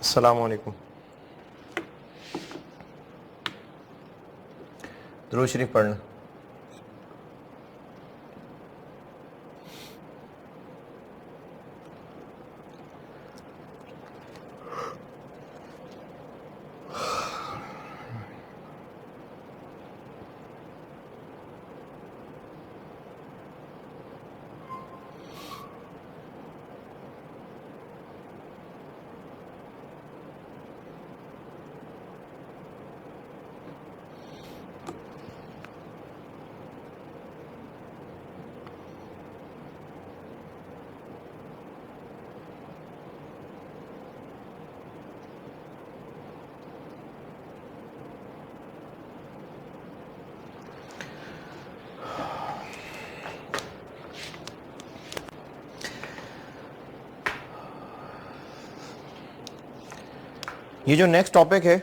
अस्सलामु अलैकुम। दुरूद शरीफ पढ़ना। ये जो नेक्स्ट टॉपिक है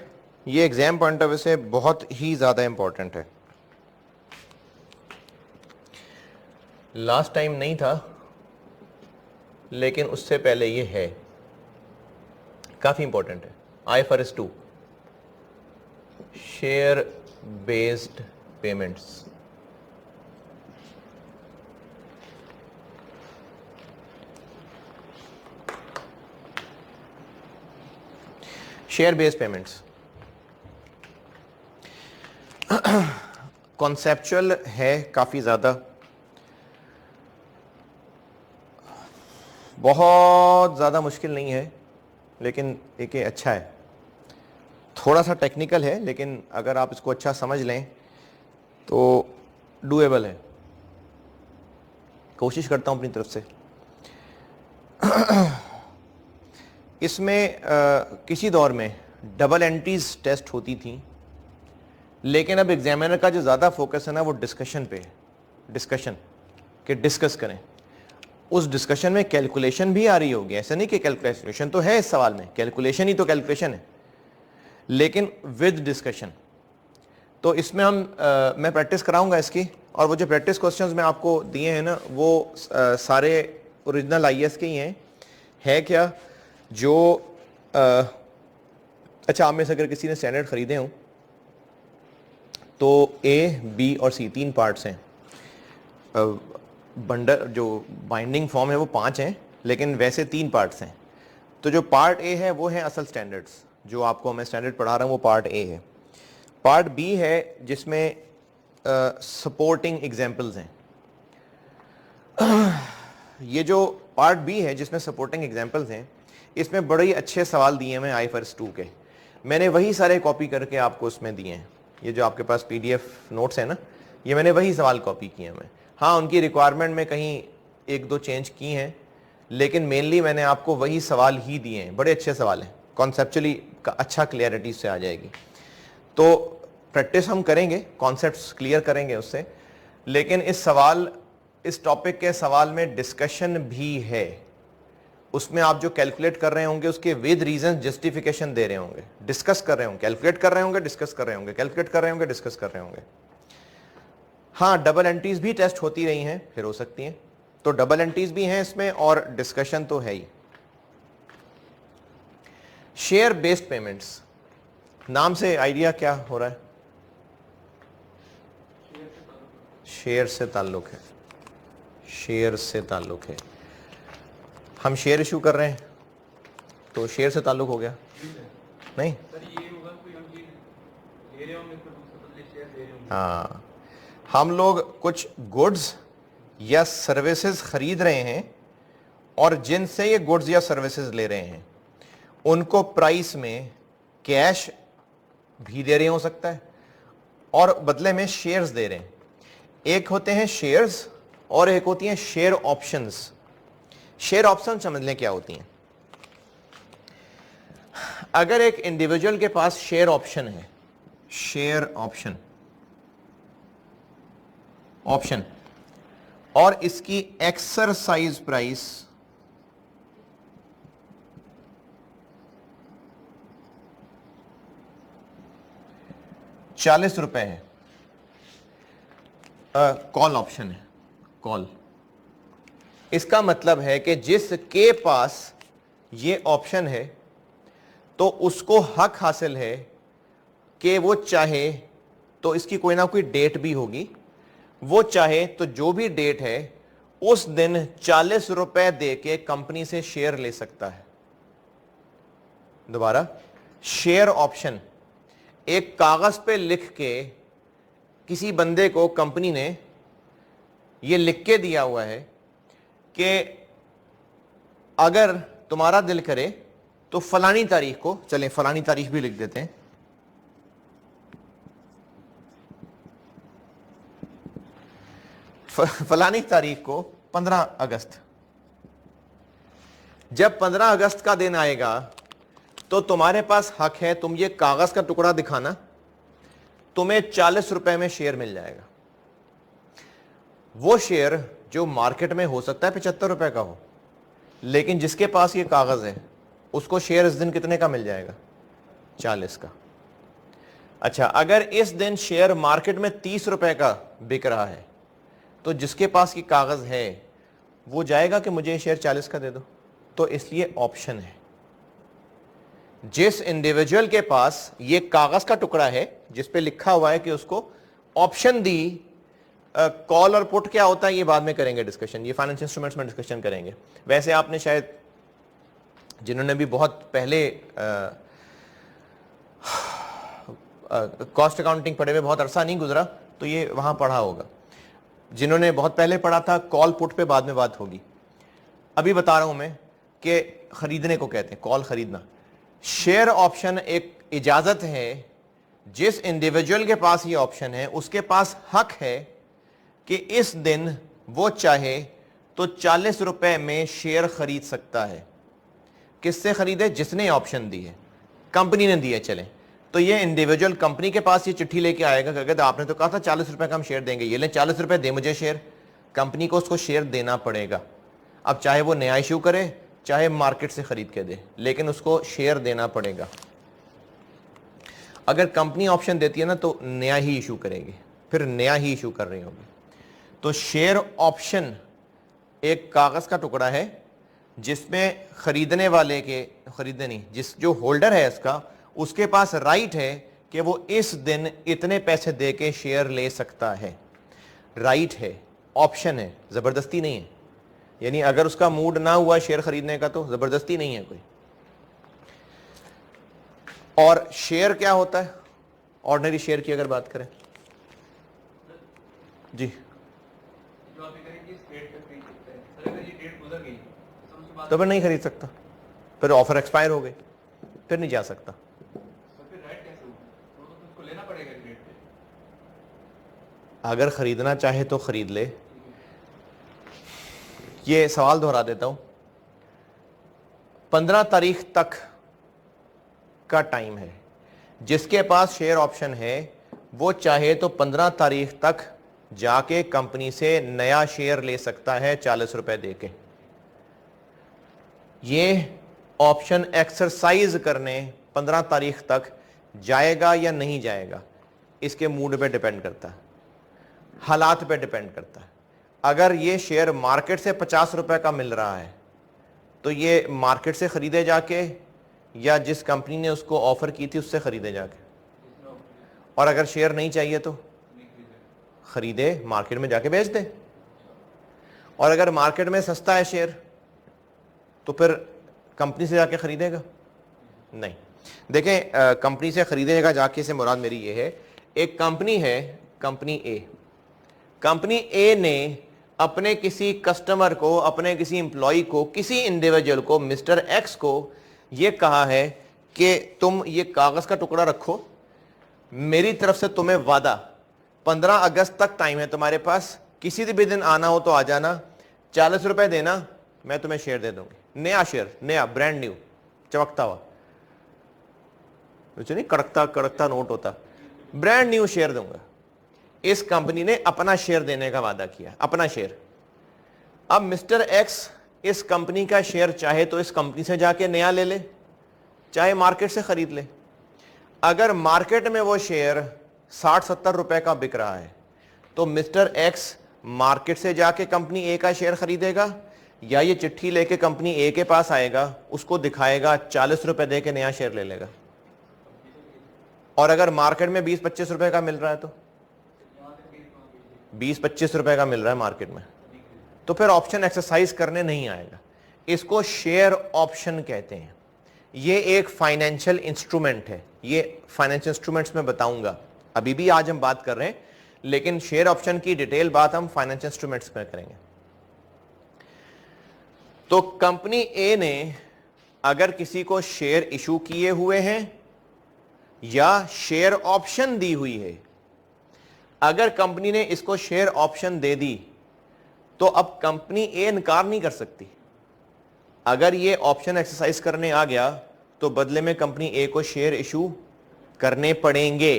ये एग्जाम पॉइंट ऑफ व्यू से बहुत ही ज़्यादा इंपॉर्टेंट है। लास्ट टाइम नहीं था लेकिन उससे पहले ये है, काफ़ी इंपॉर्टेंट है। IFRS 2 share based payments. Share based payments conceptual है, काफ़ी ज़्यादा, बहुत ज़्यादा मुश्किल नहीं है, लेकिन एक ये अच्छा है। थोड़ा सा टेक्निकल है लेकिन अगर आप इसको अच्छा समझ लें तो डूएबल है। कोशिश करता हूँ अपनी तरफ से। इसमें किसी दौर में डबल एंट्रीज टेस्ट होती थी, लेकिन अब एग्जामिनर का जो ज़्यादा फोकस है ना वो डिस्कशन पे है। डिस्कशन कि डिस्कस करें, उस डिस्कशन में कैलकुलेशन भी आ रही होगी। ऐसा नहीं कि कैलकुलेशन तो है इस सवाल में, कैलकुलेशन ही तो कैलकुलेशन है, लेकिन विद डिस्कशन। तो इसमें मैं प्रैक्टिस कराऊंगा इसकी, और वो जो प्रैक्टिस क्वेश्चंस मैं आपको दिए हैं ना वो सारे ओरिजिनल IAS के ही हैं। है क्या जो अच्छा, आप में से अगर किसी ने स्टैंडर्ड ख़रीदे हों तो A, B और C 3 पार्ट्स हैं। बंडल जो बाइंडिंग फॉर्म है वो 5 हैं, लेकिन वैसे 3 पार्ट्स हैं। तो जो पार्ट A है वो है असल स्टैंडर्ड्स, जो आपको मैं स्टैंडर्ड पढ़ा रहा हूँ वो पार्ट A है। पार्ट B है जिसमें सपोर्टिंग एग्जाम्पल्स हैं। ये जो पार्ट B है जिसमें सपोर्टिंग एग्जाम्पल्स हैं, इसमें बड़े ही अच्छे सवाल दिए हैं IFRS 2 के। मैंने वही सारे कॉपी करके आपको उसमें दिए हैं। ये जो आपके पास PDF नोट्स है ना, ये मैंने वही सवाल कॉपी किए हैं मैं। हाँ, उनकी रिक्वायरमेंट में कहीं 1-2 चेंज की हैं, लेकिन मेनली मैंने आपको वही सवाल ही दिए हैं। बड़े अच्छे सवाल हैं, कॉन्सेप्चुअली अच्छा क्लियरिटी से आ जाएगी। तो प्रैक्टिस हम करेंगे, कॉन्सेप्ट्स क्लियर करेंगे उससे, लेकिन इस टॉपिक के सवाल में डिस्कशन भी है। उसमें आप जो कैलकुलेट कर रहे होंगे उसके विद रीजन जस्टिफिकेशन दे रहे होंगे, डिस्कस कर रहे होंगे, कैलकुलेट कर रहे होंगे, डिस्कस कर रहे होंगे, कैलकुलेट कर रहे होंगे, डिस्कस कर रहे होंगे। हाँ, डबल एंट्रीज भी टेस्ट होती रही हैं, फिर हो सकती हैं, तो डबल एंट्रीज भी हैं इसमें और डिस्कशन तो है ही। शेयर बेस्ड पेमेंट्स, नाम से आइडिया क्या हो रहा है? शेयर से ताल्लुक है, शेयर से ताल्लुक है। हम शेयर इशू कर रहे हैं तो शेयर से ताल्लुक हो गया नहीं? हाँ, हम लोग कुछ गुड्स या सर्विसेज खरीद रहे हैं और जिनसे ये गुड्स या सर्विसेज ले रहे हैं उनको प्राइस में कैश भी दे रहे हो सकता है और बदले में शेयर्स दे रहे हैं। एक होते हैं शेयर्स और एक होती हैं शेयर ऑप्शंस। शेयर ऑप्शन समझ लें क्या होती हैं। अगर एक इंडिविजुअल के पास शेयर ऑप्शन है, शेयर ऑप्शन और इसकी एक्सरसाइज प्राइस ₹40 है, कॉल ऑप्शन है, कॉल। इसका मतलब है कि जिसके पास ये ऑप्शन है तो उसको हक हासिल है कि वो चाहे तो इसकी कोई ना कोई डेट भी होगी, वो चाहे तो जो भी डेट है उस दिन 40 रुपए दे के कंपनी से शेयर ले सकता है। दोबारा, शेयर ऑप्शन एक कागज पे लिख के किसी बंदे को कंपनी ने ये लिख के दिया हुआ है कि अगर तुम्हारा दिल करे तो फलानी तारीख को, चलें फलानी तारीख भी लिख देते हैं, फलानी तारीख को 15 अगस्त, जब 15 अगस्त का दिन आएगा तो तुम्हारे पास हक है, तुम ये कागज का टुकड़ा दिखाना, तुम्हें 40 रुपए में शेयर मिल जाएगा। वो शेयर जो मार्केट में हो सकता है 75 रुपए का हो, लेकिन जिसके पास ये कागज है उसको शेयर इस दिन कितने का मिल जाएगा? 40 का। अच्छा, अगर इस दिन शेयर मार्केट में 30 रुपए का बिक रहा है तो जिसके पास ये कागज है वो जाएगा कि मुझे शेयर 40 का दे दो? तो इसलिए ऑप्शन है। जिस इंडिविजुअल के पास ये कागज का टुकड़ा है जिस पे लिखा हुआ है कि उसको ऑप्शन दी, कॉल और पुट क्या होता है ये बाद में करेंगे डिस्कशन, ये फाइनेंशियल इंस्ट्रूमेंट्स में डिस्कशन करेंगे। वैसे आपने शायद जिन्होंने भी बहुत पहले कॉस्ट अकाउंटिंग पढ़े हुए, बहुत अरसा नहीं गुजरा तो ये वहां पढ़ा होगा। जिन्होंने बहुत पहले पढ़ा था, कॉल पुट पे बाद में बात होगी। अभी बता रहा हूं मैं कि खरीदने को कहते हैं कॉल, खरीदना। शेयर ऑप्शन एक इजाजत है, जिस इंडिविजुअल के पास ये ऑप्शन है उसके पास हक है कि इस दिन वो चाहे तो 40 रुपए में शेयर खरीद सकता है। किससे खरीदे? जिसने ऑप्शन दी है, कंपनी ने दी है। चलें, तो ये इंडिविजुअल कंपनी के पास ये चिट्ठी लेके आएगा, कहते आपने तो कहा था 40 रुपए का हम शेयर देंगे, ये ले 40 रुपए दे मुझे शेयर। कंपनी को उसको शेयर देना पड़ेगा। अब चाहे वो नया इशू करे चाहे मार्केट से खरीद के दे, लेकिन उसको शेयर देना पड़ेगा। अगर कंपनी ऑप्शन देती है ना तो नया ही इशू करेगी, फिर नया ही इशू कर रही होगी। तो शेयर ऑप्शन एक कागज का टुकड़ा है जिसमें खरीदने वाले के, खरीदने नहीं, जिस जो होल्डर है इसका, उसके पास राइट है कि वो इस दिन इतने पैसे दे के शेयर ले सकता है। राइट है, ऑप्शन है, जबरदस्ती नहीं है। यानी अगर उसका मूड ना हुआ शेयर खरीदने का तो जबरदस्ती नहीं है कोई। और शेयर क्या होता है? ऑर्डिनरी शेयर की अगर बात करें जी, जो आप कह रहे हैं कि डेट तक खरीद सकते हैं, सर अगर ये डेट गुजर गई तो उसके बाद तो फिर नहीं खरीद सकता, फिर ऑफर एक्सपायर हो गई, फिर नहीं जा सकता। तो फिर राइट कैसे होगा? तो उसको लेना पड़ेगा डेट पे। अगर खरीदना चाहे तो खरीद ले। ये सवाल दोहरा देता हूं, 15 तारीख तक का टाइम है। जिसके पास शेयर ऑप्शन है वो चाहे तो 15 तारीख तक जाके कंपनी से नया शेयर ले सकता है 40 रुपए देके। ये ऑप्शन एक्सरसाइज करने 15 तारीख तक जाएगा या नहीं जाएगा, इसके मूड पे डिपेंड करता है, हालात पे डिपेंड करता है। अगर ये शेयर मार्केट से 50 रुपए का मिल रहा है तो ये मार्केट से खरीदे जाके या जिस कंपनी ने उसको ऑफर की थी उससे खरीदे जाके। और अगर शेयर नहीं चाहिए तो खरीदे, मार्केट में जाके बेच दे। और अगर मार्केट में सस्ता है शेयर तो फिर कंपनी से जाके खरीदेगा नहीं। देखें, कंपनी से खरीदेगा जाके से मुराद मेरी ये है, एक कंपनी है, कंपनी ए। कंपनी ए ने अपने किसी कस्टमर को, अपने किसी एम्प्लॉय को, किसी इंडिविजुअल को, मिस्टर एक्स को ये कहा है कि तुम ये कागज का टुकड़ा रखो, मेरी तरफ से तुम्हें वादा, 15 अगस्त तक टाइम है तुम्हारे पास, किसी भी दिन आना हो तो आ जाना, 40 रुपए देना, मैं तुम्हें शेयर दे दूंगी। नया शेयर, नया, ब्रांड न्यू, चमकता हुआ, नहीं कड़कता कड़कता नोट होता, ब्रांड न्यू शेयर दूंगा। इस कंपनी ने अपना शेयर देने का वादा किया, अपना शेयर। अब मिस्टर एक्स इस कंपनी का शेयर चाहे तो इस कंपनी से जाके नया ले ले, चाहे मार्केट से खरीद ले। अगर मार्केट में वो शेयर 60-70 रुपए का बिक रहा है तो मिस्टर एक्स मार्केट से जाके कंपनी ए का शेयर खरीदेगा या ये चिट्ठी लेके कंपनी ए के पास आएगा, उसको दिखाएगा, 40 रुपए दे के नया शेयर ले लेगा, और अगर मार्केट में 20-25 रुपए का मिल रहा है तो 20-25 रुपए का मिल रहा है मार्केट में, तो फिर ऑप्शन एक्सरसाइज करने नहीं आएगा। इसको शेयर ऑप्शन कहते हैं। ये एक फाइनेंशियल इंस्ट्रूमेंट है। ये फाइनेंशियल इंस्ट्रूमेंट्स में बताऊंगा, अभी भी आज हम बात कर रहे हैं, लेकिन शेयर ऑप्शन की डिटेल बात हम फाइनेंशियल इंस्ट्रूमेंट्स में करेंगे। तो कंपनी ए ने अगर किसी को शेयर इशू किए हुए हैं या शेयर ऑप्शन दी हुई है, अगर कंपनी ने इसको शेयर ऑप्शन दे दी तो अब कंपनी ए इनकार नहीं कर सकती। अगर ये ऑप्शन एक्सरसाइज करने आ गया तो बदले में कंपनी ए को शेयर इशू करने पड़ेंगे।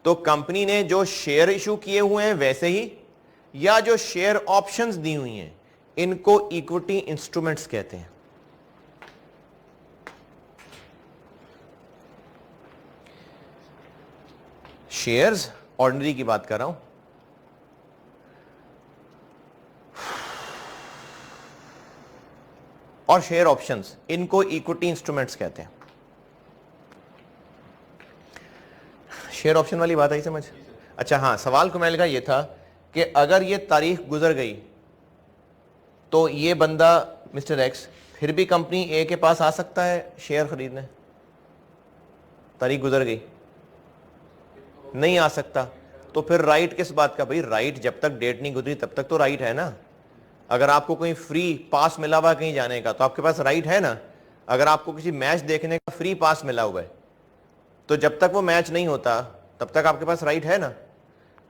तो कंपनी ने जो शेयर इशू किए हुए हैं वैसे ही, या जो शेयर ऑप्शंस दी हुई हैं, इनको इक्विटी इंस्ट्रूमेंट्स कहते हैं। शेयर्स ऑर्डिनरी की बात कर रहा हूं, और शेयर ऑप्शंस, इनको इक्विटी इंस्ट्रूमेंट्स कहते हैं। शेयर ऑप्शन वाली बात आई समझ? अच्छा हाँ, सवाल कुमैल का ये था कि अगर ये तारीख गुजर गई तो ये बंदा मिस्टर एक्स फिर भी कंपनी ए के पास आ सकता है शेयर खरीदने? तारीख गुजर गई, नहीं आ सकता। तो फिर राइट किस बात का? भाई राइट जब तक डेट नहीं गुजरी तब तक तो राइट है ना। अगर आपको कोई फ्री पास मिला हुआ कहीं जाने का तो आपके पास राइट है ना। अगर आपको किसी मैच देखने का फ्री पास मिला हुआ है तो जब तक वो मैच नहीं होता तब तक आपके पास राइट है ना।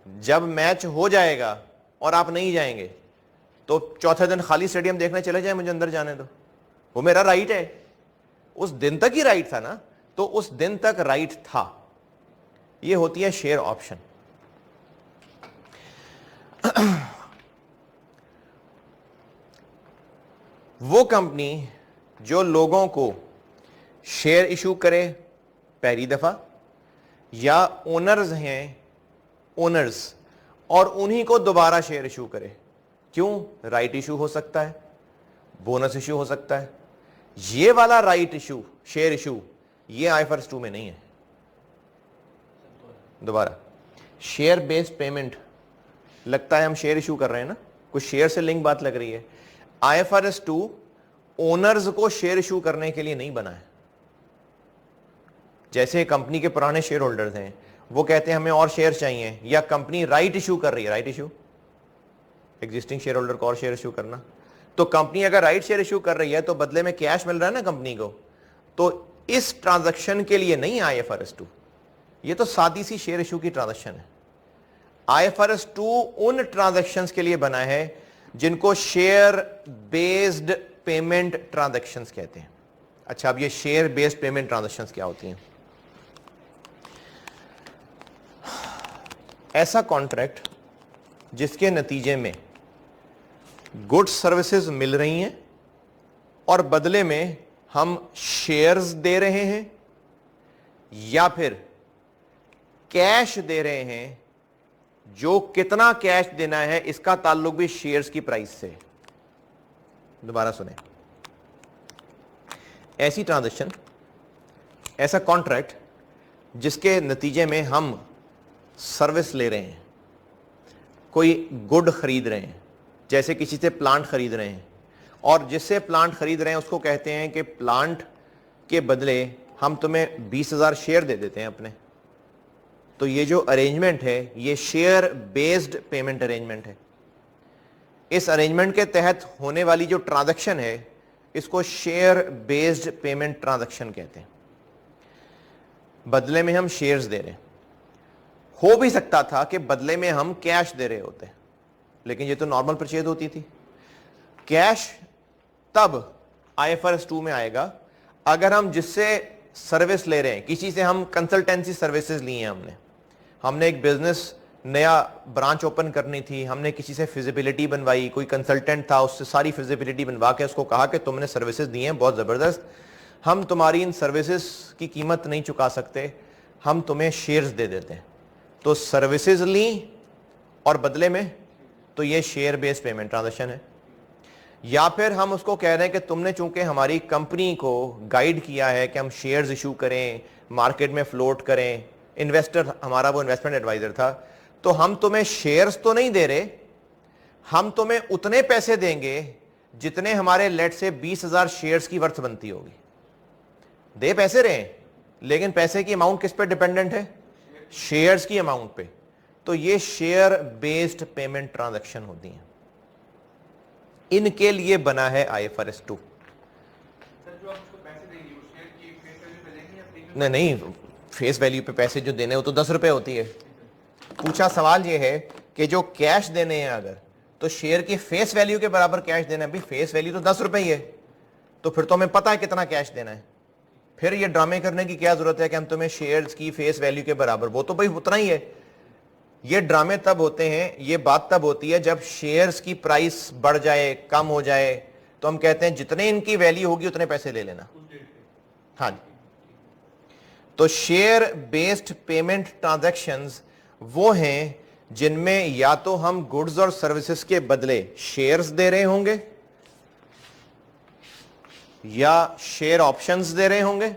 जब मैच हो जाएगा और आप नहीं जाएंगे तो चौथे दिन खाली स्टेडियम देखने चले जाए, मुझे अंदर जाने दो, वो मेरा राइट है। उस दिन तक ही राइट था ना, तो उस दिन तक राइट था। ये होती है शेयर ऑप्शन। वो कंपनी जो लोगों को शेयर इशू करे पहली दफा, या ओनर्स हैं ओनर्स, और उन्हीं को दोबारा शेयर इशू करे। क्यों? राइट इशू हो सकता है, बोनस इशू हो सकता है। ये वाला राइट इशू, शेयर इशू, ये आईएफआरएस 2 में नहीं है। दोबारा, शेयर बेस्ड पेमेंट, लगता है हम शेयर इशू कर रहे हैं ना, कुछ शेयर से लिंक बात लग रही है। आईएफआरएस 2 ओनर्स को शेयर इशू करने के लिए नहीं बना है। जैसे कंपनी के पुराने शेयर होल्डर्स हैं, वो कहते हैं हमें और शेयर चाहिए, या कंपनी राइट इशू कर रही है, right issue existing share holder को और शेयर इशू करना। तो कंपनी अगर राइट शेयर इशू कर रही है तो बदले में कैश मिल रहा है ना कंपनी को, तो इस ट्रांजैक्शन के लिए नहीं आईएफआरएस 2। ये तो सादी सी शेयर इशू की ट्रांजैक्शन है। आईएफआरएस 2 उन ट्रांजैक्शंस के लिए बना है जिनको शेयर बेस्ड पेमेंट ट्रांजैक्शंस कहते हैं। अच्छा, अब ये शेयर बेस्ड पेमेंट ट्रांजैक्शंस क्या होती हैं? ऐसा कॉन्ट्रैक्ट जिसके नतीजे में गुड्स सर्विसेज मिल रही हैं और बदले में हम शेयर्स दे रहे हैं, या फिर कैश दे रहे हैं, जो कितना कैश देना है इसका ताल्लुक भी शेयर्स की प्राइस से। दोबारा सुने, ऐसी ट्रांजैक्शन, ऐसा कॉन्ट्रैक्ट जिसके नतीजे में हम सर्विस ले रहे हैं, कोई गुड खरीद रहे हैं, जैसे किसी से प्लांट खरीद रहे हैं, और जिससे प्लांट खरीद रहे हैं उसको कहते हैं कि प्लांट के बदले हम तुम्हें 20,000 शेयर दे देते हैं अपने। तो ये जो अरेंजमेंट है ये शेयर बेस्ड पेमेंट अरेंजमेंट है। इस अरेंजमेंट के तहत होने वाली जो ट्रांजैक्शन है इसको शेयर बेस्ड पेमेंट ट्रांजैक्शन कहते हैं। बदले में हम शेयर्स दे रहे हैं। हो भी सकता था कि बदले में हम कैश दे रहे होते, लेकिन ये तो नॉर्मल परचेज होती थी। कैश तब आईएफआरएस 2 में आएगा अगर हम जिससे सर्विस ले रहे हैं, किसी से हम कंसल्टेंसी सर्विसेज ली हैं, हमने एक बिजनेस नया ब्रांच ओपन करनी थी, हमने किसी से फिजिबिलिटी बनवाई, कोई कंसल्टेंट था, उससे सारी फिजिबिलिटी बनवा के उसको कहा कि तुमने सर्विसेज दी हैं बहुत ज़बरदस्त, हम तुम्हारी इन सर्विसेज की कीमत नहीं चुका सकते, हम तुम्हें शेयर्स दे देते हैं। तो सर्विसेज ली और बदले में, तो ये शेयर बेस्ड पेमेंट ट्रांजैक्शन है। या फिर हम उसको कह रहे हैं कि तुमने चूंकि हमारी कंपनी को गाइड किया है कि हम शेयर्स इशू करें, मार्केट में फ्लोट करें, इन्वेस्टर हमारा वो इन्वेस्टमेंट एडवाइजर था, तो हम तुम्हें शेयर्स तो नहीं दे रहे, हम तुम्हें उतने पैसे देंगे जितने हमारे लेट से 20,000 शेयर्स की वर्थ बनती होगी। दे पैसे रहे, लेकिन पैसे की अमाउंट किस पे डिपेंडेंट है? शेयर्स की अमाउंट पे। तो ये शेयर बेस्ड पेमेंट ट्रांजैक्शन होती हैं, इनके लिए बना है IFRS 2। सर जो आप उसको पैसे देंगे वो शेयर की फेस वैल्यू पे देंगे या प्रीमियम? नहीं, फेस वैल्यू पे पैसे जो देने हो तो 10 रुपए होती है। पूछा सवाल ये है कि जो कैश देने हैं अगर, तो शेयर की फेस वैल्यू के बराबर कैश देना है। भाई फेस वैल्यू तो 10 रुपए ही है, तो फिर तो हमें पता है कितना कैश देना है। फिर ये ड्रामे करने की क्या जरूरत है कि हम तुम्हें शेयर्स की फेस वैल्यू के बराबर, वो तो भाई उतना ही है। ये ड्रामे तब होते हैं, ये बात तब होती है जब शेयर्स की प्राइस बढ़ जाए, कम हो जाए, तो हम कहते हैं जितने इनकी वैल्यू होगी उतने पैसे ले लेना। उस डेट पे। हाँ जी। तो शेयर बेस्ड पेमेंट ट्रांजैक्शंस वो हैं जिनमें या तो हम गुड्स और सर्विसेज के बदले शेयर्स दे रहे होंगे, या शेयर ऑप्शंस दे रहे होंगे,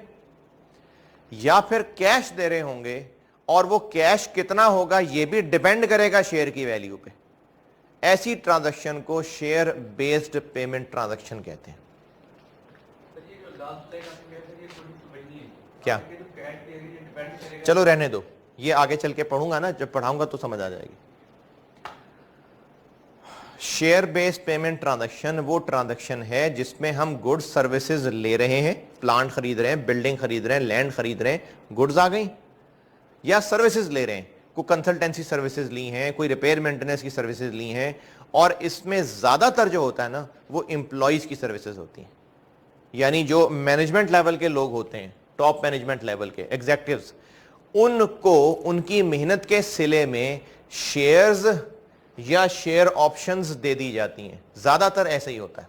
या फिर कैश दे रहे होंगे, और वो कैश कितना होगा ये भी डिपेंड करेगा शेयर की वैल्यू पे। ऐसी ट्रांजैक्शन को शेयर बेस्ड पेमेंट ट्रांजैक्शन कहते हैं। सर ये जो लास्ट लाइन आपने कहा था ये थोड़ी सी बड़ी है। क्या? आपने जो कैश दे रही है डिपेंड करेगा। चलो रहने दो, ये आगे चल के पढ़ूंगा ना, जब पढ़ाऊंगा तो समझ आ जाएगी। शेयर बेस्ड पेमेंट ट्रांजैक्शन वो ट्रांजैक्शन है जिसमें हम गुड्स सर्विसेज ले रहे हैं, प्लांट खरीद रहे हैं, बिल्डिंग खरीद रहे हैं, लैंड खरीद रहे हैं, गुड्स आ गई, या सर्विसेज ले रहे हैं, कोई कंसल्टेंसी सर्विसेज ली हैं, कोई रिपेयर मेंटेनेंस की सर्विसेज ली हैं, और इसमें ज्यादातर जो होता है ना वो एम्प्लॉयज की सर्विसेज होती हैं। यानी जो मैनेजमेंट लेवल के लोग होते हैं, टॉप मैनेजमेंट लेवल के एग्जेक्टिव्स, उनको उनकी मेहनत के सिले में शेयर्स या शेयर ऑप्शंस दे दी जाती हैं। ज्यादातर ऐसे ही होता है।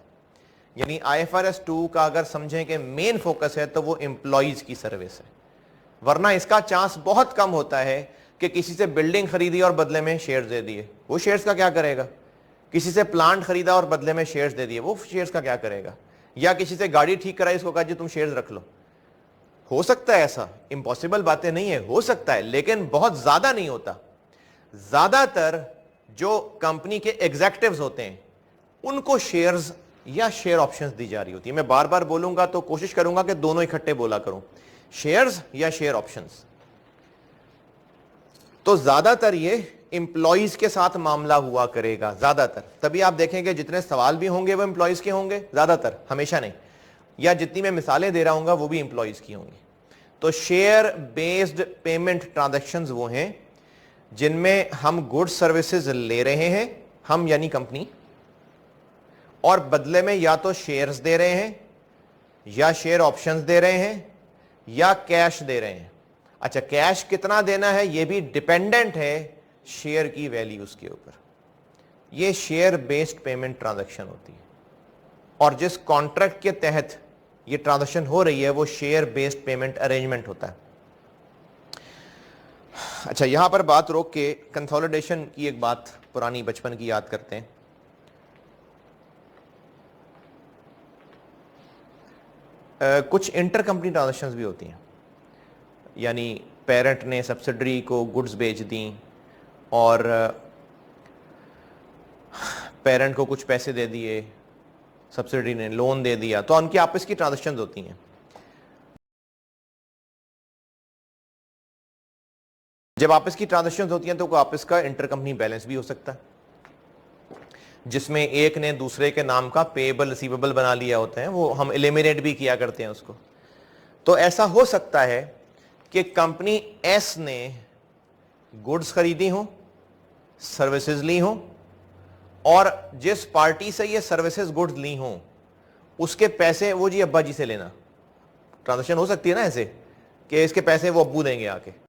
यानी IFRS 2 का अगर समझें कि मेन फोकस है तो वो एम्प्लॉयज की सर्विस है, वरना इसका चांस बहुत कम होता है कि किसी से बिल्डिंग खरीदी और बदले में शेयर्स दे दिए, वो शेयर्स का क्या करेगा? किसी से प्लांट खरीदा और बदले में शेयर्स दे दिए, वो शेयर्स का क्या करेगा? या किसी से गाड़ी ठीक कराई, उसको कहा जी तुम शेयर्स रख लो। हो सकता है ऐसा, इम्पॉसिबल बातें नहीं है, हो सकता है, लेकिन बहुत ज्यादा नहीं होता। ज्यादातर जो कंपनी के एग्जेक्टिव्स होते हैं उनको शेयर्स या शेयर ऑप्शंस दी जा रही होती है। मैं बार बार बोलूंगा तो कोशिश करूंगा कि दोनों इकट्ठे बोला करूं, शेयर्स या शेयर ऑप्शंस। तो ज्यादातर ये एम्प्लॉयज के साथ मामला हुआ करेगा, ज्यादातर। तभी आप देखेंगे जितने सवाल भी होंगे वो एम्प्लॉयज के होंगे, ज्यादातर, हमेशा नहीं, या जितनी मैं मिसालें दे रहा हूंगा वो भी एम्प्लॉयज की होंगी। तो शेयर बेस्ड पेमेंट ट्रांजैक्शंस वो हैं जिनमें हम गुड्स सर्विसेज ले रहे हैं, हम यानी कंपनी, और बदले में या तो शेयर्स दे रहे हैं, या शेयर ऑप्शंस दे रहे हैं, या कैश दे रहे हैं। अच्छा, कैश कितना देना है ये भी डिपेंडेंट है शेयर की वैल्यूज के ऊपर। ये शेयर बेस्ड पेमेंट ट्रांजैक्शन होती है, और जिस कॉन्ट्रैक्ट के तहत ये ट्रांजैक्शन हो रही है वो शेयर बेस्ड पेमेंट अरेंजमेंट होता है। अच्छा, यहां पर बात रोक के कंसोलिडेशन की एक बात पुरानी बचपन की याद करते हैं। कुछ इंटर कंपनी ट्रांजैक्शंस भी होती हैं, यानी पेरेंट ने सब्सिडरी को गुड्स बेच दी और पेरेंट को कुछ पैसे दे दिए, सब्सिडरी ने लोन दे दिया, तो उनकी आपस की ट्रांजैक्शंस होती हैं। जब आपस की ट्रांजैक्शंस होती हैं तो आपस का इंटर कंपनी बैलेंस भी हो सकता है, जिसमें एक ने दूसरे के नाम का पेएबल रिसीवेबल बना लिया होते हैं, वो हम एलिमिनेट भी किया करते हैं उसको। तो ऐसा हो सकता है कि कंपनी एस ने गुड्स खरीदी हो, सर्विसेज ली हो, और जिस पार्टी से ये सर्विसेज गुड्स ली हो उसके पैसे वो जी अब्बा जी से लेना। ट्रांजैक्शन हो सकती है ना ऐसे कि इसके पैसे वो अब्बू देंगे आके।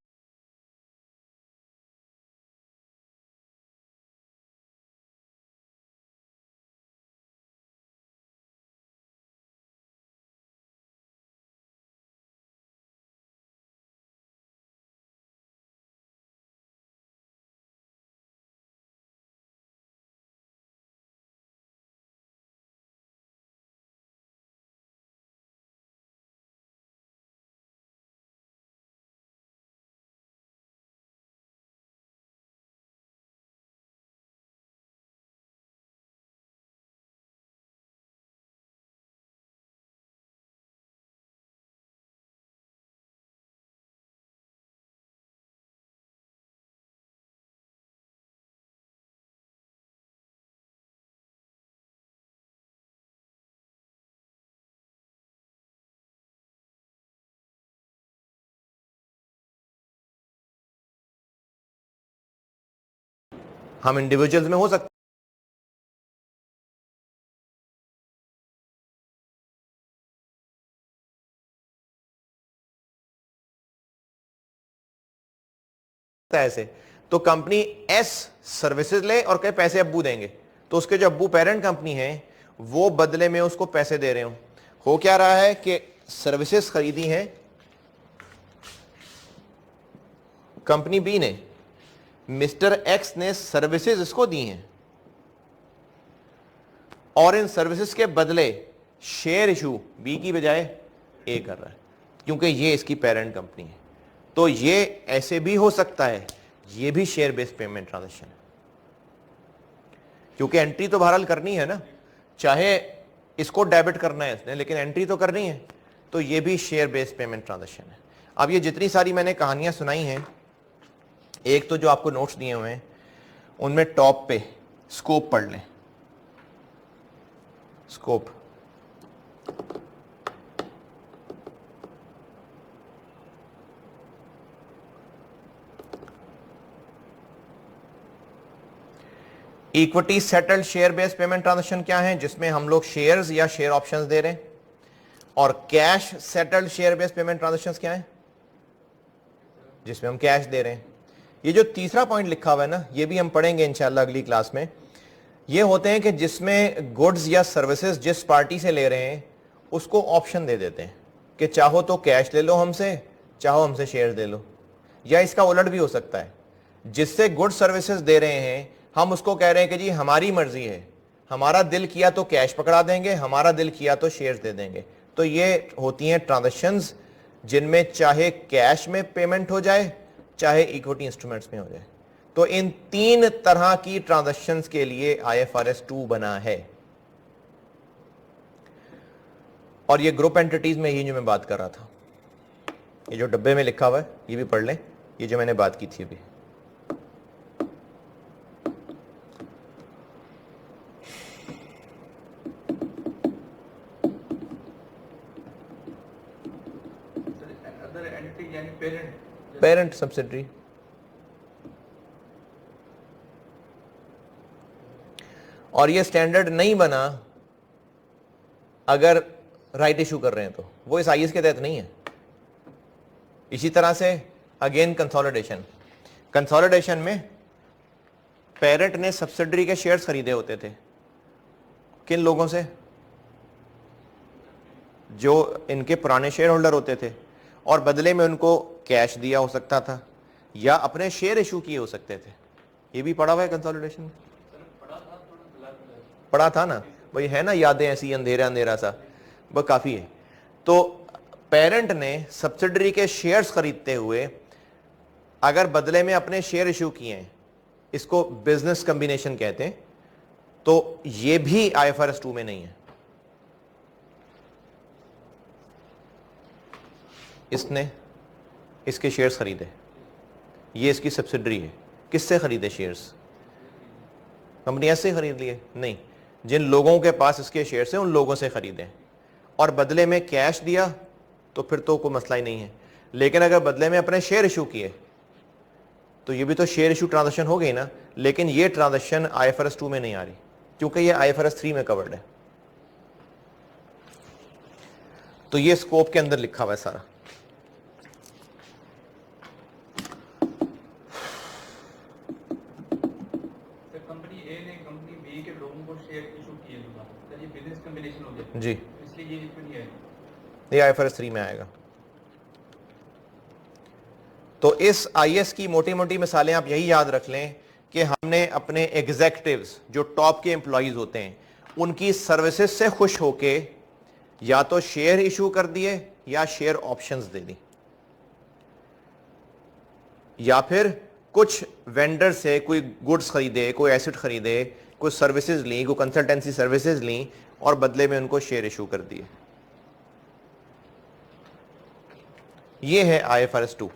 हम इंडिविजुअल्स में हो सकता है ऐसे, तो कंपनी एस सर्विसेज ले और कहे पैसे अब्बू देंगे, तो उसके जो अब्बू पेरेंट कंपनी है वो बदले में उसको पैसे दे रहे हो क्या रहा है कि सर्विसेज खरीदी हैं कंपनी बी ने, मिस्टर एक्स ने सर्विसेज इसको दी हैं और इन सर्विसेज के बदले शेयर इशू बी की बजाय ए कर रहा है क्योंकि ये इसकी पेरेंट कंपनी है। तो ये ऐसे भी हो सकता है, ये भी शेयर बेस्ड पेमेंट ट्रांजैक्शन है क्योंकि एंट्री तो बहरहाल करनी है ना, चाहे इसको डेबिट करना है इसने लेकिन एंट्री तो करनी है, तो ये भी शेयर बेस्ड पेमेंट ट्रांजैक्शन है। अब ये जितनी सारी मैंने कहानियां सुनाई हैं, एक तो जो आपको नोट्स दिए हुए हैं उनमें टॉप पे स्कोप पढ़ लें, scope equity settled share based payment transaction क्या है, जिसमें हम लोग शेयर्स या शेयर ऑप्शंस दे रहे हैं, और cash settled share based payment transactions क्या है, जिसमें हम कैश दे रहे हैं। ये जो तीसरा पॉइंट लिखा हुआ है ना, ये भी हम पढ़ेंगे इंशाल्लाह अगली क्लास में। ये होते हैं कि जिसमें गुड्स या सर्विसेज जिस पार्टी से ले रहे हैं उसको ऑप्शन दे देते हैं कि चाहो तो कैश ले लो हमसे, चाहो हमसे शेयर ले लो, या इसका उलट भी हो सकता है, जिससे गुड सर्विसेज दे रहे हैं हम उसको कह रहे हैं कि जी हमारी मर्जी है, हमारा दिल किया तो कैश पकड़ा देंगे, हमारा दिल किया तो शेयर्स दे देंगे। तो ये होती हैं ट्रांजैक्शंस जिनमें चाहे कैश में पेमेंट हो जाए चाहे इक्विटी इंस्ट्रूमेंट्स में हो जाए। तो इन तीन तरह की ट्रांजैक्शंस के लिए IFRS 2 बना है, और ये ग्रुप एंटिटीज में ही जो मैं बात कर रहा था, ये जो डब्बे में लिखा हुआ है ये भी पढ़ लें, ये जो मैंने बात की थी अभी। पेरेंट सब्सिडरी, और ये स्टैंडर्ड नहीं बना अगर राइट इशू कर रहे हैं तो वो इस IS के तहत नहीं है। इसी तरह से अगेन कंसोलिडेशन, कंसोलिडेशन में पेरेंट ने सब्सिडरी के शेयर्स खरीदे होते थे, किन लोगों से, जो इनके पुराने शेयर होल्डर होते थे, और बदले में उनको कैश दिया हो सकता था या अपने शेयर इशू किए हो सकते थे। ये भी पढ़ा हुआ है कंसोलिडेशन में, पढ़ा था ना भाई, है ना यादें ऐसी अंधेरा अंधेरा सा, वह काफी है। तो पेरेंट ने सब्सिडरी के शेयर्स खरीदते हुए अगर बदले में अपने शेयर इशू किए हैं, इसको बिजनेस कॉम्बिनेशन कहते हैं, तो ये भी IFRS 2 में नहीं है। इसने इसके शेयर्स खरीदे, ये इसकी सब्सिडरी है, किससे खरीदे शेयर्स, कंपनी से खरीद लिए नहीं, जिन लोगों के पास इसके शेयर्स हैं उन लोगों से खरीदे, और बदले में कैश दिया तो फिर तो कोई मसला ही नहीं है। लेकिन अगर बदले में अपने शेयर इशू किए तो ये भी तो शेयर इशू ट्रांजैक्शन हो गई ना, लेकिन ये ट्रांजैक्शन IFRS 2 में नहीं आ रही क्योंकि ये IFRS 3 में कवर्ड है। तो ये स्कोप के अंदर लिखा हुआ है सारा। कंपनी ए ने कंपनी बी के लोगों को शेयर इशू किए, तो ये बिजनेस कॉम्बिनेशन हो गया जी, इसलिए ये इसमें नहीं आएगा, ये IFRS 3 में आएगा। तो इस IS की मोटी मोटी मिसालें आप यही याद रख लें कि हमने अपने एग्जीक्यूटिव्स जो टॉप के एम्प्लॉइज होते हैं उनकी सर्विसेज से खुश होके या तो शेयर इशू कर दिए या शेयर ऑप्शंस दे दी, या फिर कुछ वेंडर से कोई गुड्स खरीदे, कोई एसेट खरीदे, कोई सर्विसेज ली, कोई कंसल्टेंसी सर्विसेज ली और बदले में उनको शेयर इशू कर दिए। ये है IFRS 2।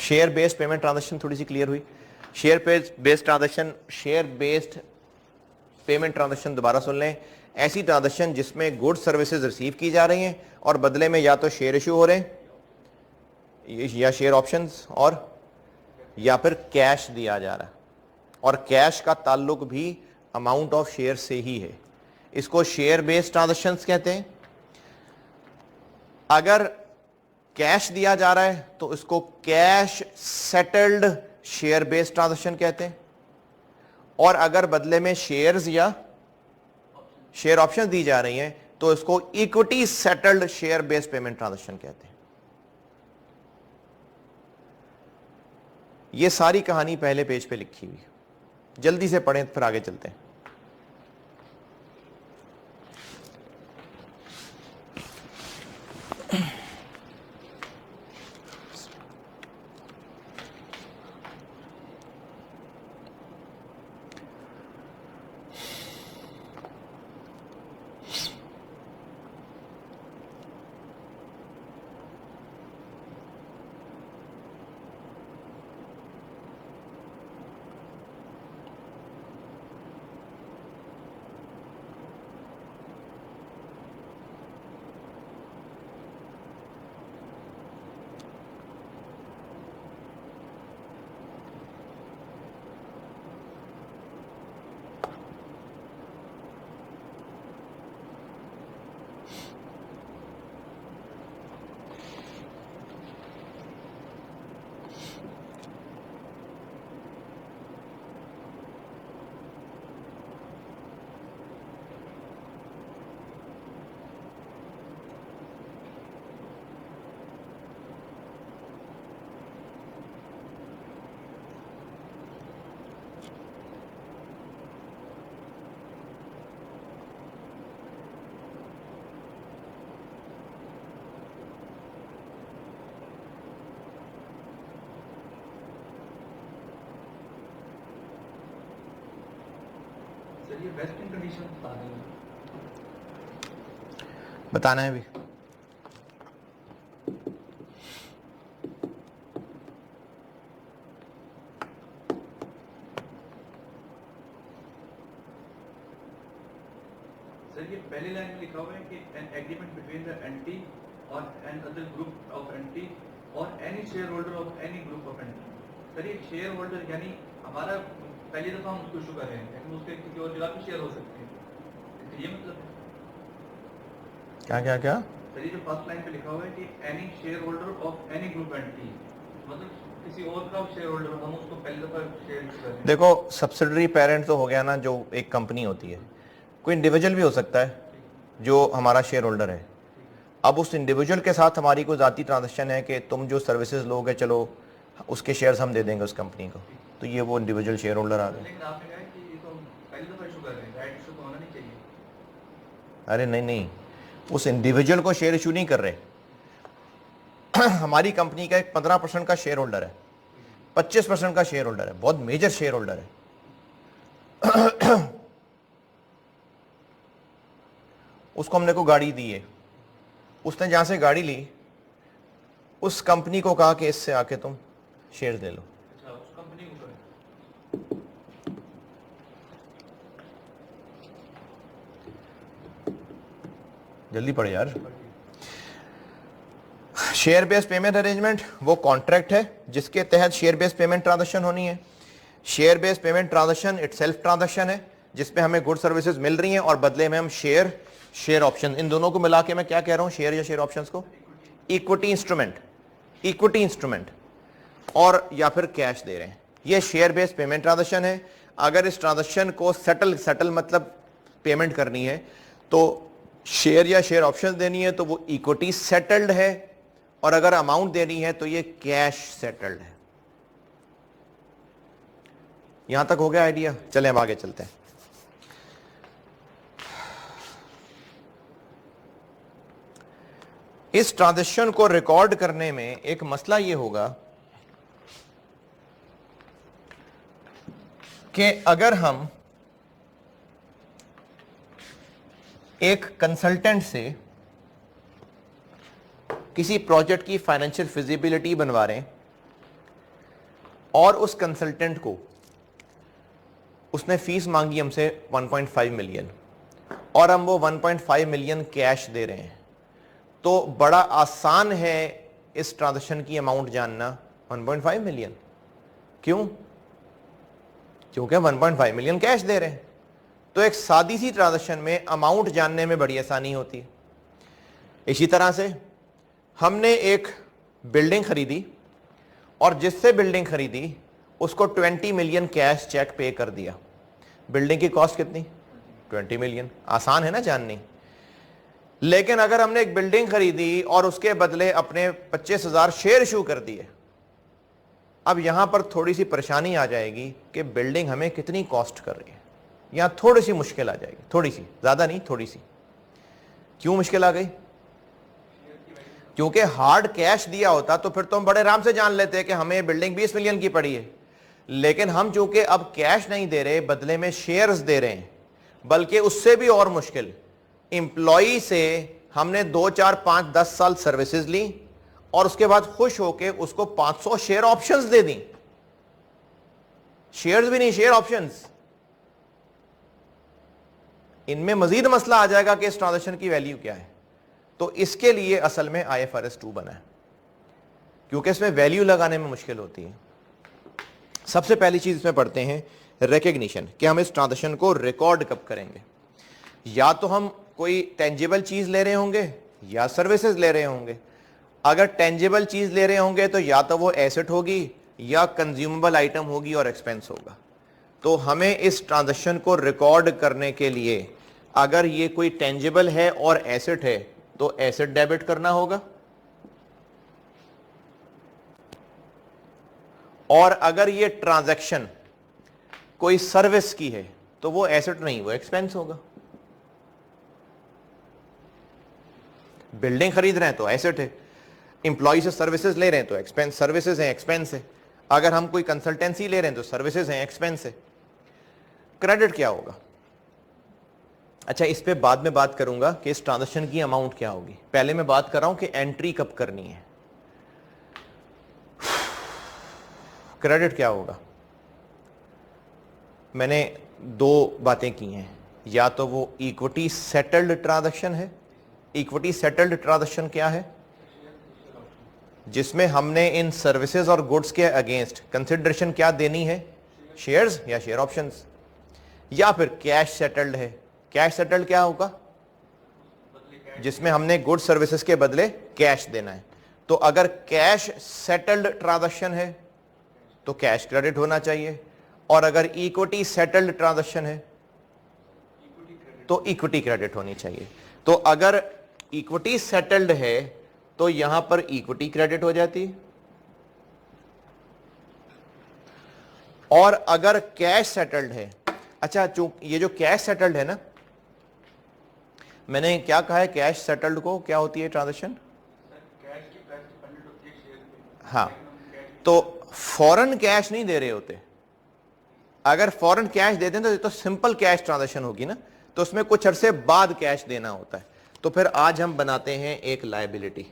Share based payment transaction थोड़ी सी क्लियर हुई। Share based transaction, share based payment transaction दोबारा सुन लें ऐसी ट्रांजैक्शन जिसमें गुड सर्विसेज रिसीव की जा रही हैं और बदले में या तो शेयर इशू हो रहे हैं या शेयर ऑप्शंस और या फिर कैश दिया जा रहा है, और कैश का ताल्लुक भी अमाउंट ऑफ शेयर से ही है। इसको शेयर बेस्ड ट्रांजैक्शंस कहते हैं। अगर कैश दिया जा रहा है तो इसको cash settled share based transaction कहते हैं, और अगर बदले में शेयर्स या शेयर ऑप्शन दी जा रही हैं तो इसको equity settled share based payment transaction कहते हैं। यह सारी कहानी पहले पेज पे लिखी हुई है, जल्दी से पढ़ें फिर आगे चलते हैं। सर ये वेस्टिंग कंडीशन बता देंगे। बताना है अभी। सर ये पहली लाइन में लिखा हुआ है कि an agreement between the entity और an other group of entity और any shareholder of any group of entity. Sir ये शेयर होल्डर यानी हमारा पहली दफा हम उसको इशू कर रहे हैं, लेकिन उसके किसी और जगह पे शेयर हो सकते हैं, इसका ये मतलब है। क्या क्या क्या सर ये जो फर्स्ट लाइन पे लिखा हुआ है कि any shareholder of any group anti, मतलब किसी और का शेयर होल्डर, हम उसको पहली दफा शेयर कर रहे हैं। देखो, सब्सिडरी पेरेंट तो हो गया ना, जो एक कंपनी होती है। कोई इंडिविजुअल भी हो सकता है जो हमारा शेयर होल्डर है। अब उस इंडिविजुअल के साथ हमारी कोई ज़ाती ट्रांजेक्शन है कि तुम जो सर्विसेज लोगे चलो उसके शेयर्स हम दे देंगे उस कंपनी को, तो ये वो इंडिविजुअल शेयर होल्डर आ गए। लेकिन आपने कहा है कि ये तो पहली दफा इशू कर रहे हैं, राइट इशू तो होना नहीं चाहिए। अरे नहीं नहीं, उस इंडिविजुअल को शेयर इशू नहीं कर रहे। हमारी कंपनी का एक 15% का शेयर होल्डर है, 25% का शेयर होल्डर है, बहुत मेजर शेयर होल्डर है। उसको हमने को गाड़ी दी है, उसने जहां से गाड़ी ली उस कंपनी को कहा कि इससे आके तुम शेयर ले लो। अच्छा, उस कंपनी को करें। जल्दी पढ़े यार। शेयर बेस्ड पेमेंट अरेंजमेंट वो कॉन्ट्रैक्ट है जिसके तहत शेयर बेस्ड पेमेंट ट्रांजैक्शन होनी है। Share based payment transaction itself transaction है जिसमें हमें गुड सर्विसेज मिल रही हैं और बदले में हम शेयर ऑप्शन, इन दोनों को मिला के मैं क्या कह रहा हूं, शेयर या शेयर ऑप्शंस को इक्विटी इंस्ट्रूमेंट और या फिर कैश दे रहे हैं। ये शेयर बेस्ड पेमेंट ट्रांजैक्शन है। अगर इस ट्रांजैक्शन को सेटल मतलब पेमेंट करनी है तो शेयर या शेयर ऑप्शन देनी है तो वो इक्विटी सेटल्ड है, और अगर अमाउंट देनी है तो ये कैश सेटल्ड है। यहां तक हो गया आइडिया? चलें अब आगे चलते हैं। इस ट्रांजैक्शन को रिकॉर्ड करने में एक मसला यह होगा कि अगर हम एक कंसल्टेंट से किसी प्रोजेक्ट की फाइनेंशियल फिजिबिलिटी बनवा रहे हैं और उस कंसल्टेंट को उसने फीस मांगी हमसे 1.5 मिलियन, और हम वो 1.5 मिलियन कैश दे रहे हैं, तो बड़ा आसान है इस ट्रांजैक्शन की अमाउंट जानना 1.5 मिलियन। क्यों? क्योंकि 1.5 मिलियन कैश दे रहे हैं। तो एक सादी सी ट्रांजैक्शन में अमाउंट जानने में बड़ी आसानी होती है। इसी तरह से हमने एक बिल्डिंग खरीदी और जिससे बिल्डिंग खरीदी उसको 20 मिलियन कैश चेक पे कर दिया। बिल्डिंग की कॉस्ट कितनी? 20 मिलियन। आसान है ना जाननी। लेकिन अगर हमने एक बिल्डिंग खरीदी और उसके बदले अपने 25,000 शेयर इशू कर दिए, अब यहां पर थोड़ी सी परेशानी आ जाएगी कि बिल्डिंग हमें कितनी कॉस्ट कर रही है। यहां थोड़ी सी मुश्किल आ जाएगी, थोड़ी सी, ज्यादा नहीं, थोड़ी सी। क्यों मुश्किल आ गई? क्योंकि हार्ड कैश दिया होता तो फिर तो हम बड़े आराम से जान लेते कि हमें बिल्डिंग 20 मिलियन की पड़ी है। लेकिन हम चूंकि अब कैश नहीं दे रहे, बदले में शेयर्स दे रहे हैं, बल्कि उससे भी और मुश्किल, एम्प्लॉई से हमने 2, 4, 5, 10 साल सर्विसेज ली और उसके बाद खुश होके उसको 500 शेयर ऑप्शंस दे दी। शेयर्स भी नहीं, शेयर ऑप्शंस। इनमें मजीद मसला आ जाएगा कि इस ट्रांजैक्शन की वैल्यू क्या है। तो इसके लिए असल में IFRS 2 बना है, क्योंकि इसमें वैल्यू लगाने में मुश्किल होती है। सबसे पहली चीज इसमें पढ़ते हैं रिकग्निशन, कि हम इस ट्रांजैक्शन को रिकॉर्ड कब करेंगे। या तो हम कोई टेंजिबल चीज ले रहे होंगे या सर्विसेज ले रहे होंगे। अगर टेंजिबल चीज ले रहे होंगे तो या तो वो एसेट होगी या कंज्यूमेबल आइटम होगी और एक्सपेंस होगा। तो हमें इस ट्रांजैक्शन को रिकॉर्ड करने के लिए अगर ये कोई टेंजिबल है और एसेट है तो एसेट डेबिट करना होगा, और अगर ये ट्रांजैक्शन कोई सर्विस की है तो वो एसेट नहीं, वो एक्सपेंस होगा। बिल्डिंग खरीद रहे हैं तो एसेट है, इंप्लॉय से सर्विसेज ले रहे हैं तो एक्सपेंस, सर्विसेज हैं, एक्सपेंस है। अगर हम कोई कंसल्टेंसी ले रहे हैं तो सर्विसेज हैं, एक्सपेंस है। क्रेडिट क्या होगा? अच्छा, इस पे बाद में बात करूंगा कि इस ट्रांजैक्शन की अमाउंट क्या होगी। पहले मैं बात कर रहा हूं कि एंट्री कब करनी है। क्रेडिट क्या होगा? मैंने 2 बातें की हैं, या तो वो इक्विटी सेटल्ड ट्रांजैक्शन है। इक्विटी सेटल्ड ट्रांजैक्शन क्या है? जिसमें हमने इन सर्विसेज और गुड्स के अगेंस्ट कंसिडरेशन क्या देनी है? शेयर्स या शेयर ऑप्शंस। या फिर कैश सेटल्ड है। कैश सेटल्ड क्या होगा? जिसमें हमने गुड्स सर्विसेज के बदले कैश देना है। तो अगर कैश सेटल्ड ट्रांजैक्शन है तो कैश क्रेडिट होना चाहिए, और अगर इक्विटी सेटल्ड ट्रांजैक्शन है तो इक्विटी क्रेडिट होनी चाहिए। तो अगर इक्विटी सेटल्ड है तो यहां पर इक्विटी क्रेडिट हो जाती है, और अगर कैश सेटल्ड है, अच्छा चूंकि ये जो कैश सेटल्ड है ना, मैंने क्या कहा है कैश सेटल्ड को क्या होती है ट्रांजैक्शन? हाँ, तो फॉरेन कैश नहीं दे रहे होते। अगर फॉरेन कैश दे दें तो सिंपल कैश ट्रांजैक्शन होगी ना, तो उसमें कुछ अरसे बाद कैश देना होता है। तो फिर आज हम बनाते हैं एक लायबिलिटी।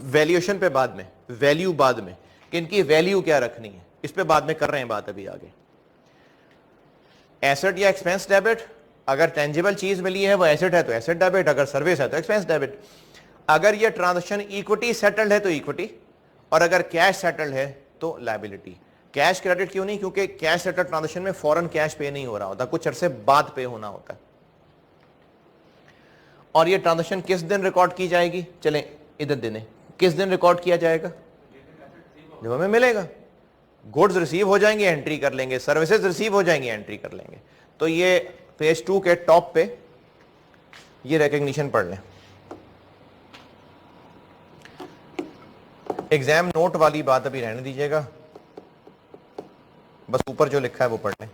वैल्यूएशन पे बाद में, वैल्यू बाद में, कि इनकी वैल्यू क्या रखनी है, इस पे बाद में कर रहे हैं बात अभी आगे। एसेट या एक्सपेंस डेबिट, अगर टेंजिबल चीज मिली है वो एसेट है तो एसेट डेबिट, अगर सर्विस है तो एक्सपेंस डेबिट। अगर ये ट्रांजैक्शन इक्विटी सेटल्ड है तो इक्विटी, और अगर कैश सेटल्ड है तो लायबिलिटी। कैश क्रेडिट क्यों नहीं? क्योंकि कैश सेटल्ड ट्रांजैक्शन में फॉरेन कैश पे नहीं हो रहा होता, कुछ अरसे बाद पे होना होता है। और ये ट्रांजैक्शन किस दिन रिकॉर्ड की जाएगी? चलें इधर देने, किस दिन रिकॉर्ड किया जाएगा? जब हमें मिलेगा। गुड्स रिसीव हो जाएंगे, एंट्री कर लेंगे, सर्विसेज रिसीव हो जाएंगे, एंट्री कर लेंगे। तो ये पेज 2 के टॉप पे ये रिकग्निशन पढ़ लें। एग्जाम नोट वाली बात अभी रहने दीजिएगा, बस ऊपर जो लिखा है वो पढ़ लें।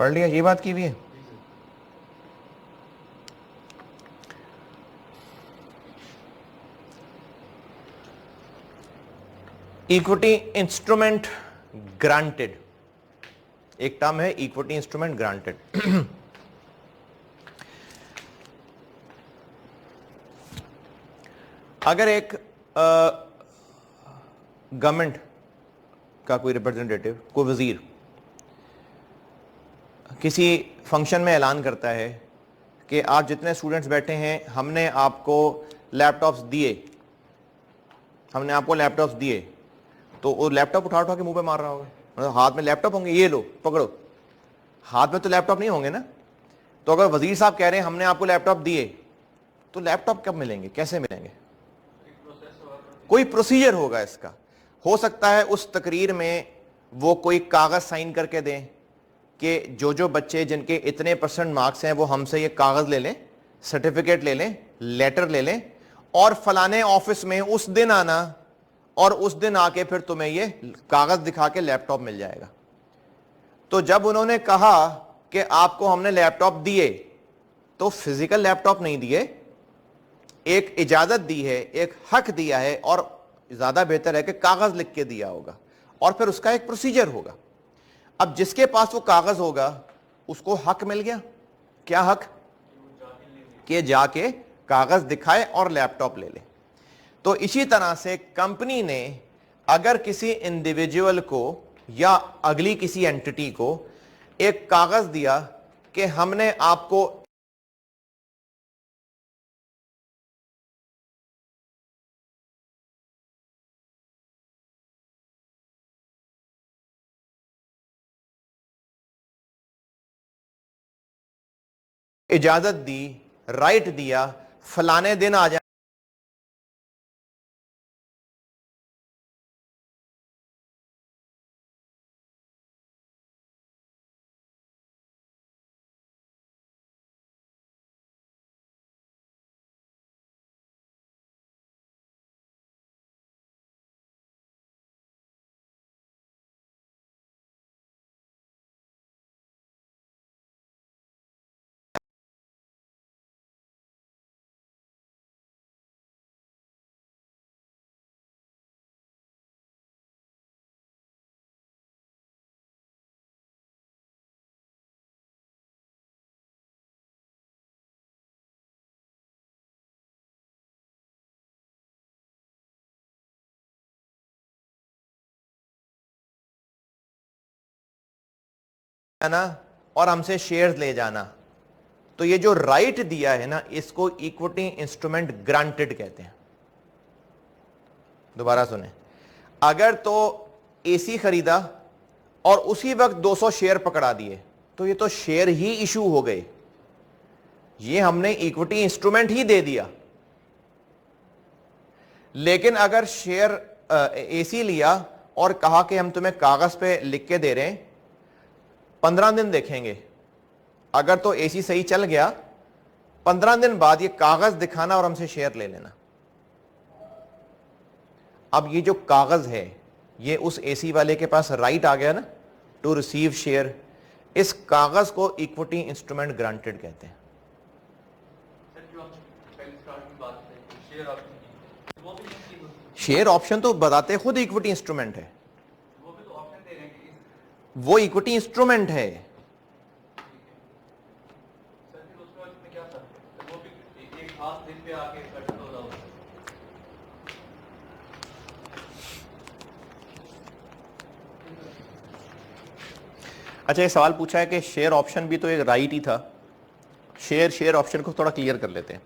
पढ़ लिया, ये बात की हुई है। इक्विटी इंस्ट्रूमेंट ग्रांटेड, एक टर्म है इक्विटी इंस्ट्रूमेंट ग्रांटेड। अगर एक गवर्नमेंट का कोई रिप्रेजेंटेटिव, कोई वजीर किसी फंक्शन में ऐलान करता है कि आप जितने स्टूडेंट्स बैठे हैं हमने आपको लैपटॉप्स दिए, हमने आपको लैपटॉप्स दिए, तो वो लैपटॉप उठा उठा के मुंह पे मार रहा होगा, मतलब हाथ में लैपटॉप होंगे, ये लो पकड़ो, हाथ में तो लैपटॉप नहीं होंगे ना। तो अगर वजीर साहब कह रहे हैं हमने आपको लैपटॉप दिए, तो लैपटॉप कब मिलेंगे, कैसे मिलेंगे? कोई प्रोसीजर होगा इसका। हो सकता है उस तकरीर में वो कोई कागज साइन करके दें कि जो बच्चे जिनके इतने % मार्क्स हैं वो हमसे ये कागज ले लें, सर्टिफिकेट ले लें, लेटर ले लें, और फलाने ऑफिस में उस दिन आना, और उस दिन आके फिर तुम्हें ये कागज दिखा के लैपटॉप मिल जाएगा। तो जब उन्होंने कहा कि आपको हमने लैपटॉप दिए, तो फिजिकल लैपटॉप नहीं दिए, एक इजाजत दी है, एक हक दिया है, और ज्यादा बेहतर है कि कागज लिख के दिया होगा, और फिर उसका एक प्रोसीजर होगा। अब जिसके पास वो कागज होगा उसको हक मिल गया। क्या हक? कि जाके कागज दिखाए और लैपटॉप ले ले। तो इसी तरह से कंपनी ने अगर किसी इंडिविजुअल को या अगली किसी एंटिटी को एक कागज दिया कि हमने आपको इजाजत दी, राइट दिया, फलाने दिन आ जाए, ना, और हमसे शेयर्स ले जाना। तो ये जो राइट दिया है ना, इसको इक्विटी इंस्ट्रूमेंट ग्रांटेड कहते हैं। दोबारा सुने, अगर तो एसी खरीदा और उसी वक्त 200 शेयर पकड़ा दिए, तो ये तो शेयर ही इशू हो गए, ये हमने इक्विटी इंस्ट्रूमेंट ही दे दिया। लेकिन अगर शेयर एसी लिया और कहा कि हम तुम्हें कागज पे लिख के दे रहे हैं, 15 दिन देखेंगे, अगर तो एसी सही चल गया, 15 दिन बाद ये कागज दिखाना और हमसे शेयर ले लेना। अब ये जो कागज है, ये उस एसी वाले के पास राइट आ गया ना टू रिसीव शेयर, इस कागज को इक्विटी इंस्ट्रूमेंट ग्रांटेड कहते हैं। शेयर ऑप्शन तो बताते खुद इक्विटी इंस्ट्रूमेंट है, वो इक्विटी इंस्ट्रूमेंट है। अच्छा, ये सवाल पूछा है कि शेयर ऑप्शन भी तो एक राइट ही था। शेयर ऑप्शन को थोड़ा क्लियर कर लेते हैं।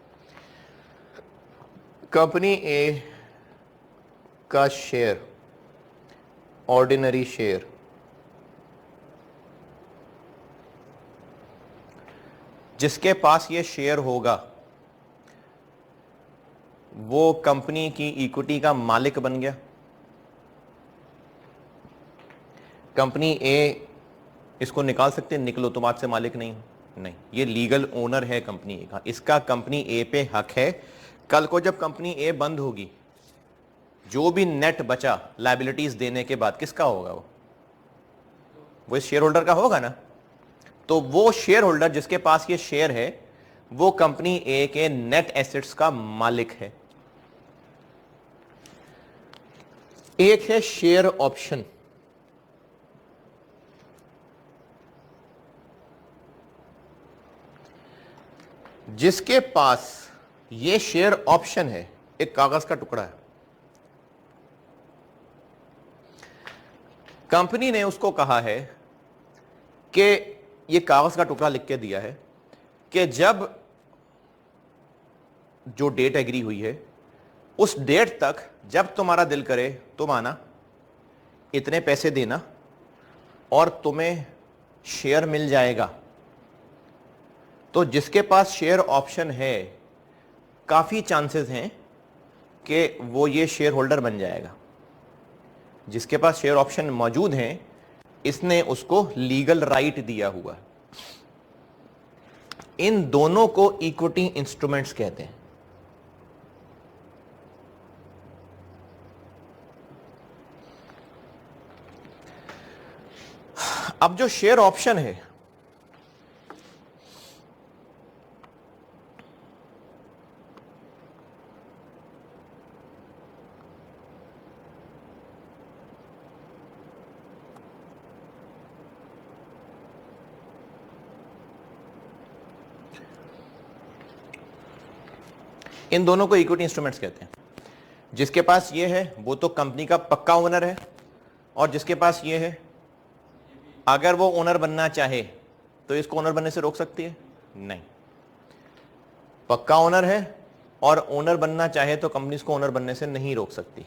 कंपनी ए का शेयर, ऑर्डिनरी शेयर, जिसके पास ये शेयर होगा वो कंपनी की इक्विटी का मालिक बन गया। कंपनी ए इसको निकाल सकते हैं, निकलो तुम आज से मालिक नहीं हो, नहीं, ये लीगल ओनर है कंपनी ए का, इसका कंपनी ए पे हक है। कल को जब कंपनी ए बंद होगी, जो भी नेट बचा लायबिलिटीज देने के बाद किसका होगा? वो इस शेयर होल्डर का होगा ना। तो वो शेयर होल्डर जिसके पास ये शेयर है वो कंपनी ए के नेट एसेट्स का मालिक है। एक है शेयर ऑप्शन। जिसके पास ये शेयर ऑप्शन है, एक कागज का टुकड़ा है, कंपनी ने उसको कहा है कि ये कागज का टुकड़ा लिख के दिया है कि जब जो डेट एग्री हुई है उस डेट तक जब तुम्हारा दिल करे तुम आना, इतने पैसे देना और तुम्हें शेयर मिल जाएगा। तो जिसके पास शेयर ऑप्शन है काफी चांसेस हैं कि वो ये शेयर होल्डर बन जाएगा। जिसके पास शेयर ऑप्शन मौजूद हैं इसने उसको लीगल राइट दिया हुआ। इन दोनों को इक्विटी इंस्ट्रूमेंट्स कहते हैं। अब जो शेयर ऑप्शन है इन दोनों को इक्विटी इंस्ट्रूमेंट्स कहते हैं। जिसके पास ये है वो तो कंपनी का पक्का ओनर है, और जिसके पास ये है अगर वो ओनर बनना चाहे तो इसको ओनर बनने से रोक सकती है? नहीं। पक्का ओनर है और ओनर बनना चाहे तो कंपनी इसको ओनर बनने से नहीं रोक सकती।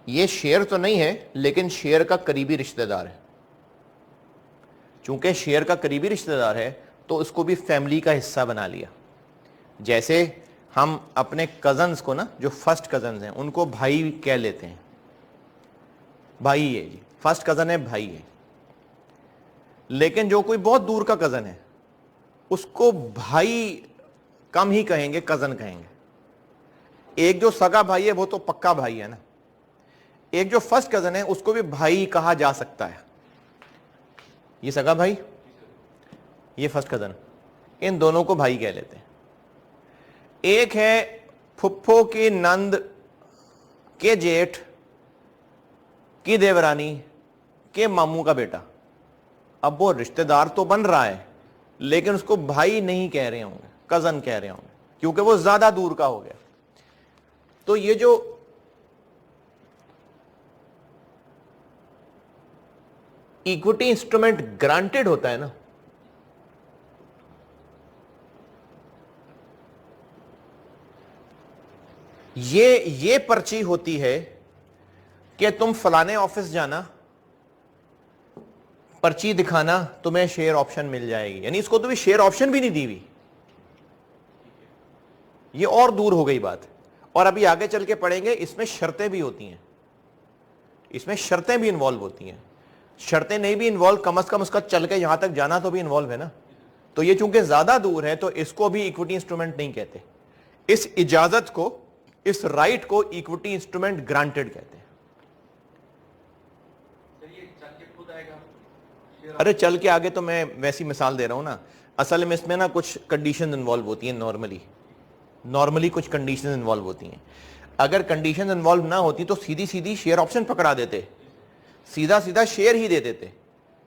ये शेयर तो नहीं है लेकिन शेयर का करीबी रिश्तेदार है। चूंकि शेयर का करीबी रिश्तेदार है तो उसको भी फैमिली का हिस्सा बना लिया। जैसे हम अपने कजन्स को ना, जो फर्स्ट कजन्स हैं, उनको भाई कह लेते हैं, भाई है जी, फर्स्ट कजन है, भाई है। लेकिन जो कोई बहुत दूर का कजन है उसको भाई कम ही कहेंगे, कजन कहेंगे। एक जो सगा भाई है वो तो पक्का भाई है ना। एक जो फर्स्ट कजन है उसको भी भाई कहा जा सकता है। ये सगा भाई, ये फर्स्ट कजन, इन दोनों को भाई कह लेते हैं। एक है फुफ्फो की नंद के जेठ की देवरानी के मामू का बेटा। अब वो रिश्तेदार तो बन रहा है लेकिन उसको भाई नहीं कह रहे होंगे, कजन कह रहे होंगे, क्योंकि वो ज्यादा दूर का हो गया। तो ये जो इक्विटी इंस्ट्रूमेंट ग्रांटेड होता है ना, ये पर्ची होती है कि तुम फलाने ऑफिस जाना, पर्ची दिखाना, तुम्हें शेयर ऑप्शन मिल जाएगी। यानी इसको तो भी शेयर ऑप्शन भी नहीं दी हुई। ये और दूर हो गई बात। और अभी आगे चल के पढ़ेंगे, इसमें शर्तें भी होती हैं, इसमें शर्तें भी इन्वॉल्व होती हैं। शर्तें नहीं भी इन्वॉल्व, कम से कम उसका चल के यहां तक जाना तो भी इन्वॉल्व है ना। तो ये चूंकि ज्यादा दूर है तो इसको भी इक्विटी इंस्ट्रूमेंट नहीं कहते। इस इजाजत को, इस राइट को इक्विटी इंस्ट्रूमेंट ग्रांटेड कहते हैं। अरे चल के आगे तो मैं वैसी मिसाल दे रहा हूं ना। असल में इसमें ना कुछ कंडीशन इन्वॉल्व होती हैं। नॉर्मली कुछ कंडीशन इन्वॉल्व होती हैं। अगर कंडीशन इन्वॉल्व ना होती तो सीधी सीधी शेयर ऑप्शन पकड़ा देते, सीधा सीधा शेयर ही दे देते।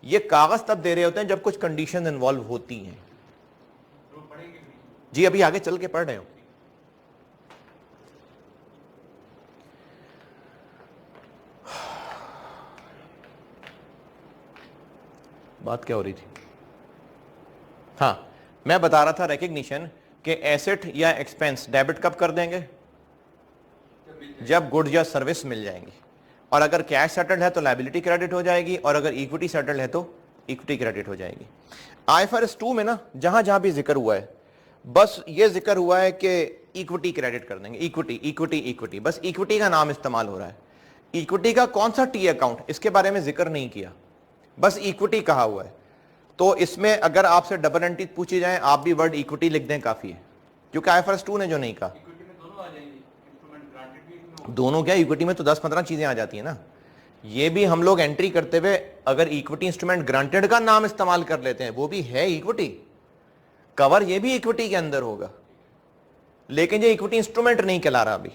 ये कागज तब दे रहे होते हैं जब कुछ कंडीशन इन्वॉल्व होती हैं। जी अभी आगे चल के पढ़ रहे हो। बात क्या हो रही थी? हाँ, मैं बता रहा था रिकग्निशन के एसेट या एक्सपेंस डेबिट कब कर देंगे? जब गुड्स या सर्विस मिल जाएंगी। और अगर कैश सेटल्ड है तो लायबिलिटी क्रेडिट हो जाएगी, और अगर इक्विटी सेटल्ड है तो इक्विटी क्रेडिट हो जाएगी। IFRS 2 में ना जहां जहां भी जिक्र हुआ है, बस ये जिक्र हुआ है कि इक्विटी क्रेडिट कर देंगे। इक्विटी, बस इक्विटी का नाम इस्तेमाल हो रहा है। इक्विटी का कौन सा टी अकाउंट, इसके बारे में जिक्र नहीं किया, बस इक्विटी कहा हुआ है। तो इसमें अगर आपसे डबल एंट्री पूछी जाए, आप भी वर्ड इक्विटी लिख दें, काफी है। क्योंकि IFRS 2 ने जो नहीं कहा, दोनों क्या, इक्विटी में तो 10-15 चीजें आ जाती है ना। ये भी हम लोग एंट्री करते हुए अगर इक्विटी इंस्ट्रूमेंट ग्रांटेड का नाम इस्तेमाल कर लेते हैं, वो भी है इक्विटी, कवर ये भी इक्विटी के अंदर होगा, लेकिन ये इक्विटी इंस्ट्रूमेंट नहीं कहला रहा अभी।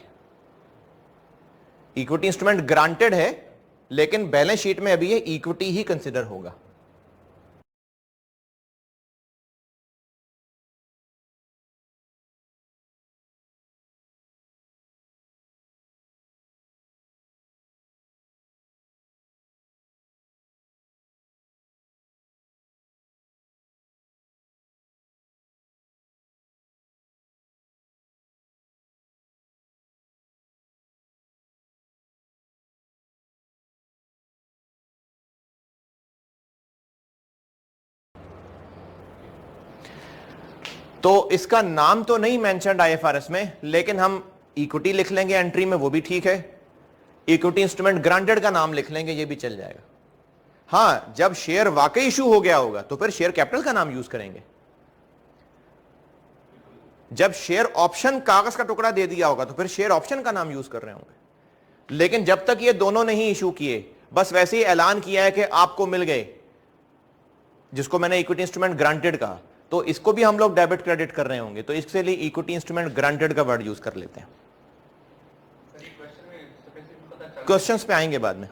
इक्विटी इंस्ट्रूमेंट ग्रांटेड है, लेकिन बैलेंस शीट में अभी ये इक्विटी ही कंसिडर होगा। तो इसका नाम तो नहीं मेंशन्ड आईएफआरएस में, लेकिन हम इक्विटी लिख लेंगे एंट्री में, वो भी ठीक है। इक्विटी इंस्ट्रूमेंट ग्रांटेड का नाम लिख लेंगे, ये भी चल जाएगा। हां, जब शेयर वाकई इशू हो गया होगा तो फिर शेयर कैपिटल का नाम यूज करेंगे। जब शेयर ऑप्शन कागज का टुकड़ा दे दिया होगा तो फिर शेयर ऑप्शन का नाम यूज कर रहे होंगे। लेकिन जब तक ये दोनों नहीं इशू किए, बस वैसे ही ऐलान किया है कि आपको मिल गए, जिसको मैंने इक्विटी इंस्ट्रूमेंट ग्रांटेड कहा, तो इसको भी हम लोग डेबिट क्रेडिट कर रहे होंगे, तो इसके लिए इक्विटी इंस्ट्रूमेंट ग्रांटेड का वर्ड यूज कर लेते हैं। क्वेश्चंस पे आएंगे बाद में।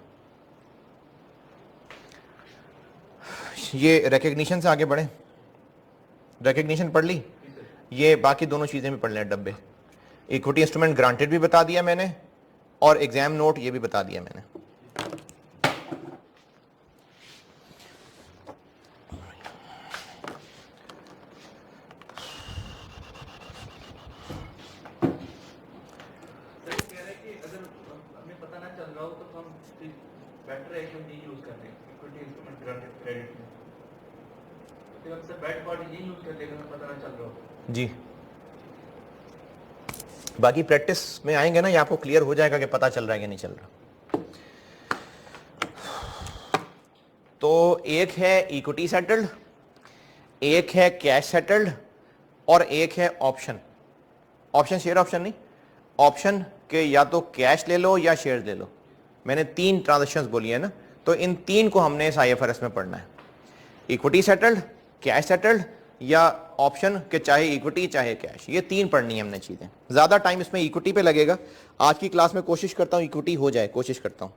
ये रिकग्निशन से आगे बढ़े। रिकग्निशन पढ़ ली, ये बाकी दोनों चीजें भी पढ़ लें डब्बे। इक्विटी इंस्ट्रूमेंट ग्रांटेड भी बता दिया मैंने, और एग्जाम नोट ये भी बता दिया मैंने। बेटर है कि हम ये यूज कर रहे हैं इक्विटी इंस्ट्रूमेंट ग्रांटेड क्रेडिट में, तो हम सब बेट पार्टी ये यूज कर लेंगे, हमें पता ना चल रहा हो जी। बाकी प्रैक्टिस में आएंगे ना, ये आपको क्लियर हो जाएगा कि पता चल रहा है कि नहीं चल रहा। तो एक है इक्विटी सेटल्ड, एक है कैश सेटल्ड, और एक है ऑप्शन। ऑप्शन शेयर ऑप्शन नहीं, ऑप्शन के या तो कैश ले लो या शेयर ले लो। मैंने 3 ट्रांजैक्शंस बोली है ना, तो इन 3 को हमने इस आईएफआरएस में पढ़ना है। इक्विटी सेटल्ड, कैश सेटल्ड, या ऑप्शन के चाहे इक्विटी चाहे कैश, ये 3 पढ़नी है हमने चीजें। ज्यादा टाइम इसमें इक्विटी पे लगेगा। आज की क्लास में कोशिश करता हूं इक्विटी हो जाए, कोशिश करता हूं,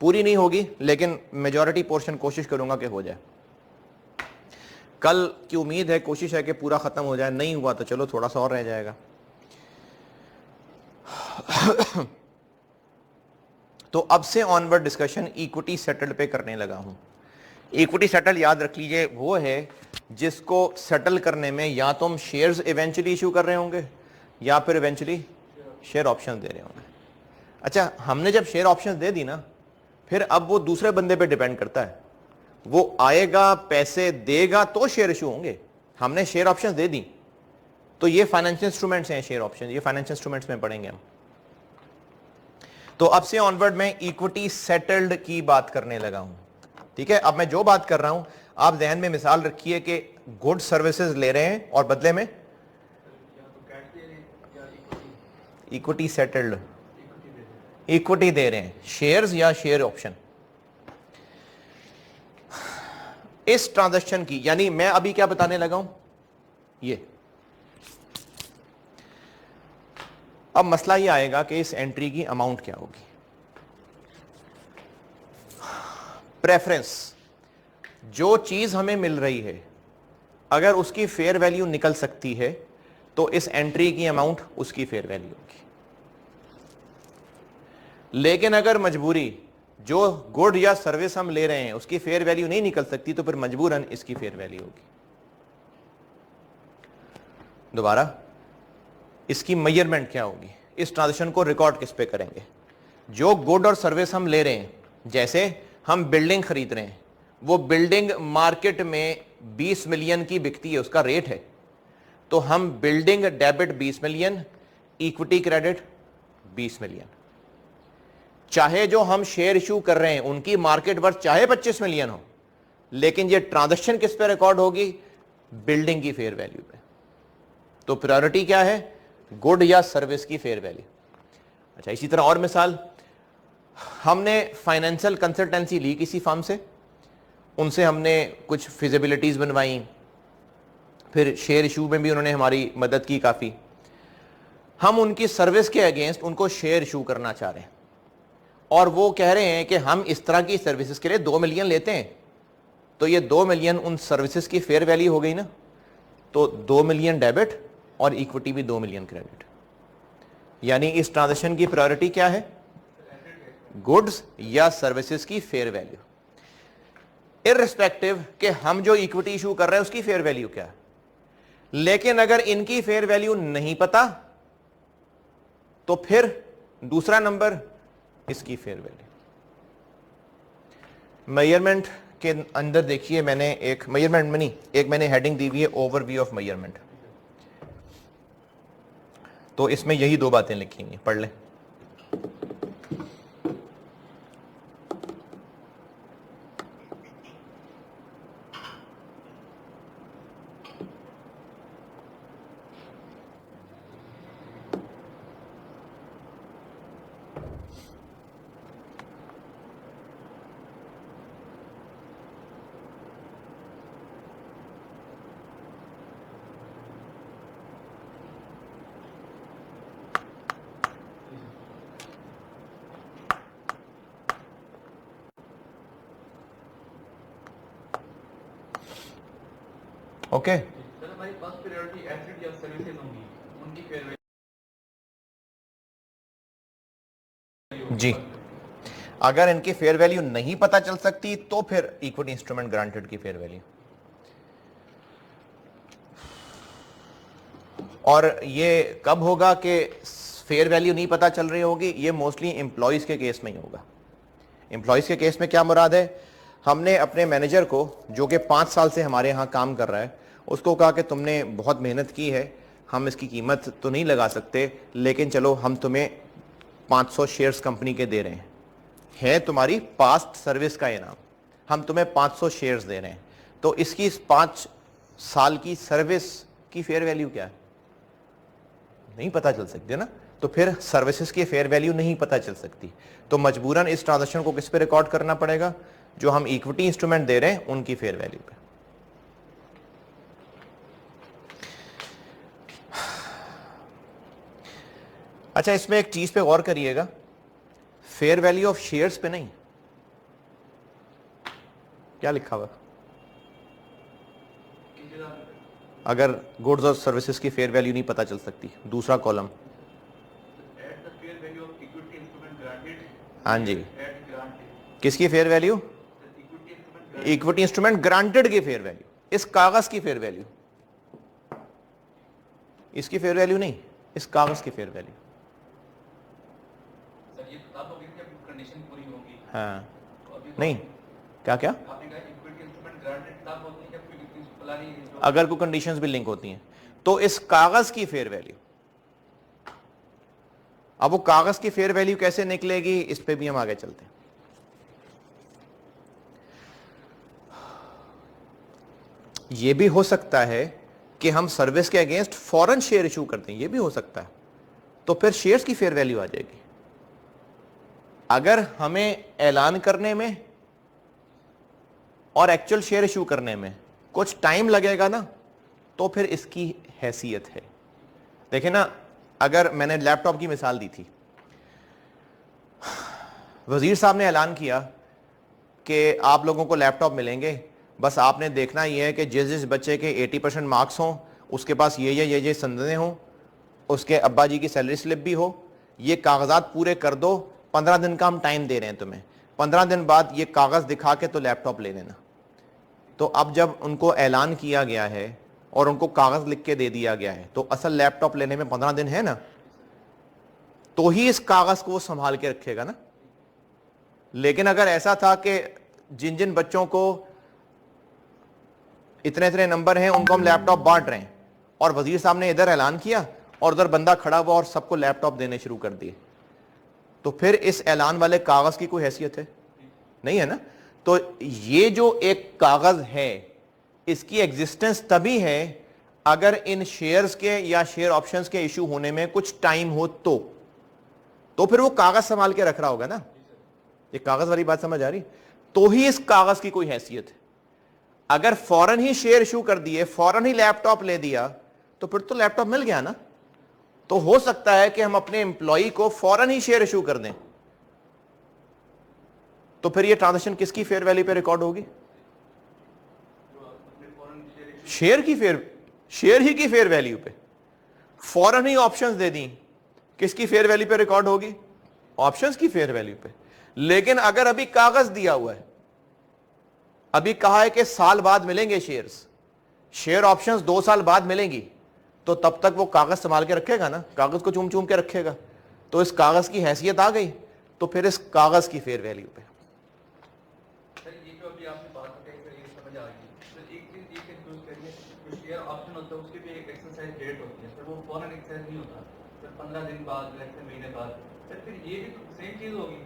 पूरी नहीं होगी लेकिन मेजॉरिटी पोर्शन कोशिश करूंगा कि हो जाए। कल की उम्मीद है, कोशिश है कि पूरा खत्म हो जाए, नहीं हुआ तो चलो थोड़ा सा और रह जाएगा। तो अब से ऑनवर्ड डिस्कशन इक्विटी सेटल्ड पे करने लगा हूं। इक्विटी सेटल याद रख लीजिए, वो है जिसको सेटल करने में या तो हम शेयर्स इवेंचुअली इशू कर रहे होंगे या फिर इवेंचुअली शेयर ऑप्शन दे रहे होंगे। अच्छा, हमने जब शेयर ऑप्शन दे दी ना, फिर अब वो दूसरे बंदे पे डिपेंड करता है, वो आएगा पैसे देगा तो शेयर इशू होंगे। हमने शेयर ऑप्शन दे दी, तो ये फाइनेंशियल इंस्ट्रूमेंट्स हैं शेयर ऑप्शन, ये फाइनेंशियल इंस्ट्रूमेंट्स में पढ़ेंगे हम। तो अब से ऑनवर्ड मैं इक्विटी सेटल्ड की बात करने लगा हूं, ठीक है। अब मैं जो बात कर रहा हूं, आप ध्यान में मिसाल रखिए कि गुड सर्विसेज ले रहे हैं और बदले में इक्विटी सेटल्ड, इक्विटी दे रहे हैं, शेयर्स या शेयर ऑप्शन। इस ट्रांजैक्शन की, यानी मैं अभी क्या बताने लगा हूं, ये अब मसला ये आएगा कि इस एंट्री की अमाउंट क्या होगी। प्रेफरेंस, जो चीज हमें मिल रही है अगर उसकी फेयर वैल्यू निकल सकती है तो इस एंट्री की अमाउंट उसकी फेयर वैल्यू होगी। लेकिन अगर मजबूरी, जो गुड या सर्विस हम ले रहे हैं उसकी फेयर वैल्यू नहीं निकल सकती, तो फिर मजबूरन इसकी फेयर वैल्यू होगी। दोबारा, इसकी मेजरमेंट क्या होगी, इस ट्रांजैक्शन को रिकॉर्ड किस पे करेंगे। जो गुड और सर्विस हम ले रहे हैं, जैसे हम बिल्डिंग खरीद रहे हैं, वो बिल्डिंग मार्केट में 20 मिलियन की बिकती है, उसका रेट है, तो हम building debit 20 million, equity credit 20 million. चाहे जो हम शेयर इशू कर रहे हैं उनकी मार्केट वर्थ चाहे 25 मिलियन हो, लेकिन ये ट्रांजैक्शन किस पे रिकॉर्ड होगी, बिल्डिंग की फेयर वैल्यू पे। तो प्रायोरिटी क्या है, गुड या सर्विस की फेयर वैल्यू। अच्छा, इसी तरह और मिसाल, हमने फाइनेंशियल कंसल्टेंसी ली किसी फर्म से, उनसे हमने कुछ फिजिबिलिटीज बनवाई, फिर शेयर इशू में भी उन्होंने हमारी मदद की काफ़ी। हम उनकी सर्विस के अगेंस्ट उनको शेयर इशू करना चाह रहे हैं और वो कह रहे हैं कि हम इस तरह की सर्विसेज के लिए 2 मिलियन लेते हैं, तो ये 2 मिलियन उन सर्विसेज की फेयर वैल्यू हो गई ना, तो 2 मिलियन डेबिट और इक्विटी भी 2 मिलियन क्रेडिट। यानी इस ट्रांजैक्शन की प्रायोरिटी क्या है? गुड्स या सर्विसेज की फेयर वैल्यू, इररिस्पेक्टिव कि हम जो इक्विटी इशू कर रहे हैं उसकी फेयर वैल्यू क्या है। लेकिन अगर इनकी फेयर वैल्यू नहीं पता तो फिर दूसरा नंबर इसकी फेयर वैल्यू। मेजरमेंट के अंदर देखिए, मैंने एक मेजरमेंट में नहीं, एक मैंने हेडिंग दी हुई है ओवरव्यू ऑफ मेजरमेंट, तो इसमें यही 2 बातें लिखी हुई हैं, पढ़ लें। ओके, सर हमारी फर्स्ट प्रायोरिटी एसेट या सर्विसेज होंगी, उनकी फेयर वैल्यू जी। अगर इनकी फेयर वैल्यू नहीं पता चल सकती तो फिर इक्विटी इंस्ट्रूमेंट ग्रांटेड की फेयर वैल्यू। और ये कब होगा कि फेयर वैल्यू नहीं पता चल रही होगी? ये मोस्टली एम्प्लॉयज के केस में ही होगा। एम्प्लॉयज के केस में क्या मुराद है? हमने अपने मैनेजर को, जो कि 5 साल से हमारे यहाँ काम कर रहा है, उसको कहा कि तुमने बहुत मेहनत की है, हम इसकी कीमत तो नहीं लगा सकते, लेकिन चलो हम तुम्हें 500 शेयर्स कंपनी के दे रहे हैं, है तुम्हारी पास्ट सर्विस का इनाम, हम तुम्हें 500 शेयर्स दे रहे हैं। तो इसकी इस 5 साल की सर्विस की फेयर वैल्यू क्या है? नहीं पता चल सकती ना, तो फिर सर्विसेज की फेयर वैल्यू नहीं पता चल सकती, तो मजबूरन इस ट्रांजैक्शन को किस पे रिकॉर्ड करना पड़ेगा? जो हम इक्विटी इंस्ट्रूमेंट दे रहे हैं उनकी फेयर वैल्यू पे। अच्छा, इसमें एक चीज पे गौर करिएगा, फेयर वैल्यू ऑफ शेयर्स पे नहीं। क्या लिखा हुआ? अगर गुड्स और सर्विसेज की फेयर वैल्यू नहीं पता चल सकती, दूसरा column. Eight the fair value of equity instrument granted. हाँ जी, एट ग्रांटेड। किसकी fair value? Equity instrument. Equity instrument granted की फेयर वैल्यू, इस कागज की फेयर वैल्यू, इसकी फेयर वैल्यू नहीं, इस कागज की फेयर वैल्यू। सर ये तब होगी जब कंडीशन पूरी होगी। हाँ, तो अभी नहीं, क्या क्या? आपने कहा इक्विटी इंस्ट्रूमेंट ग्रांटेड तब होती है जब कोई फलानी अगर कोई कंडीशंस भी लिंक होती हैं तो इस कागज की फेयर वैल्यू। अब वो कागज की फेयर वैल्यू कैसे निकलेगी, इस पे भी हम आगे चलते हैं। ये भी हो सकता है कि हम सर्विस के अगेंस्ट फॉरेन शेयर इशू करते हैं, ये भी हो सकता है, तो फिर शेयर्स की फेयर वैल्यू आ जाएगी। अगर हमें ऐलान करने में और एक्चुअल शेयर इशू करने में कुछ टाइम लगेगा ना, तो फिर इसकी हैसियत है। देखिए ना, अगर मैंने लैपटॉप की मिसाल दी थी, वजीर साहब ने ऐलान किया कि आप लोगों को लैपटॉप मिलेंगे, बस आपने देखना यह है कि जिस जिस बच्चे के 80% मार्क्स हों, उसके पास ये संदें हों, उसके अब्बा जी की सैलरी स्लिप भी हो, ये कागजात पूरे कर दो, 15 दिन का हम टाइम दे रहे हैं तुम्हें, 15 दिन बाद ये कागज दिखा के तो लैपटॉप ले लेना। तो अब जब उनको ऐलान किया गया है और उनको कागज लिख के दे दिया गया है, तो असल लैपटॉप लेने में 15 दिन है ना, तो ही इस कागज को वो संभाल के रखेगा ना। लेकिन अगर ऐसा था कि जिन जिन बच्चों को इतने इतने नंबर हैं उनको हम लैपटॉप बांट रहे हैं, और वजीर साहब ने इधर ऐलान किया और उधर बंदा खड़ा हुआ और सबको लैपटॉप देने शुरू कर दिए, तो फिर इस ऐलान वाले कागज की कोई हैसियत है? नहीं है ना। तो ये जो एक कागज है, इसकी एग्जिस्टेंस तभी है अगर इन शेयर्स के या शेयर ऑप्शंस के इशू होने में कुछ टाइम हो, तो फिर वो कागज संभाल के रख रहा होगा ना। ये कागज वाली बात समझ आ रही? तो ही इस कागज की कोई हैसियत है। अगर फौरन ही शेयर इशू कर दिए, फौरन ही लैपटॉप ले दिया, तो फिर तो लैपटॉप मिल गया ना। तो हो सकता है कि हम अपने एम्प्लॉय को फौरन ही शेयर इशू कर दें, तो फिर ये ट्रांजैक्शन किसकी फेयर वैल्यू पे रिकॉर्ड होगी? शेयर की शेयर ही की फेयर वैल्यू पे। फौरन ही ऑप्शंस दे दी, किसकी फेयर वैल्यू पे रिकॉर्ड होगी? ऑप्शंस की फेयर वैल्यू पे। लेकिन अगर अभी कागज दिया हुआ है, अभी कहा है कि साल बाद मिलेंगे शेयर्स, शेयर ऑप्शंस 2 साल बाद मिलेंगी, तो तब तक वो कागज संभाल के रखेगा ना, कागज को चूम चूम के रखेगा। तो इस कागज की हैसियत आ गई, तो फिर इस कागज की फेयर वैल्यू पे। सर ये जो अभी आपने बात बताई सर, ये समझ आ गई। तो एक चीज ये कंफ्यूज करिए, जो शेयर ऑप्शन होता है उसकी भी एक एक्सरसाइज डेट होती है सर, वो फौरन एक्सरसाइज नहीं होता सर, 15 दिन बाद, लगते महीने बाद। सर फिर ये भी तो सेम चीज होगी।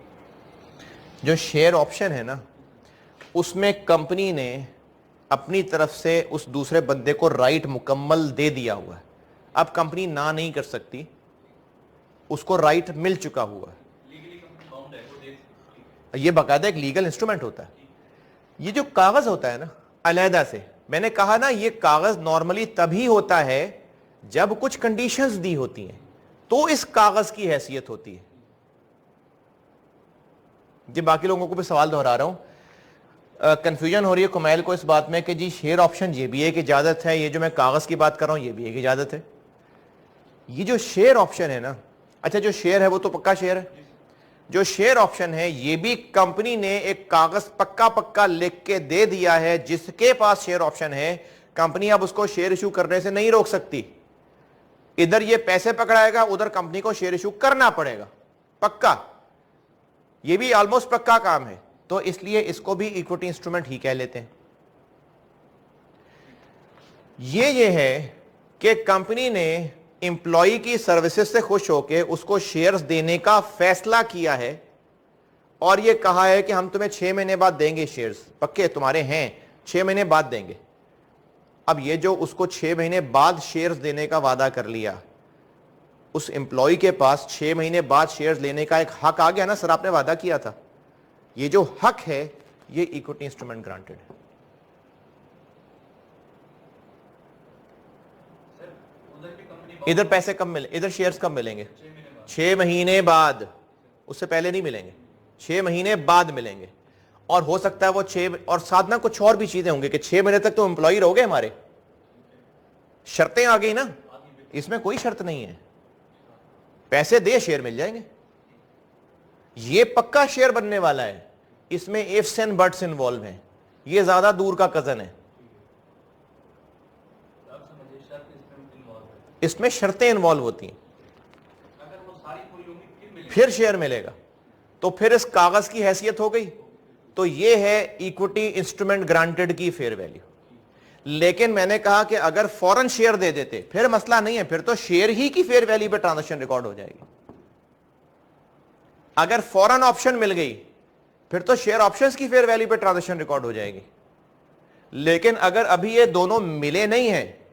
जो शेयर ऑप्शन है ना, उसमें कंपनी ने अपनी तरफ से उस दूसरे बंदे को राइट मुकम्मल दे दिया हुआ है। अब कंपनी ना नहीं कर सकती, उसको राइट मिल चुका हुआ है। लीगली कंपनी बाउंड है, वो दे सकती है। ये बाकायदा एक लीगल इंस्ट्रूमेंट होता है। ये जो कागज होता है ना, अलहदा से, मैंने कहा ना, ये कागज नॉर्मली तभी होता है जब कुछ कंडीशंस दी होती हैं, तो इस कागज की हैसियत होती है। जी बाकी लोगों को भी सवाल दोहरा रहा हूं, कंफ्यूजन हो रही है कुमैल को इस बात में कि जी शेयर ऑप्शन ये भी एक इजाजत है, ये जो मैं कागज की बात कर रहा हूं ये भी एक इजाजत है। ये जो शेयर ऑप्शन है ना, अच्छा जो शेयर है वो तो पक्का शेयर है, जो शेयर ऑप्शन है ये भी कंपनी ने एक कागज पक्का पक्का लिख के दे दिया है। जिसके पास शेयर ऑप्शन है, कंपनी अब उसको शेयर इशू करने से नहीं रोक सकती। इधर ये पैसे पकड़ाएगा, उधर कंपनी को शेयर इशू करना पड़ेगा, पक्का। ये भी ऑलमोस्ट पक्का काम है, तो इसलिए इसको भी इक्विटी इंस्ट्रूमेंट ही कह लेते हैं। ये है कि कंपनी ने एम्प्लॉय की सर्विसेज से खुश होकर उसको शेयर्स देने का फैसला किया है, और ये कहा है कि हम तुम्हें 6 महीने बाद देंगे शेयर्स, पक्के तुम्हारे हैं, 6 महीने बाद देंगे। अब ये जो उसको 6 महीने बाद शेयर्स देने का वादा कर लिया, उस एम्प्लॉय के पास 6 महीने बाद शेयर्स लेने का एक हक आ गया ना। सर आपने वादा किया था, ये जो हक है ये इक्विटी इंस्ट्रूमेंट ग्रांटेड है। इधर पैसे कब मिले, इधर शेयर्स कब मिलेंगे? 6 महीने बाद, उससे पहले नहीं मिलेंगे, 6 महीने बाद मिलेंगे। और हो सकता है वो 6 और साथ ना कुछ और भी चीजें होंगी कि 6 महीने तक तो एम्प्लॉय रहोगे हमारे। शर्तें आ गई ना, इसमें कोई शर्त नहीं है, पैसे दे शेयर मिल जाएंगे। ये पक्का शेयर बनने वाला है, इसमें इफ्स एंड बट्स इन्वॉल्व हैं, ये ज्यादा दूर का कजन है। इसमें शर्तें इन्वॉल्व होती हैं, अगर वो सारी पूरी होंगी फिर शेयर मिलेगा। तो फिर इस कागज की हैसियत हो गई। तो ये है इक्विटी इंस्ट्रूमेंट ग्रांटेड की फेयर वैल्यू। लेकिन मैंने कहा कि अगर फौरन शेयर दे देते फिर मसला नहीं है, फिर तो शेयर ही की फेयर वैल्यू पे ट्रांजैक्शन रिकॉर्ड हो जाएगी। अगर फौरन ऑप्शन मिल गई फिर तो शेयर ऑप्शंस की फेयर वैल्यू पे ट्रांजैक्शन रिकॉर्ड हो जाएगी। लेकिन अगर अभी ये दोनों मिले नहीं हैं,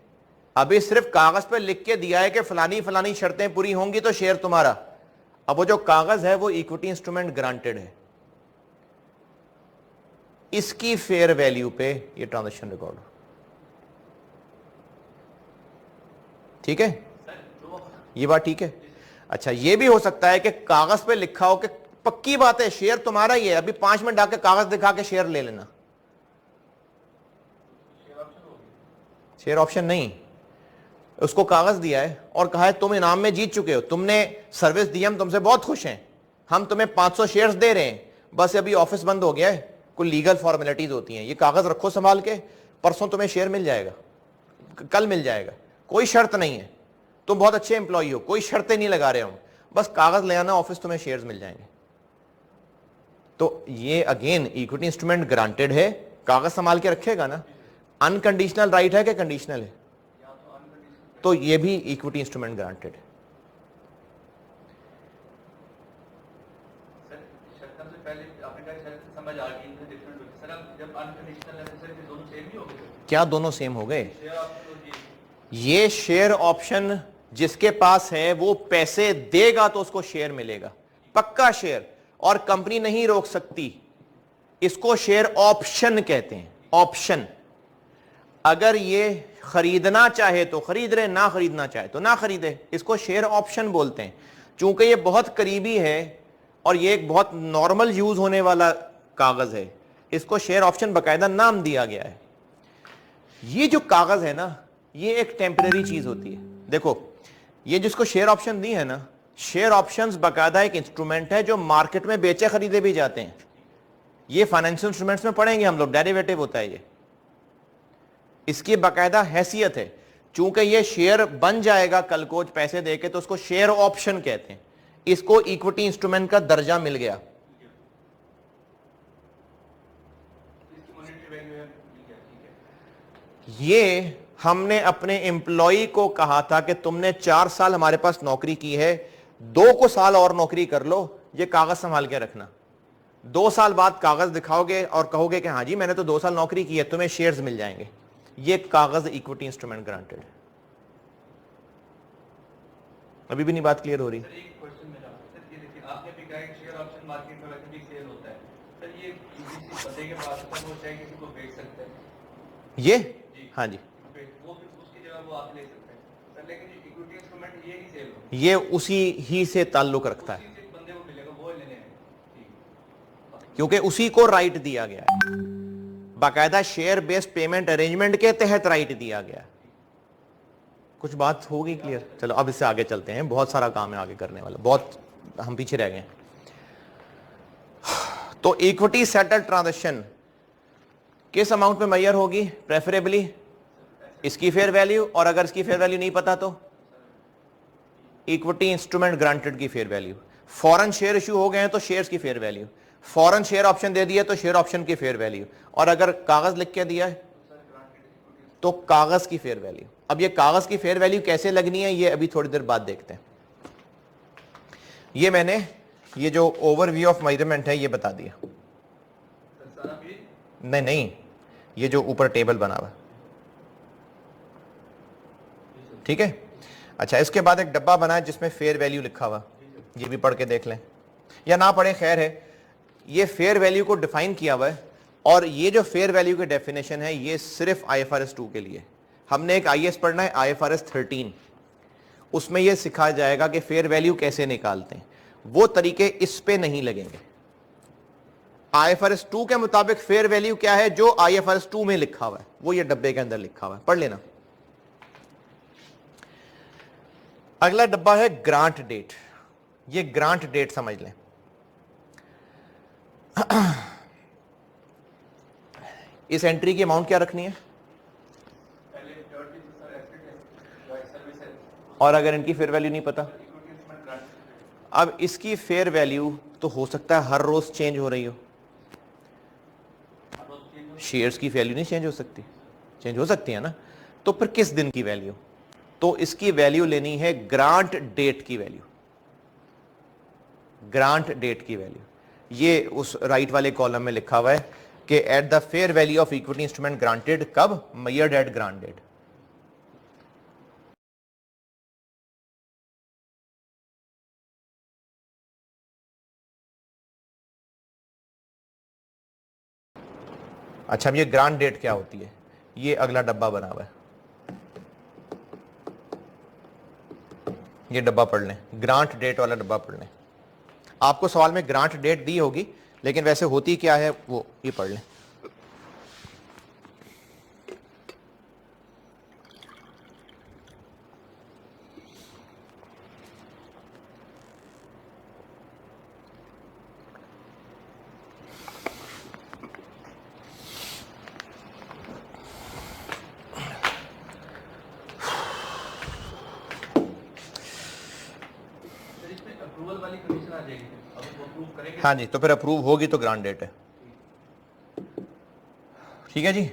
अभी सिर्फ कागज पे लिख के दिया है कि फलानी फलानी शर्तें पूरी होंगी तो शेयर तुम्हारा, अब वो जो कागज है वो इक्विटी इंस्ट्रूमेंट ग्रांटेड है, इसकी फेयर वैल्यू पे ये ट्रांजैक्शन रिकॉर्ड हो। ठीक है, ये बात ठीक है। अच्छा ये भी हो सकता है कि कागज पे लिखा हो कि पक्की बात है शेयर तुम्हारा ही है, अभी 5 मिनट आके कागज दिखा के शेयर ले लेना। शेयर ऑप्शन नहीं, उसको कागज दिया है और कहा है तुम इनाम में जीत चुके हो, तुमने सर्विस दी, हम तुमसे बहुत खुश हैं, हम तुम्हें 500 शेयर्स दे रहे हैं, बस अभी ऑफिस बंद हो गया है, कोई लीगल फॉर्मेलिटीज होती हैं, ये कागज रखो संभाल के, परसों तुम्हें शेयर मिल जाएगा, कल मिल जाएगा, कोई शर्त नहीं है, तुम बहुत अच्छे एम्प्लॉय हो, कोई शर्तें नहीं लगा रहे हो, बस कागज ले आना ऑफिस, तुम्हें शेयर्स मिल जाएंगे। तो ये अगेन इक्विटी इंस्ट्रूमेंट ग्रांटेड है, कागज संभाल के रखेगा ना। अनकंडीशनल राइट है कि कंडीशनल है? तो ये भी इक्विटी इंस्ट्रूमेंट ग्रांटेड है। क्या दोनों सेम हो गए? ये शेयर ऑप्शन जिसके पास है वो पैसे देगा तो उसको शेयर मिलेगा, पक्का शेयर। और कंपनी नहीं रोक सकती, इसको शेयर ऑप्शन कहते हैं। ऑप्शन, अगर ये खरीदना चाहे तो खरीद रहे, ना खरीदना चाहे तो ना खरीदे, इसको शेयर ऑप्शन बोलते हैं। चूंकि ये बहुत करीबी है और ये एक बहुत नॉर्मल यूज होने वाला कागज है, इसको शेयर ऑप्शन बाकायदा नाम दिया गया है। ये जो कागज है ना, ये एक टेम्परेरी चीज होती है। देखो, ये जिसको शेयर ऑप्शन दी है ना, शेयर ऑप्शंस बाकायदा एक इंस्ट्रूमेंट है जो मार्केट में बेचे खरीदे भी जाते हैं। ये फाइनेंशियल इंस्ट्रूमेंट्स में पढ़ेंगे हम लोग, डेरिवेटिव होता है ये, इसकी बाकायदा हैसियत है। चूंकि ये शेयर बन जाएगा कल को पैसे देके, तो उसको शेयर ऑप्शन कहते हैं। इसको इक्विटी इंस्ट्रूमेंट का दर्जा मिल गया। ये हमने अपने एम्प्लॉय को कहा था कि तुमने 4 साल हमारे पास नौकरी की है, 2 को साल और नौकरी कर लो, ये कागज संभाल के रखना। 2 साल बाद कागज दिखाओगे और कहोगे कि हाँ जी मैंने तो 2 साल नौकरी की है, तुम्हें शेयर्स मिल जाएंगे। ये कागज इक्विटी इंस्ट्रूमेंट ग्रांटेड। अभी भी नहीं बात क्लियर हो रही? सर एक क्वेश्चन मेरा, सर ये देखिए आपने भी कहा कि शेयर ऑप्शन मार्केट में वैसे भी सेल होता है, सर ये किसी पते के बाद वो चाहे किसी को बेच सकता है ये जी, हाँ जी, वो फिर उसकी जगह वो आप ले सकते हैं सर, लेकिन जो इक्विटी इंस्ट्रूमेंट ये ही सेल हो, ये उसी ही से ताल्लुक रखता है, उसी से बंदे को मिलेगा, वो लेने हैं। क्योंकि उसी को राइट दिया गया है, बाकायदा शेयर बेस्ड पेमेंट अरेंजमेंट के तहत राइट दिया गया। कुछ बात होगी क्लियर? चलो अब इससे आगे चलते हैं, बहुत सारा काम है आगे करने वाला, बहुत हम पीछे रह गए। तो इक्विटी सेटल ट्रांजैक्शन किस अमाउंट में मेजर होगी? प्रेफरेबली इसकी फेयर वैल्यू, और अगर इसकी फेयर वैल्यू नहीं पता तो इक्विटी इंस्ट्रूमेंट ग्रांटेड की fair value. Foreign share issue हो गए हैं तो शेयर्स की fair value, foreign share option दे दिया तो शेयर ऑप्शन की फेयर वैल्यू, और अगर कागज लिख के दिया है तो कागज की फेयर वैल्यू। अब ये कागज की फेयर वैल्यू कैसे लगनी है, ये अभी थोड़ी देर बाद देखते हैं। ये मैंने ये जो ओवरव्यू ऑफ मेजरमेंट है ये बता दिया। नहीं नहीं, ये जो ऊपर टेबल बना हुआ, ठीक है। अच्छा, इसके बाद एक डब्बा बना है जिसमें फेयर वैल्यू लिखा हुआ, ये भी पढ़ के देख लें या ना पढ़े, खैर है। ये फेयर वैल्यू को डिफाइन किया हुआ है, और ये जो फेयर वैल्यू की डेफिनेशन है ये सिर्फ IFRS 2 के लिए। हमने एक IAS पढ़ना है IFRS 13, उसमें यह सिखाया जाएगा कि फेयर वैल्यू कैसे निकालते हैं। वो तरीके इस पे नहीं लगेंगे। IFRS 2 के मुताबिक फेयर वैल्यू क्या है, जो IFRS 2 में लिखा हुआ है वो ये डब्बे के अंदर लिखा हुआ है, पढ़ लेना। अगला डब्बा है ग्रांट डेट। ये ग्रांट डेट समझ लें। इस एंट्री की अमाउंट क्या रखनी है, और अगर इनकी फेयर वैल्यू नहीं पता, अब इसकी फेयर वैल्यू तो हो सकता है हर रोज चेंज हो रही हो, शेयर्स की वैल्यू नहीं चेंज हो सकती, चेंज हो सकती है ना, तो फिर किस दिन की वैल्यू? तो इसकी वैल्यू लेनी है ग्रांट डेट की वैल्यू, ग्रांट डेट की वैल्यू। ये उस राइट वाले कॉलम में लिखा हुआ है कि at the fair value of equity instrument granted, कब? Measured at grant date. अच्छा, अब ये ग्रांट डेट क्या होती है, ये अगला डब्बा बना हुआ है, ये डब्बा पढ़ लें, ग्रांट डेट वाला डब्बा पढ़ लें। आपको सवाल में ग्रांट डेट दी होगी, लेकिन वैसे होती क्या है वो ये पढ़ लें। हाँ जी, तो फिर अप्रूव होगी तो ग्रांट डेट है, ठीक है जी।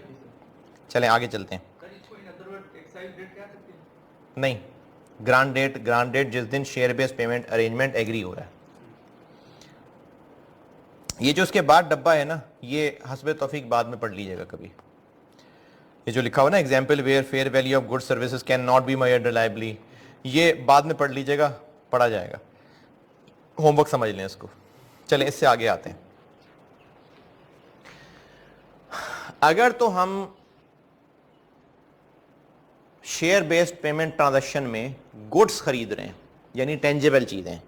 चलें आगे चलते हैं। नहीं, ग्रांट डेट जिस दिन share based payment arrangement agree हो रहा है। ये जो उसके बाद डब्बा है ना, ये हस्बे तौफीक बाद में पढ़ लीजिएगा कभी। ये जो लिखा हुआ ना, example where fair value of good services can not be measured reliably, ये बाद में पढ़ लीजिएगा, पढ़ा जाएगा, होमवर्क समझ लें इसको, चलें इससे आगे आते हैं। अगर तो हम शेयर बेस्ड पेमेंट ट्रांजैक्शन में गुड्स खरीद रहे हैं, यानी टेंजिबल चीजें,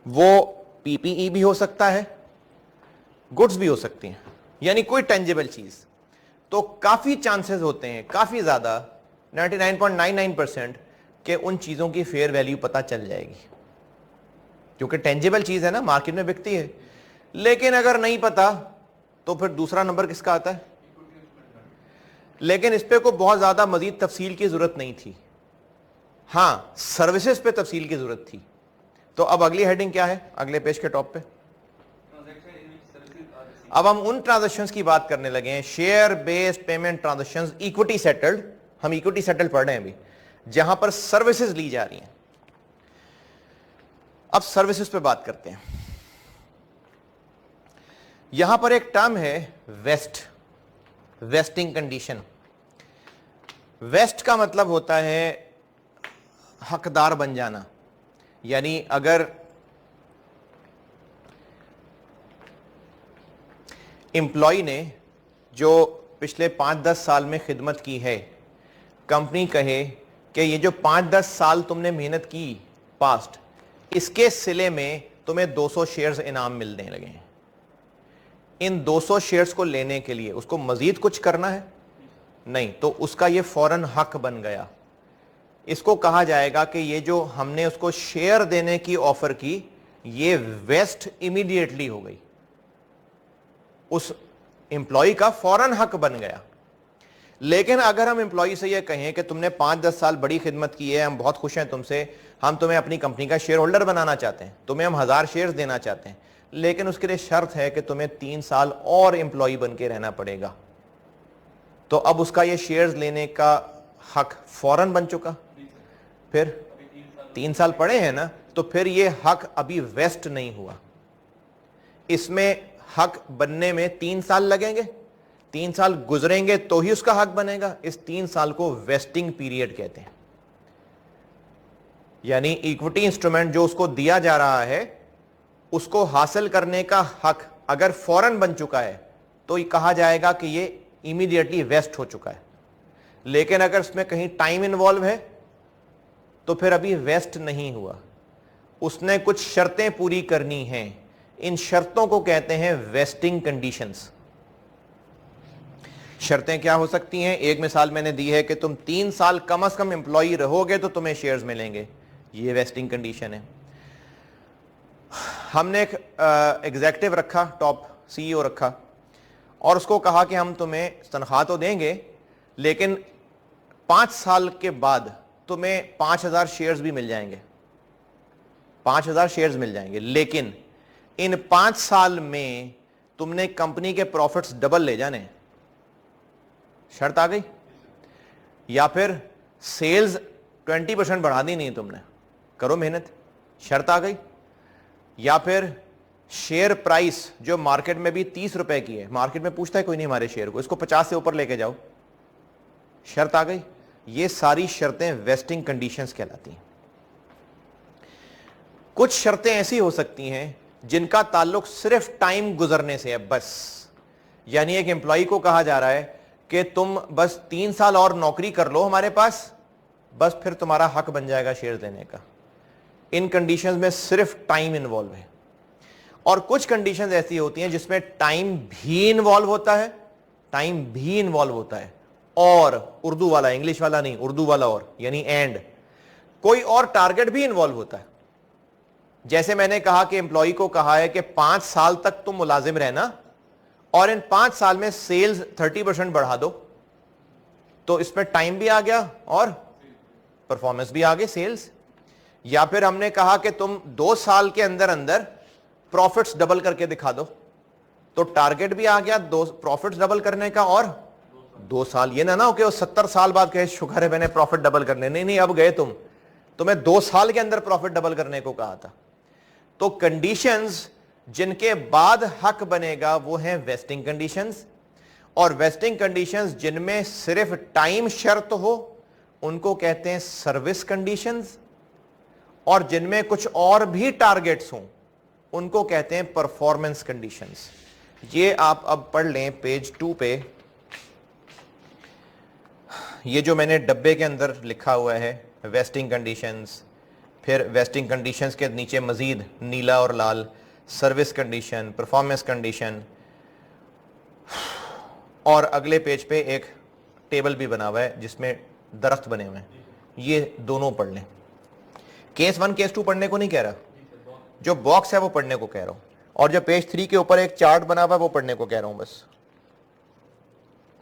वो पीपीई भी हो सकता है, गुड्स भी हो सकती हैं, यानी कोई टेंजिबल चीज, तो काफी चांसेस होते हैं, काफी ज्यादा 99.99% के उन चीजों की फेयर वैल्यू पता चल जाएगी, क्योंकि टेंजिबल चीज है ना, मार्केट में बिकती है। लेकिन अगर नहीं पता तो फिर दूसरा नंबर किसका आता है? लेकिन इस पे को बहुत ज्यादा मजीद तफसील की जरूरत नहीं थी, हां सर्विसेज पे तफसील की जरूरत थी। तो अब अगली हेडिंग क्या है अगले पेज के टॉप पे? अब हम उन ट्रांजैक्शंस की बात करने लगे हैं, share based payment transactions, equity settled, हम इक्विटी सेटल्ड पढ़ रहे हैं अभी, जहां पर सर्विसेज ली जा रही हैं। अब सर्विसेज पे बात करते हैं। यहां पर एक टर्म है वेस्टिंग कंडीशन। वेस्ट का मतलब होता है हकदार बन जाना, यानी अगर एम्प्लॉय ने जो पिछले 5-10 साल में खिदमत की है, कंपनी कहे कि ये जो 5-10 साल तुमने मेहनत की पास्ट, इसके सिले में तुम्हें 200 शेयर्स इनाम मिलने लगे हैं। इन 200 शेयर्स को लेने के लिए उसको मजीद कुछ करना है नहीं, तो उसका ये फौरन हक बन गया। इसको कहा जाएगा कि ये जो हमने उसको शेयर देने की ऑफर की, ये वेस्ट इमीडिएटली हो गई, उस एम्प्लॉय का फौरन हक बन गया। लेकिन अगर हम एम्प्लॉय से ये कहें कि तुमने 5-10 साल बड़ी खिदमत की है, हम बहुत खुश हैं तुमसे, हम तुम्हें अपनी कंपनी का शेयर होल्डर बनाना चाहते हैं, तुम्हें हम 1000 शेयर्स देना चाहते हैं, लेकिन उसके लिए शर्त है कि तुम्हें 3 साल और एम्प्लॉय बन के रहना पड़ेगा, तो अब उसका ये शेयर्स लेने का हक फौरन बन चुका। फिर 3 साल पड़े हैं ना, तो फिर ये हक अभी वेस्ट नहीं हुआ, इसमें हक बनने में 3 साल लगेंगे, 3 साल गुजरेंगे तो ही उसका हक बनेगा। इस 3 साल को वेस्टिंग पीरियड कहते हैं। यानी इक्विटी इंस्ट्रूमेंट जो उसको दिया जा रहा है, उसको हासिल करने का हक अगर फौरन बन चुका है तो ये कहा जाएगा कि ये इमीडिएटली वेस्ट हो चुका है। लेकिन अगर इसमें कहीं टाइम इन्वॉल्व है तो फिर अभी वेस्ट नहीं हुआ, उसने कुछ शर्तें पूरी करनी हैं। इन शर्तों को कहते हैं वेस्टिंग कंडीशंस। शर्तें क्या हो सकती हैं? एक मिसाल मैंने दी है कि तुम 3 साल कम से कम एम्प्लॉय रहोगे तो तुम्हें शेयर्स मिलेंगे, ये वेस्टिंग कंडीशन है। हमने एक एग्जीक्यूटिव रखा, टॉप सीईओ रखा, और उसको कहा कि हम तुम्हें तनख्वाह तो देंगे, लेकिन 5 साल के बाद तुम्हें 5000 शेयर्स भी मिल जाएंगे, 5000 शेयर्स मिल जाएंगे, लेकिन इन 5 साल में तुमने कंपनी के प्रॉफिट्स डबल ले जाने। शर्त आ गई। या फिर सेल्स 20% बढ़ा दी नहीं तुमने, करो मेहनत, शर्त आ गई। या फिर शेयर प्राइस जो मार्केट में भी 30 रुपए की है, मार्केट में पूछता है कोई नहीं हमारे शेयर को, इसको 50 से ऊपर लेके जाओ, शर्त आ गई। ये सारी शर्तें वेस्टिंग कंडीशंस कहलाती हैं। कुछ शर्तें ऐसी हो सकती हैं जिनका ताल्लुक सिर्फ टाइम गुजरने से है बस। यानी एक एम्प्लॉय को कहा जा रहा है कि तुम बस 3 साल और नौकरी कर लो हमारे पास, बस फिर तुम्हारा हक बन जाएगा शेयर लेने का। इन कंडीशंस में सिर्फ टाइम इन्वॉल्व है। और कुछ कंडीशंस ऐसी होती हैं जिसमें टाइम भी इन्वॉल्व होता है, टाइम भी इन्वॉल्व होता है, और उर्दू वाला, इंग्लिश वाला नहीं, उर्दू वाला, और यानी एंड, कोई और टारगेट भी इन्वॉल्व होता है। जैसे मैंने कहा कि एम्प्लॉय को कहा है कि 5 साल तक तुम मुलाजिम रहना और इन 5 साल में सेल्स 30% बढ़ा दो, तो इसमें टाइम भी आ गया और परफॉर्मेंस भी आ गई, सेल्स। या फिर हमने कहा कि तुम 2 साल के अंदर अंदर प्रॉफिट्स डबल करके दिखा दो, तो टारगेट भी आ गया 2 प्रॉफिट्स डबल करने का और 2 साल। ये ना हो कि 70 साल बाद कहे शुक्र है मैंने प्रॉफिट डबल करने, नहीं, अब गए तुम्हें 2 साल के अंदर प्रॉफिट डबल करने को कहा था। तो कंडीशंस जिनके बाद हक बनेगा वो हैं वेस्टिंग कंडीशंस, और वेस्टिंग कंडीशंस जिनमें सिर्फ टाइम शर्त हो उनको कहते हैं सर्विस कंडीशंस, और जिनमें कुछ और भी टारगेट्स हों उनको कहते हैं परफॉर्मेंस कंडीशंस। ये आप अब पढ़ लें पेज 2 पे, ये जो मैंने डब्बे के अंदर लिखा हुआ है वेस्टिंग कंडीशंस, फिर वेस्टिंग कंडीशंस के नीचे मजीद नीला और लाल सर्विस कंडीशन, परफॉर्मेंस कंडीशन, और अगले पेज पे एक टेबल भी बना हुआ है जिसमें दरख्त बने हुए हैं। ये दोनों पढ़ लें। केस 1 केस 2 पढ़ने को नहीं कह रहा, जो बॉक्स है वो पढ़ने को कह रहा हूं, और जो पेज 3 के ऊपर एक चार्ट बना हुआ है वो पढ़ने को कह रहा हूं बस।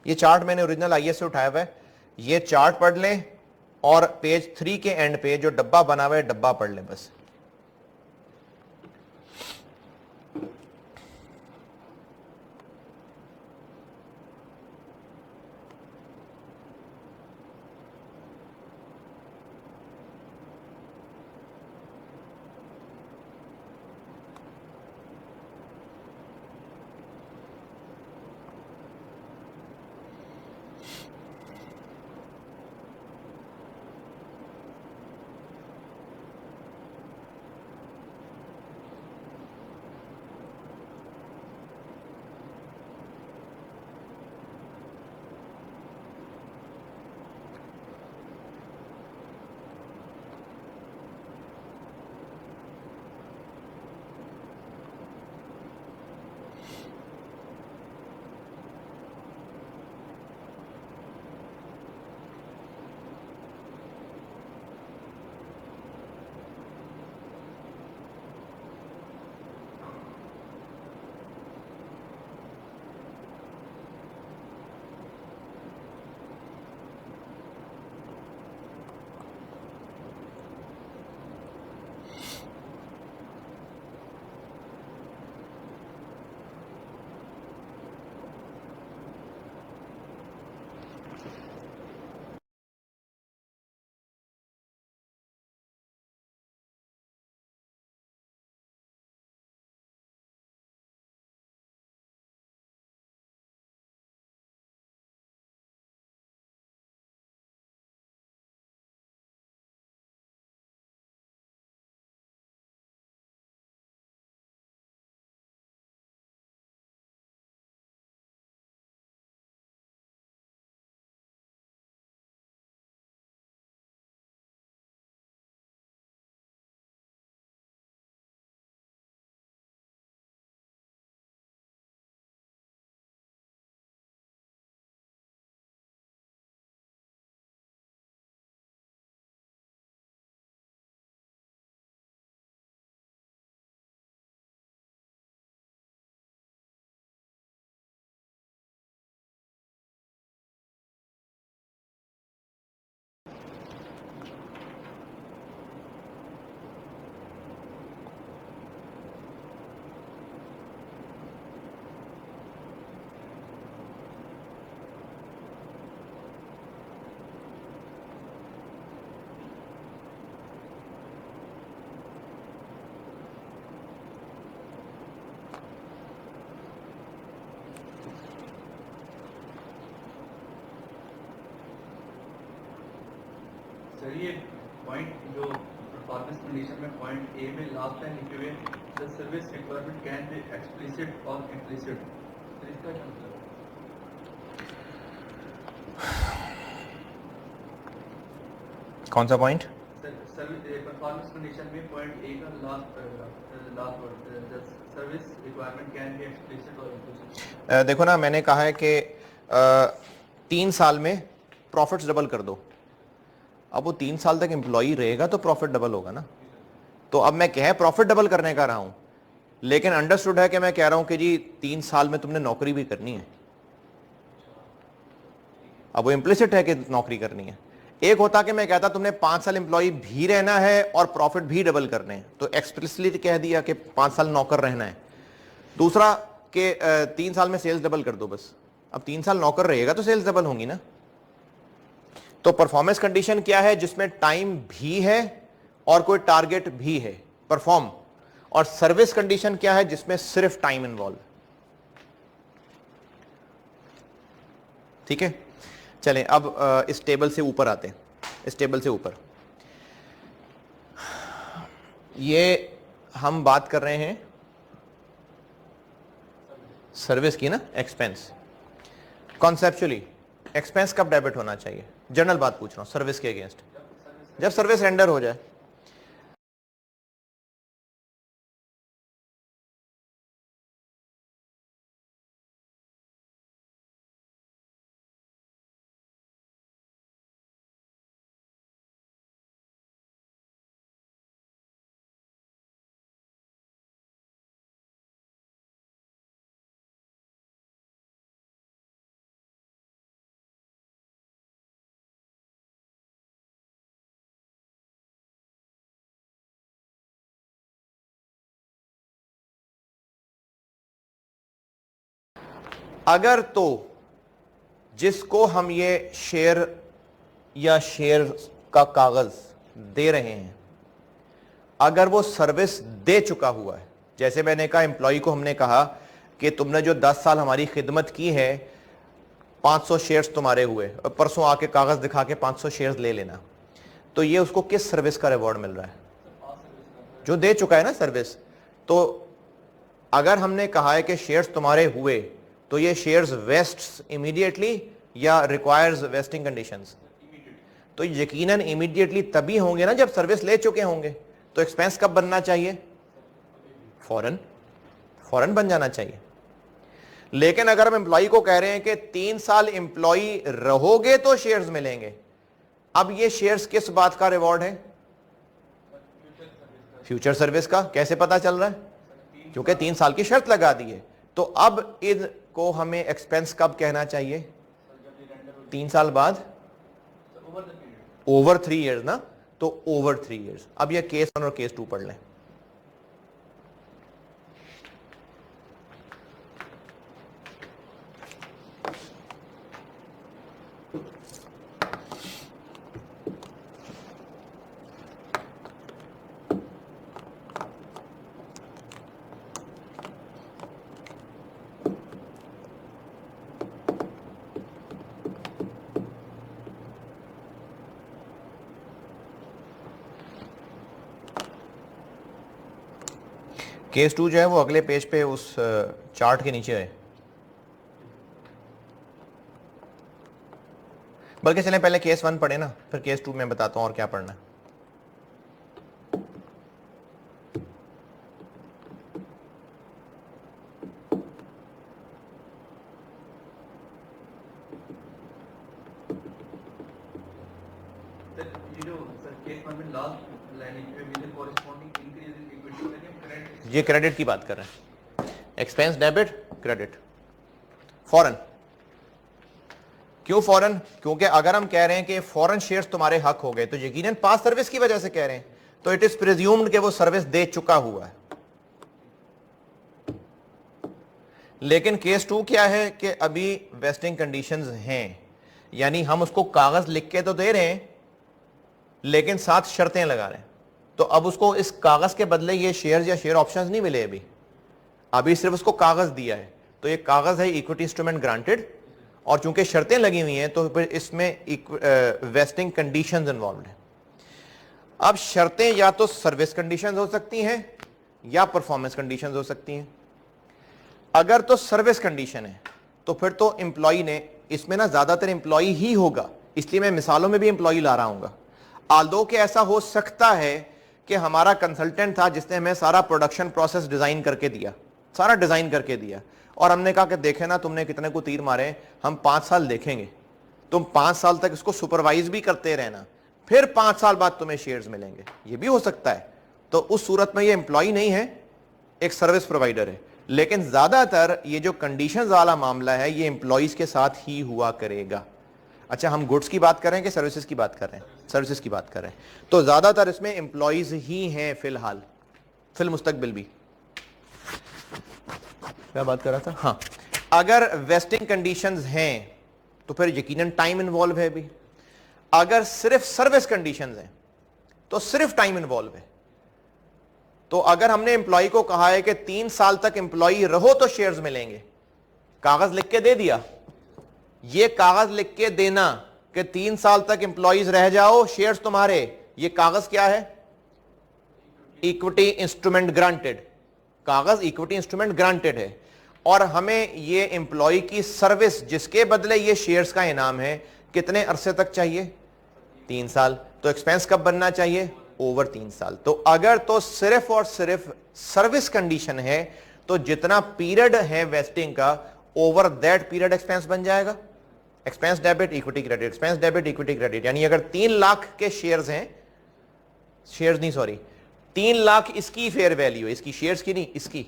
ये चार्ट मैंने ओरिजिनल आईएस से उठाया हुआ है, ये चार्ट पढ़ लें और पेज 3 के एंड पे जो डब्बा बना हुआ है डब्बा पढ़ लें बस। सर ये पॉइंट जो परफॉर्मेंस कंडीशन में पॉइंट ए में लास्ट लाइन लिखे हुए the service requirement can be explicit और इम्प्लिसिट, सर इसका क्या मतलब है? कौन सा point? Sir service performance condition में पॉइंट ए का last paragraph last word the service requirement can be explicit और इम्प्लिसिट। देखो ना, मैंने कहा है कि 3 साल में प्रॉफिट्स डबल कर दो। अब वो 3 साल तक एम्प्लॉई रहेगा तो प्रॉफिट डबल होगा ना। तो अब मैं कह प्रॉफिट डबल करने का रहा हूं, लेकिन अंडरस्टूड है कि मैं कह रहा हूं कि जी 3 साल में तुमने नौकरी भी करनी है। अब वो इम्प्लिसिट है कि नौकरी करनी है। एक होता कि मैं कहता तुमने 5 साल एम्प्लॉई भी रहना है और प्रॉफिट भी डबल करने हैं, तो एक्सप्लिसिटली कह दिया कि 5 साल नौकर रहना है। दूसरा कि 3 साल में सेल्स डबल कर दो बस। अब 3 साल नौकर रहेगा तो सेल्स डबल होंगी ना। तो परफॉर्मेंस कंडीशन क्या है? जिसमें टाइम भी है और कोई टारगेट भी है परफॉर्म। और सर्विस कंडीशन क्या है? जिसमें सिर्फ टाइम इन्वॉल्व। ठीक है, चलें अब इस टेबल से ऊपर आते हैं। इस टेबल से ऊपर ये हम बात कर रहे हैं सर्विस की ना एक्सपेंस। कॉन्सेप्चुअली एक्सपेंस कब डेबिट होना चाहिए? जनरल बात पूछ रहा हूं, सर्विस के अगेंस्ट, जब सर्विस रेंडर हो जाए। अगर तो जिसको हम ये शेयर या शेयर का कागज दे रहे हैं, अगर वो सर्विस दे चुका हुआ है, जैसे मैंने कहा एम्प्लॉय को हमने कहा कि तुमने जो 10 साल हमारी खिदमत की है, 500 शेयर्स तुम्हारे हुए, और परसों आके कागज दिखा के 500 शेयर्स ले लेना, तो ये उसको किस सर्विस का रिवॉर्ड मिल रहा है? जो दे चुका है ना सर्विस। तो अगर हमने कहा है कि शेयर्स तुम्हारे हुए, तो ये शेयर्स वेस्ट इमीडिएटली या रिक्वायर्स वेस्टिंग कंडीशंस? तो यकीनन इमीडिएटली तभी होंगे ना जब सर्विस ले चुके होंगे। तो एक्सपेंस कब बनना चाहिए? फौरन बन जाना चाहिए। लेकिन अगर हम एम्प्लॉय को कह रहे हैं कि 3 साल एम्प्लॉय रहोगे तो शेयर्स मिलेंगे, अब ये शेयर्स किस बात का रिवॉर्ड है? फ्यूचर सर्विस का। कैसे पता चल रहा है? क्योंकि 3 साल की शर्त लगा दी है। तो अब इनको हमें एक्सपेंस कब कहना चाहिए? 3 साल बाद, ओवर 3 ईयर्स ना, तो ओवर 3 ईयर्स। अब ये केस 1 और केस 2 पढ़ लें। केस 2 जो है वो अगले पेज पे उस चार्ट के नीचे है। बल्कि चलें पहले केस 1 पढ़े ना, फिर केस 2 में बताता हूं और क्या पढ़ना है। ये क्रेडिट की बात कर रहे हैं, एक्सपेंस डेबिट क्रेडिट फौरन। क्यों फौरन? क्योंकि अगर हम कह रहे हैं कि फौरन शेयर्स तुम्हारे हक हो गए, तो यकीनन पास सर्विस की वजह से कह रहे हैं, तो इट इज प्रिज्यूम्ड कि वो सर्विस दे चुका हुआ है। लेकिन केस 2 क्या है कि अभी वेस्टिंग कंडीशंस हैं, यानी हम उसको कागज लिख के तो दे रहे हैं लेकिन साथ शर्तें लगा रहे हैं। तो अब उसको इस कागज के बदले ये शेयर या शेयर ऑप्शंस नहीं मिले, अभी सिर्फ उसको कागज दिया है। तो ये कागज है इक्विटी इंस्ट्रूमेंट ग्रांटेड, और चूंकि शर्तें लगी हुई हैं तो फिर इसमें वेस्टिंग कंडीशंस इन्वॉल्व है। अब शर्तें या तो सर्विस कंडीशंस हो सकती हैं या परफॉर्मेंस कंडीशंस हो सकती हैं। अगर तो सर्विस कंडीशन है तो फिर तो एम्प्लॉय ने, इसमें ना ज्यादातर एम्प्लॉय ही होगा, इसलिए मैं मिसालों में भी एम्प्लॉय ला रहा हूं। आल्दो कि ऐसा हो सकता है कि हमारा कंसल्टेंट था जिसने हमें सारा प्रोडक्शन प्रोसेस डिजाइन करके दिया, सारा डिजाइन करके दिया, और हमने कहा कि देखे ना तुमने कितने को तीर मारे, हम 5 साल देखेंगे, तुम 5 साल तक इसको सुपरवाइज भी करते रहना, फिर 5 साल बाद तुम्हें शेयर्स मिलेंगे। ये भी हो सकता है। तो उस सूरत में ये एम्प्लॉय नहीं है, एक सर्विस प्रोवाइडर है। लेकिन ज्यादातर ये जो कंडीशंस वाला मामला है ये एम्प्लॉयज के साथ ही हुआ करेगा। अच्छा, हम गुड्स की बात कर रहे हैं कि सर्विसेज की बात कर रहे हैं? सर्विसेज की बात कर रहे हैं। तो ज्यादातर इसमें एम्प्लॉयज ही हैं फिलहाल, फिल मुस्तकबिल भी। क्या बात कर रहा था? हाँ, अगर वेस्टिंग कंडीशंस हैं तो फिर यकीनन टाइम इन्वॉल्व है भी। अगर सिर्फ सर्विस कंडीशंस हैं तो सिर्फ टाइम इन्वॉल्व है। तो अगर हमने एम्प्लॉय को कहा है कि 3 साल तक एम्प्लॉय रहो तो शेयर्स मिलेंगे, कागज लिख के दे दिया, ये कागज लिख के देना कि 3 साल तक एम्प्लॉयज रह जाओ, शेयर्स तुम्हारे, ये कागज क्या है? Equity instrument granted. कागज इक्विटी इंस्ट्रूमेंट ग्रांटेड है। और हमें ये एम्प्लॉय की सर्विस जिसके बदले ये शेयर्स का इनाम है कितने अरसे तक चाहिए? 3 साल। तो एक्सपेंस कब बनना चाहिए? ओवर 3 साल। तो अगर तो सिर्फ और सिर्फ सर्विस कंडीशन है तो जितना पीरियड है वेस्टिंग का ओवर दैट पीरियड एक्सपेंस बन जाएगा। Expense debit equity credit, expense debit equity credit. यानी अगर 3 लाख के शेयर्स हैं, शेयर्स नहीं सॉरी 3 लाख इसकी फेयर वैल्यू है, इसकी शेयर्स की नहीं, इसकी।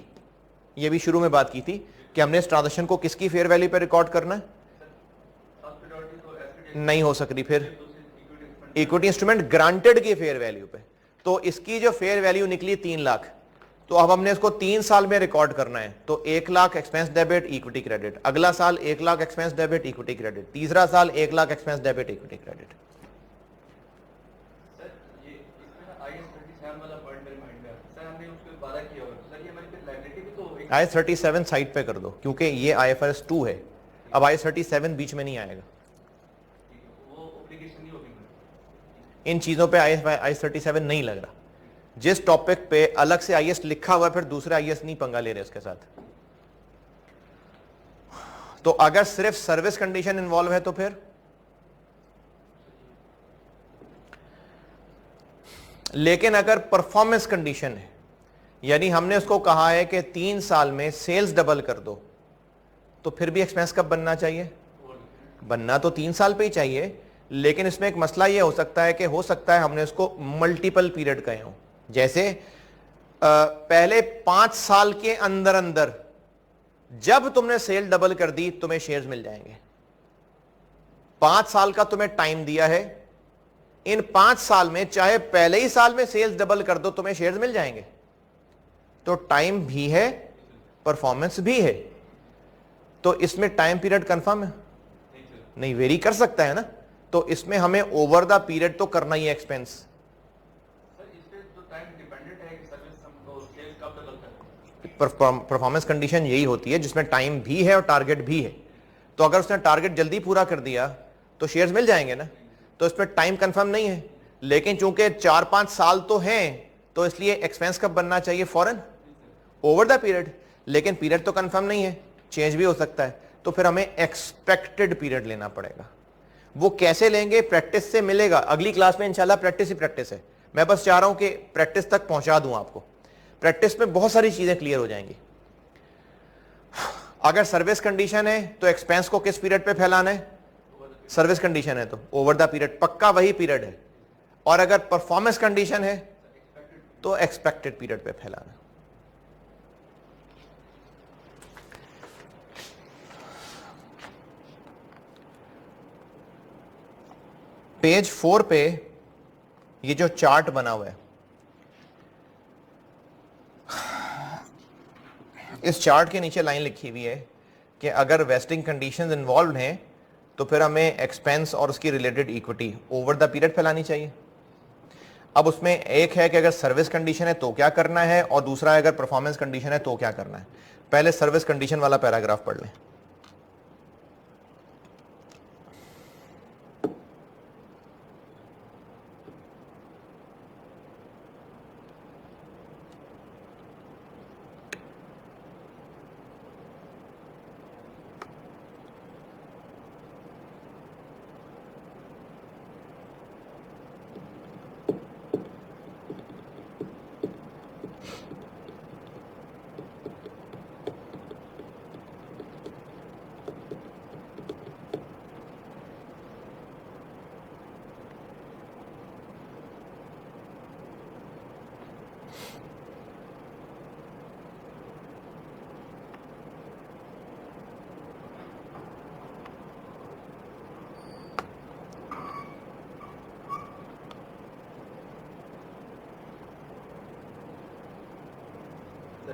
ये भी शुरू में बात की थी कि हमने इस ट्रांजेक्शन को किसकी फेयर वैल्यू पे रिकॉर्ड करना है? नहीं हो सकती फिर इक्विटी इंस्ट्रूमेंट ग्रांटेड की फेयर वैल्यू पे। तो इसकी जो फेयर वैल्यू निकली 3 लाख, तो अब हमने इसको 3 साल में रिकॉर्ड करना है। तो 1 lakh expense debit equity credit, अगला साल 1 lakh expense debit equity credit, तीसरा साल 1 lakh expense debit equity credit. IAS 37 side पे कर दो क्योंकि ये IFRS 2 है। अब IAS 37 बीच में नहीं आएगा। इन चीजों पे IAS 37 नहीं लग रहा। जिस टॉपिक पे अलग से IAS लिखा हुआ है फिर दूसरे IAS नहीं पंगा ले रहे उसके साथ। तो अगर सिर्फ सर्विस कंडीशन इन्वॉल्व है तो फिर लेकिन अगर परफॉर्मेंस कंडीशन है, यानी हमने उसको कहा है कि 3 साल में सेल्स डबल कर दो, तो फिर भी एक्सपेंस कब बनना चाहिए? बनना तो 3 साल पे ही चाहिए, लेकिन इसमें एक मसला यह हो सकता है कि हो सकता है हमने उसको मल्टीपल पीरियड कहे हो। जैसे पहले 5 साल के अंदर अंदर जब तुमने सेल डबल कर दी तुम्हें शेयर्स मिल जाएंगे। 5 साल का तुम्हें टाइम दिया है, इन 5 साल में चाहे पहले ही साल में सेल्स डबल कर दो तुम्हें शेयर्स मिल जाएंगे। तो टाइम भी है, परफॉर्मेंस भी है। तो इसमें टाइम पीरियड कंफर्म है? नहीं, वेरी कर सकता है ना। तो इसमें हमें ओवर द पीरियड तो करना ही है एक्सपेंस। परफॉर्मेंस कंडीशन यही होती है जिसमें टाइम भी है और टारगेट भी है। तो अगर उसने टारगेट जल्दी पूरा कर दिया तो शेयर्स मिल जाएंगे ना। तो इसमें टाइम कंफर्म नहीं है, लेकिन चूंकि 4-5 साल तो हैं तो इसलिए एक्सपेंस कब बनना चाहिए? फौरन ओवर द पीरियड। लेकिन पीरियड तो कंफर्म नहीं है, चेंज भी हो सकता है। तो फिर हमें एक्सपेक्टेड पीरियड लेना पड़ेगा। वो कैसे लेंगे? प्रैक्टिस से मिलेगा। अगली क्लास में इंशाल्लाह प्रैक्टिस ही प्रैक्टिस है। मैं बस चाह रहा हूं कि प्रैक्टिस तक पहुंचा दूं आपको। प्रैक्टिस में बहुत सारी चीजें क्लियर हो जाएंगी। अगर सर्विस कंडीशन है तो एक्सपेंस को किस पीरियड पे फैलाना है? सर्विस कंडीशन है तो ओवर द पीरियड, पक्का वही पीरियड है। और अगर परफॉर्मेंस कंडीशन है तो एक्सपेक्टेड पीरियड पे फैलाना है। पेज 4 पे ये जो चार्ट बना हुआ है, इस चार्ट के नीचे लाइन लिखी हुई है कि अगर वेस्टिंग कंडीशंस इन्वॉल्व हैं तो फिर हमें एक्सपेंस और उसकी related equity over the period फैलानी चाहिए। अब उसमें एक है कि अगर सर्विस कंडीशन है तो क्या करना है, और दूसरा है अगर परफॉर्मेंस कंडीशन है तो क्या करना है। पहले सर्विस कंडीशन वाला पैराग्राफ पढ़ लें।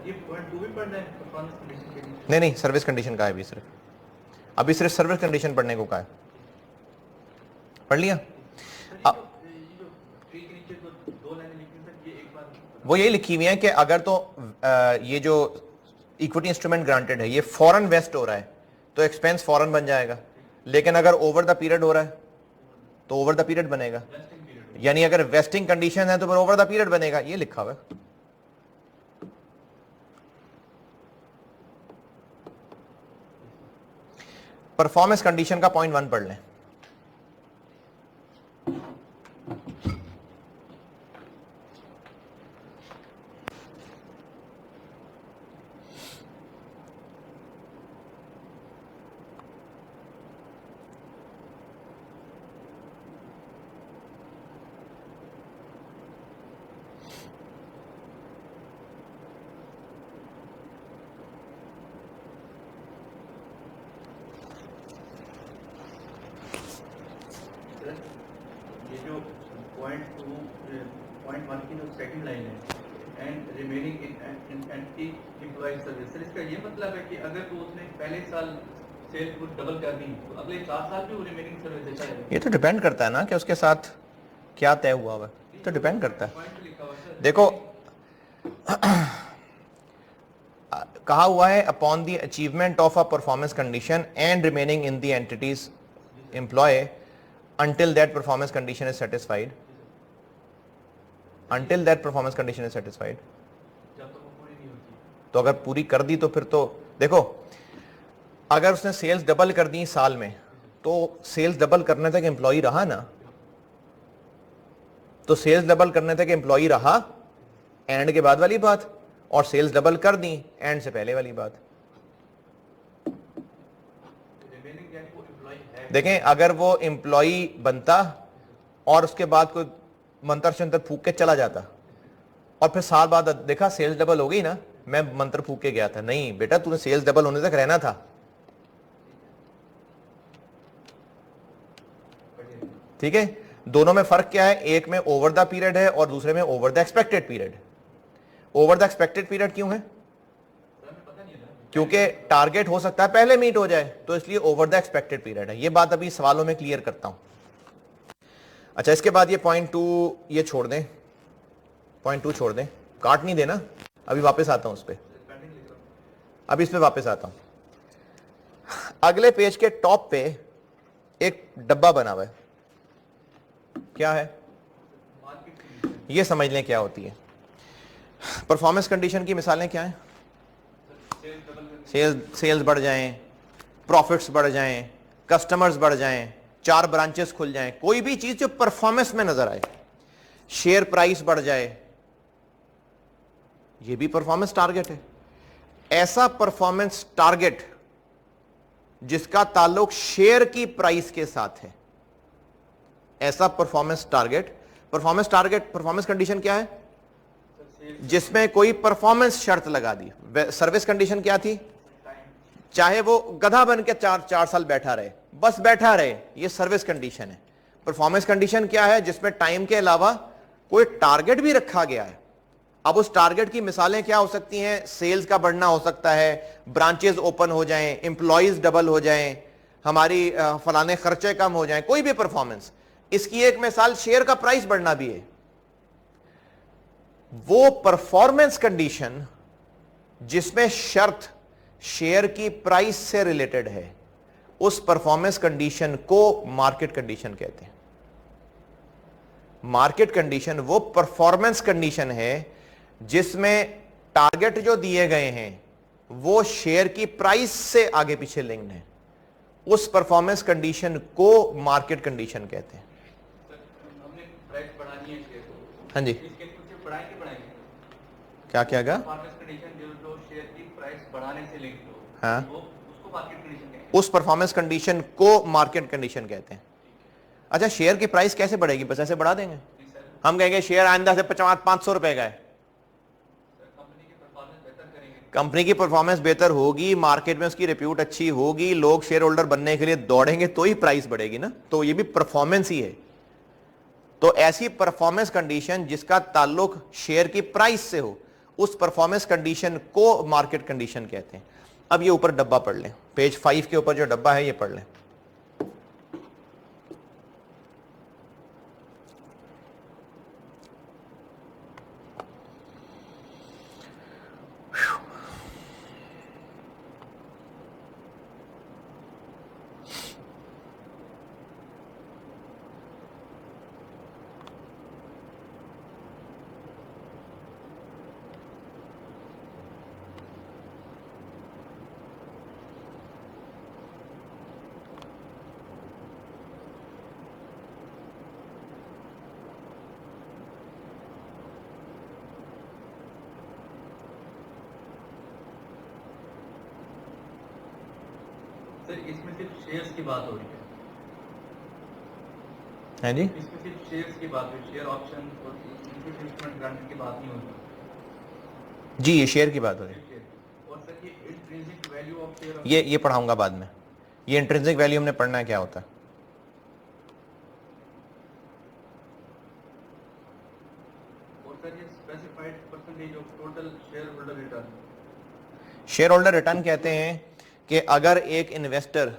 ये पॉइंट 2 भी पढ़ना है परफॉर्मेंस कंडीशन के लिए? नहीं, सर्विस कंडीशन का है अभी सिर्फ सर्विस कंडीशन पढ़ने को कहा है। पढ़ लिया? वो यही लिखी हुई है कि अगर तो ये जो इक्विटी इंस्ट्रूमेंट ग्रांटेड है ये फॉरन वेस्ट हो रहा है तो एक्सपेंस फॉरन बन जाएगा, लेकिन अगर ओवर द पीरियड हो रहा है तो ओवर द पीरियड बनेगा। यानी अगर वेस्टिंग कंडीशन है तो फिर ओवर द पीरियड बनेगा। ये लिखा हुआ है। परफॉर्मेंस कंडीशन का पॉइंट 1 पढ़ लें। ये जो पॉइंट 1 की जो सेकंड लाइन है and remaining in entity employ service, sir इसका ये मतलब है कि अगर तो उसने पहले साल सेल को डबल कर दी तो अगले 4 साल भी वो रिमेनिंग सर्विस देता है? ये तो डिपेंड करता है ना कि उसके साथ क्या तय हुआ हुआ है, तो डिपेंड करता है। पॉइंट लिखा हुआ है सर, देखो कहा हुआ है upon the achievement of a performance condition and remaining in the entities employ until that performance condition is satisfied, until that performance condition is satisfied। जब तक वो पूरी नहीं होती। तो अगर पूरी कर दी तो फिर तो देखो, अगर उसने सेल्स डबल कर दी साल में तो सेल्स डबल करने तक एम्प्लॉय रहा ना, तो सेल्स डबल करने तक एम्प्लॉय रहा, एंड के बाद वाली बात, और सेल्स डबल कर दी एंड से पहले वाली बात। रिमेनिंग यानी वो एम्प्लॉय है। देखें, अगर वो एम्प्लॉय बनता और उसके बाद कोई मंत्र शंत्र फूक के चला जाता और फिर साल बाद देखा सेल्स डबल हो गई ना, मैं मंत्र फूक के गया था, नहीं बेटा तूने सेल्स डबल होने तक रहना था। ठीक है, दोनों में फर्क क्या है, एक में ओवर द पीरियड है और दूसरे में over the expected period. Over the expected period क्यों है? पता नहीं है ना, क्योंकि टारगेट हो सकता है पहले मीट हो जाए, तो इसलिए ओवर द एक्सपेक्टेड पीरियड है। ये बात अभी सवालों में क्लियर करता हूं। अच्छा, इसके बाद ये पॉइंट 2 ये छोड़ दें, पॉइंट 2 छोड़ दें, काट नहीं देना, अभी वापस आता हूं उस पर, पेंडिंग लिख रहा हूँ। अभी इस पे वापस आता हूं। अगले पेज के टॉप पे एक डब्बा बना हुआ है, क्या है मार्केट ये समझ लें क्या होती है। परफॉर्मेंस कंडीशन की मिसालें क्या हैं? सेल डबल करके सेल्स बढ़ जाएं, प्रॉफिट्स बढ़ जाएं, कस्टमर्स बढ़ जाएं, 4 ब्रांचेस खुल जाएं, कोई भी चीज जो परफॉर्मेंस में नजर आए, शेयर प्राइस बढ़ जाए, ये भी परफॉर्मेंस टारगेट है। ऐसा परफॉर्मेंस टारगेट जिसका ताल्लुक शेयर की प्राइस के साथ है, ऐसा परफॉर्मेंस टारगेट, परफॉर्मेंस कंडीशन क्या है? जिसमें कोई परफॉर्मेंस शर्त लगा दी। सर्विस कंडीशन क्या थी? चाहे वो गधा बन के 4 साल बैठा रहे, बस बैठा रहे, ये सर्विस कंडीशन है। परफॉर्मेंस कंडीशन क्या है? जिसमें टाइम के अलावा कोई टारगेट भी रखा गया है। अब उस टारगेट की मिसालें क्या हो सकती हैं? सेल्स का बढ़ना हो सकता है, ब्रांचेस ओपन हो जाएं, एम्प्लॉइज डबल हो जाएं, हमारी फलाने खर्चे कम हो जाएं, कोई भी परफॉर्मेंस। इसकी एक मिसाल शेयर का प्राइस बढ़ना भी है। वो परफॉर्मेंस कंडीशन जिसमें शर्त शेयर की प्राइस से रिलेटेड है, उस परफॉर्मेंस कंडीशन को मार्केट कंडीशन कहते हैं। मार्केट कंडीशन वो परफॉर्मेंस कंडीशन है जिसमें टारगेट जो दिए गए हैं वो शेयर की प्राइस से आगे पीछे लिंक्ड है। उस परफॉर्मेंस कंडीशन को मार्केट कंडीशन कहते हैं। हमने प्राइस बढ़ानी है शेयर को। हाँ जी, इसके कुछ बढ़ाएंगे क्या क्या गा? परफॉर्मेंस कंडीशन जो शेयर की प्राइस बढ़ाने से लिंक हो, हाँ, वो उसको मार्केट कंडीशन कहते हैं। उस परफॉर्मेंस कंडीशन को मार्केट कंडीशन कहते हैं। अच्छा, शेयर की प्राइस कैसे बढ़ेगी? बस ऐसे बढ़ा देंगे? जी सर, हम कहेंगे शेयर आइंदा से 500 रुपए का है, कंपनी की परफॉर्मेंस बेहतर करेंगे। कंपनी की परफॉर्मेंस बेहतर होगी, मार्केट में उसकी रिप्यूट अच्छी होगी, लोग शेयर होल्डर बनने के लिए दौड़ेंगे, तो ही प्राइस बढ़ेगी ना। तो ये भी परफॉर्मेंस ही है। तो ऐसी परफॉर्मेंस कंडीशन जिसका ताल्लुक शेयर की प्राइस से हो, उस परफॉर्मेंस कंडीशन को मार्केट कंडीशन कहते हैं। अब ये ऊपर डब्बा पढ़ लें, पेज 5 के ऊपर जो डब्बा है ये पढ़ लें। सर इसमें सिर्फ शेयर्स की बात हो रही है, जी इसमें सिर्फ शेयर्स की बात हुई, शेयर ऑप्शन और इंस्ट्रूमेंट ग्रांटेड की बात नहीं होती। जी, ये शेयर की बात हो रही है। और सर ये इंट्रिंसिक वैल्यू ऑफ शेयर, ये पढ़ाऊंगा बाद में। ये इंट्रिंसिक वैल्यू हमने पढ़ना है क्या होता है। और सर ये specified percentage of total share holder return. Share holder return कहते हैं कि अगर एक इन्वेस्टर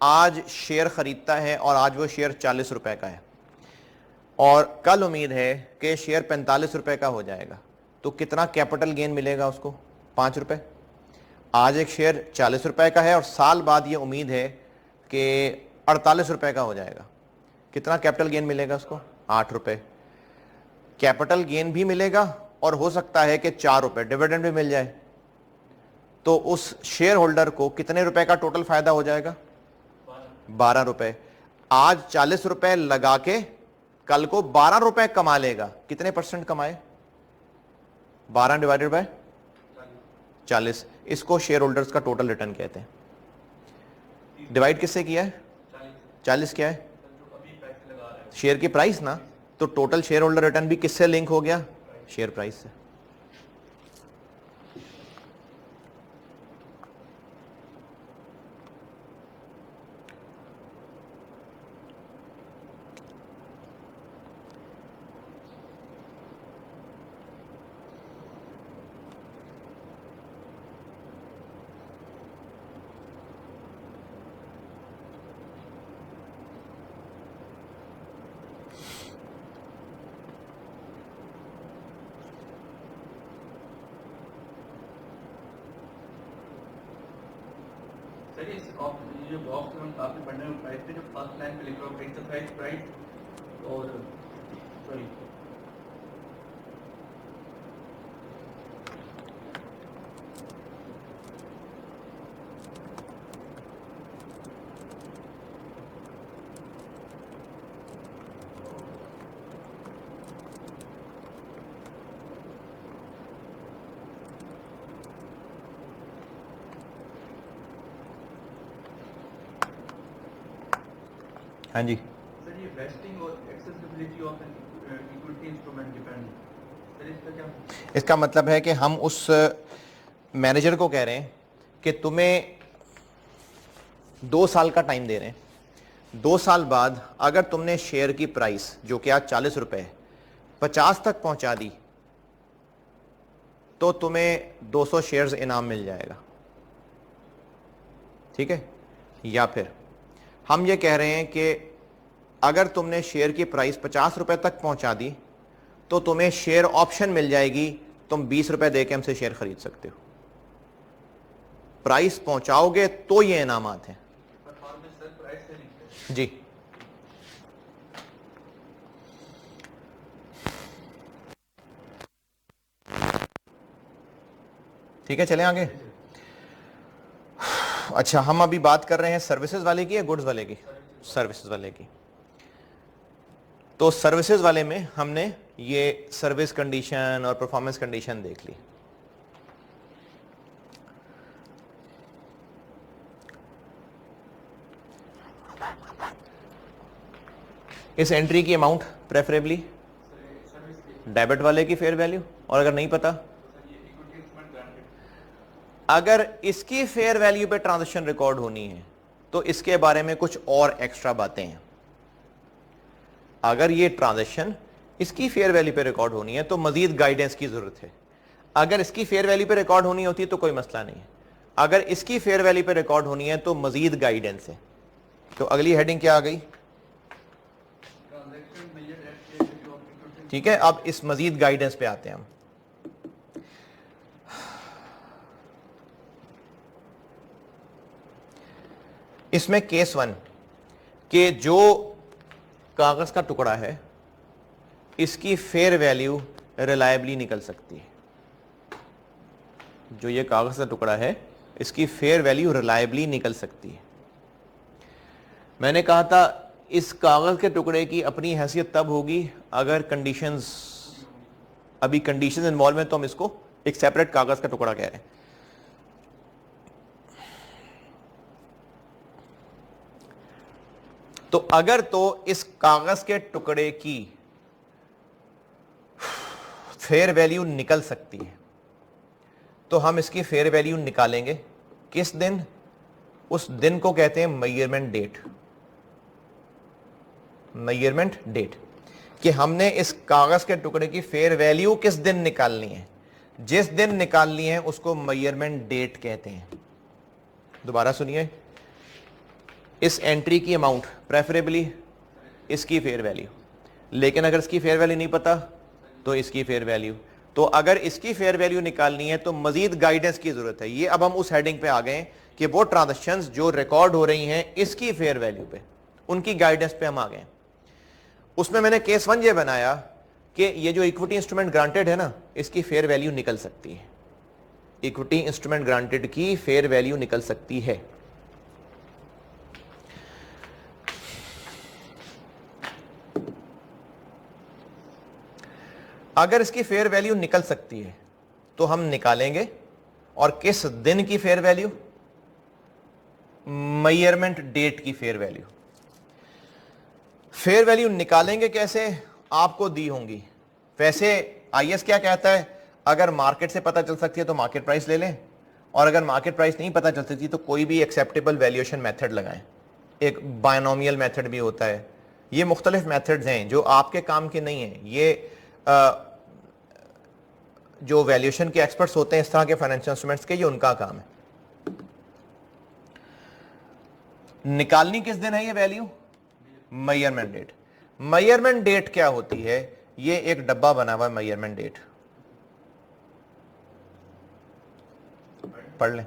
आज शेयर खरीदता है और आज वो शेयर 40 रुपए का है और कल उम्मीद है कि शेयर 45 रुपए का हो जाएगा, तो कितना कैपिटल गेन मिलेगा उसको? 5 रुपए। आज एक शेयर 40 रुपए का है और साल बाद ये उम्मीद है कि 48 रुपए का हो जाएगा, कितना कैपिटल गेन मिलेगा उसको? 8 रुपए। कैपिटल गेन भी मिलेगा और हो सकता है कि 4 रुपए डिविडेंड भी मिल जाए, तो उस शेयर होल्डर को कितने रुपए का टोटल फायदा हो जाएगा? 12 रुपए। आज 40 रुपए लगा के कल को 12 रुपए कमा लेगा, कितने परसेंट कमाए? 12 डिवाइडेड बाय 40। इसको शेयर होल्डर्स का टोटल रिटर्न कहते हैं। डिवाइड किससे किया है? 40 क्या है? शेयर की प्राइस ना, तो टोटल शेयर होल्डर रिटर्न भी किससे लिंक हो गया? शेयर प्राइस से। सर ये जो बॉक्स में आपने पढ़ने में प्राइस पे जो फर्स्ट लाइन पे लिखा हुआ है प्राइस प्राइस और सॉरी हाँ जी, सर ये वेस्टिंग और accessibility of an equity instrument depend, sir इसका क्या? इसका मतलब है कि हम उस मैनेजर को कह रहे हैं कि तुम्हें 2 साल का टाइम दे रहे हैं, 2 साल बाद अगर तुमने शेयर की प्राइस जो कि आज 40 रुपए है 50 तक पहुंचा दी तो तुम्हें 200 शेयर्स इनाम मिल जाएगा, ठीक है। या फिर हम ये कह रहे हैं कि अगर तुमने शेयर की प्राइस 50 रुपए तक पहुंचा दी तो तुम्हें शेयर ऑप्शन मिल जाएगी, तुम 20 रुपए दे के हमसे शेयर खरीद सकते हो। प्राइस पहुंचाओगे तो ये इनामात हैं सर प्राइस से लिखते हैं जी। ठीक है, चलें आगे। अच्छा, हम अभी बात कर रहे हैं सर्विसेज वाले की या गुड्स वाले की? सर्विसेज वाले की। तो सर्विसेज वाले में हमने ये सर्विस कंडीशन और परफॉर्मेंस कंडीशन देख ली। इस एंट्री की अमाउंट प्रेफरेबली डेबिट वाले की फेयर वैल्यू, और अगर नहीं पता, अगर इसकी फेयर वैल्यू पे ट्रांजैक्शन रिकॉर्ड होनी है तो इसके बारे में कुछ और एक्स्ट्रा बातें हैं। अगर ये ट्रांजैक्शन इसकी फेयर वैल्यू पे रिकॉर्ड होनी है तो मजीद गाइडेंस की जरूरत है। अगर इसकी फेयर वैल्यू पे रिकॉर्ड होनी होती है तो कोई मसला नहीं है, अगर इसकी फेयर वैल्यू पे रिकॉर्ड होनी है तो मजीद गाइडेंस है। तो अगली हेडिंग क्या आ गई? ठीक है, अब इस मजीद गाइडेंस पे आते हैं हम। इसमें केस 1 के जो कागज का टुकड़ा है इसकी फेयर वैल्यू रिलायबली निकल सकती है। जो ये कागज का टुकड़ा है इसकी फेयर वैल्यू रिलायबली निकल सकती है। मैंने कहा था इस कागज के टुकड़े की अपनी हैसियत तब होगी अगर कंडीशंस, अभी कंडीशंस इन्वॉल्व हैं तो हम इसको एक सेपरेट कागज का टुकड़ा कह रहे हैं। तो अगर तो इस कागज के टुकड़े की फेयर वैल्यू निकल सकती है तो हम इसकी फेयर वैल्यू निकालेंगे किस दिन? उस दिन को कहते हैं मेजरमेंट डेट। मेजरमेंट डेट कि हमने इस कागज के टुकड़े की फेयर वैल्यू किस दिन निकालनी है। जिस दिन निकालनी है उसको मेजरमेंट डेट कहते हैं। दोबारा सुनिए, इस एंट्री की अमाउंट, प्रेफरेबली इसकी फेयर वैल्यू, लेकिन अगर इसकी फेयर वैल्यू नहीं पता तो इसकी फेयर वैल्यू। तो अगर इसकी फेयर वैल्यू निकालनी है तो मजीद गाइडेंस की जरूरत है। ये अब हम उस हेडिंग पे आ गए कि वो ट्रांजैक्शंस जो रिकॉर्ड हो रही हैं इसकी फेयर वैल्यू पे, उनकी गाइडेंस पे हम आ गए। उसमें मैंने केस 1 ये बनाया कि ये जो इक्विटी इंस्ट्रूमेंट ग्रांटेड है ना, इसकी फेयर वैल्यू निकल सकती है। इक्विटी इंस्ट्रूमेंट ग्रांटेड की फेयर वैल्यू निकल सकती है। अगर इसकी फेयर वैल्यू निकल सकती है तो हम निकालेंगे। और किस दिन की फेयर वैल्यू? मेजरमेंट डेट की फेयर वैल्यू। फेयर वैल्यू निकालेंगे कैसे? आपको दी होंगी। वैसे आईएस क्या कहता है, अगर मार्केट से पता चल सकती है तो मार्केट प्राइस ले लें, और अगर मार्केट प्राइस नहीं पता चल सकती तो कोई भी एक्सेप्टेबल वैल्यूएशन मेथड लगाएं। एक बायनोमियल मेथड भी होता है। ये मुख्तलिफ मेथड्स हैं जो आपके काम के नहीं हैं। ये जो वैल्यूएशन के एक्सपर्ट्स होते हैं इस तरह के फाइनेंशियल इंस्ट्रूमेंट्स के, ये उनका काम है। निकालनी किस दिन है ये value? Measurement date. Measurement date क्या होती है? ये एक डब्बा बना हुआ है मेजरमेंट डेट, पढ़ लें।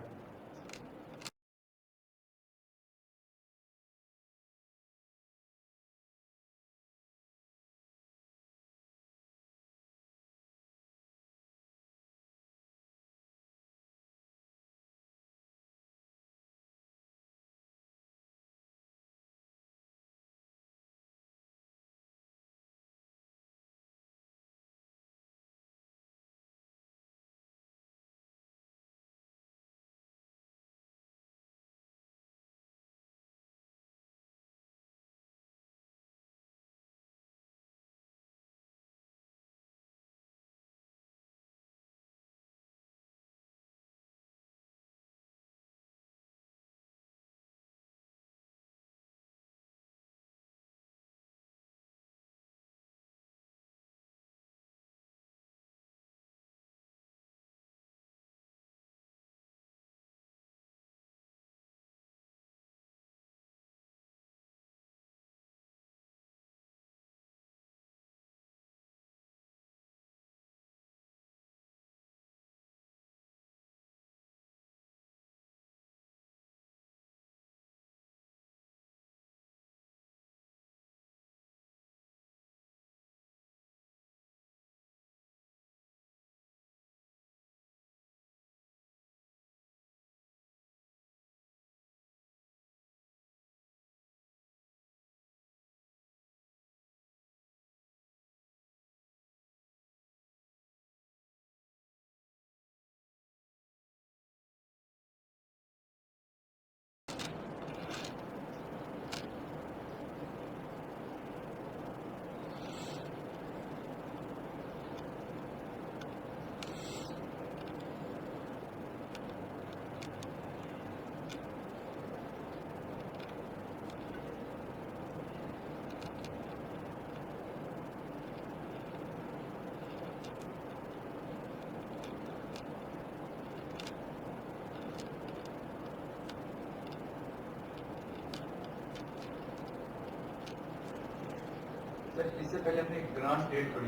इससे पहले हमने ग्रांट डेट पढ़ी।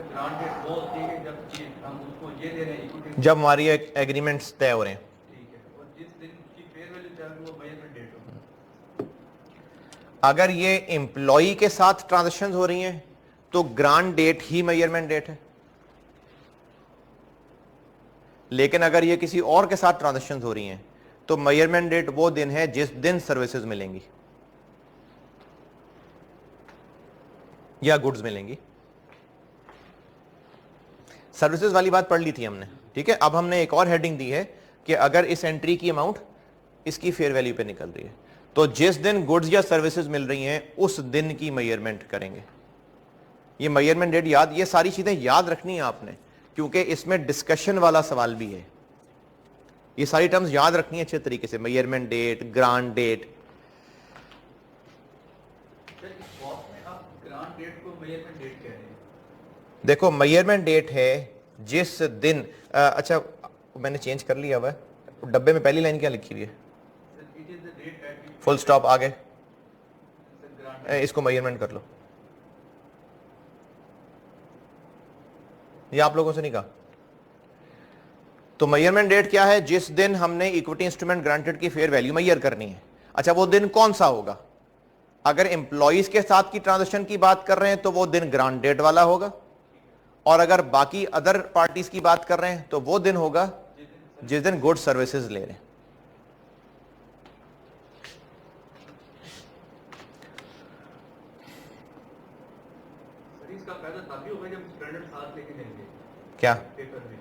ग्रांट डेट वो होती है जब हम उसको ये दे रहे हैं इक्विटी, जब हमारी एग्रीमेंट्स तय हो रहे हैं। ठीक है, और जिस दिन की फेयर वैल्यू चाहे वो मेजरमेंट डेट हो। अगर ये एम्प्लॉई के साथ ट्रांजैक्शंस हो रही हैं तो ग्रांट डेट ही मेजरमेंट डेट है, लेकिन अगर ये किसी और के साथ ट्रांजैक्शंस हो रही हैं तो मेजरमेंट डेट वो दिन है जिस दिन सर्विसेज मिलेंगी या गुड्स मिलेंगी। सर्विसेज वाली बात पढ़ ली थी हमने, ठीक है। अब हमने एक और हेडिंग दी है कि अगर इस एंट्री की अमाउंट इसकी फेयर वैल्यू पे निकल रही है तो जिस दिन गुड्स या सर्विसेज मिल रही हैं उस दिन की मेजरमेंट करेंगे। ये मेजरमेंट डेट याद, ये सारी चीजें याद रखनी है आपने, क्योंकि इसमें डिस्कशन वाला सवाल भी है। ये सारी टर्म्स याद रखनी है अच्छे तरीके से, measurement date, grant date. Sir इस बॉक्स में आप ग्रांट डेट को मेजरमेंट डेट कह रहे हैं। देखो मेजरमेंट डेट है जिस दिन अच्छा मैंने चेंज कर लिया हुआ है, डब्बे में पहली लाइन क्या लिखी हुई है? Sir it is the date at which full stop आगे ग्रांट इसको मेजरमेंट कर लो। ये आप लोगों से नहीं कहा। तो मेजरमेंट डेट क्या है? जिस दिन हमने इक्विटी इंस्ट्रूमेंट ग्रांटेड की फेयर वैल्यू मेजर करनी है। अच्छा वो दिन कौन सा होगा? अगर एम्प्लॉइज के साथ की ट्रांजैक्शन की बात कर रहे हैं तो वो दिन ग्रांट डेट वाला होगा, और अगर बाकी अदर पार्टीज की बात कर रहे हैं तो वो दिन होगा जिस दिन गुड्स सर्विसेज ले रहे हैं। सर इसका फायदा तभी होगा जब स्टैंडर्ड साथ लेके जाएंगे क्या? पेपर में।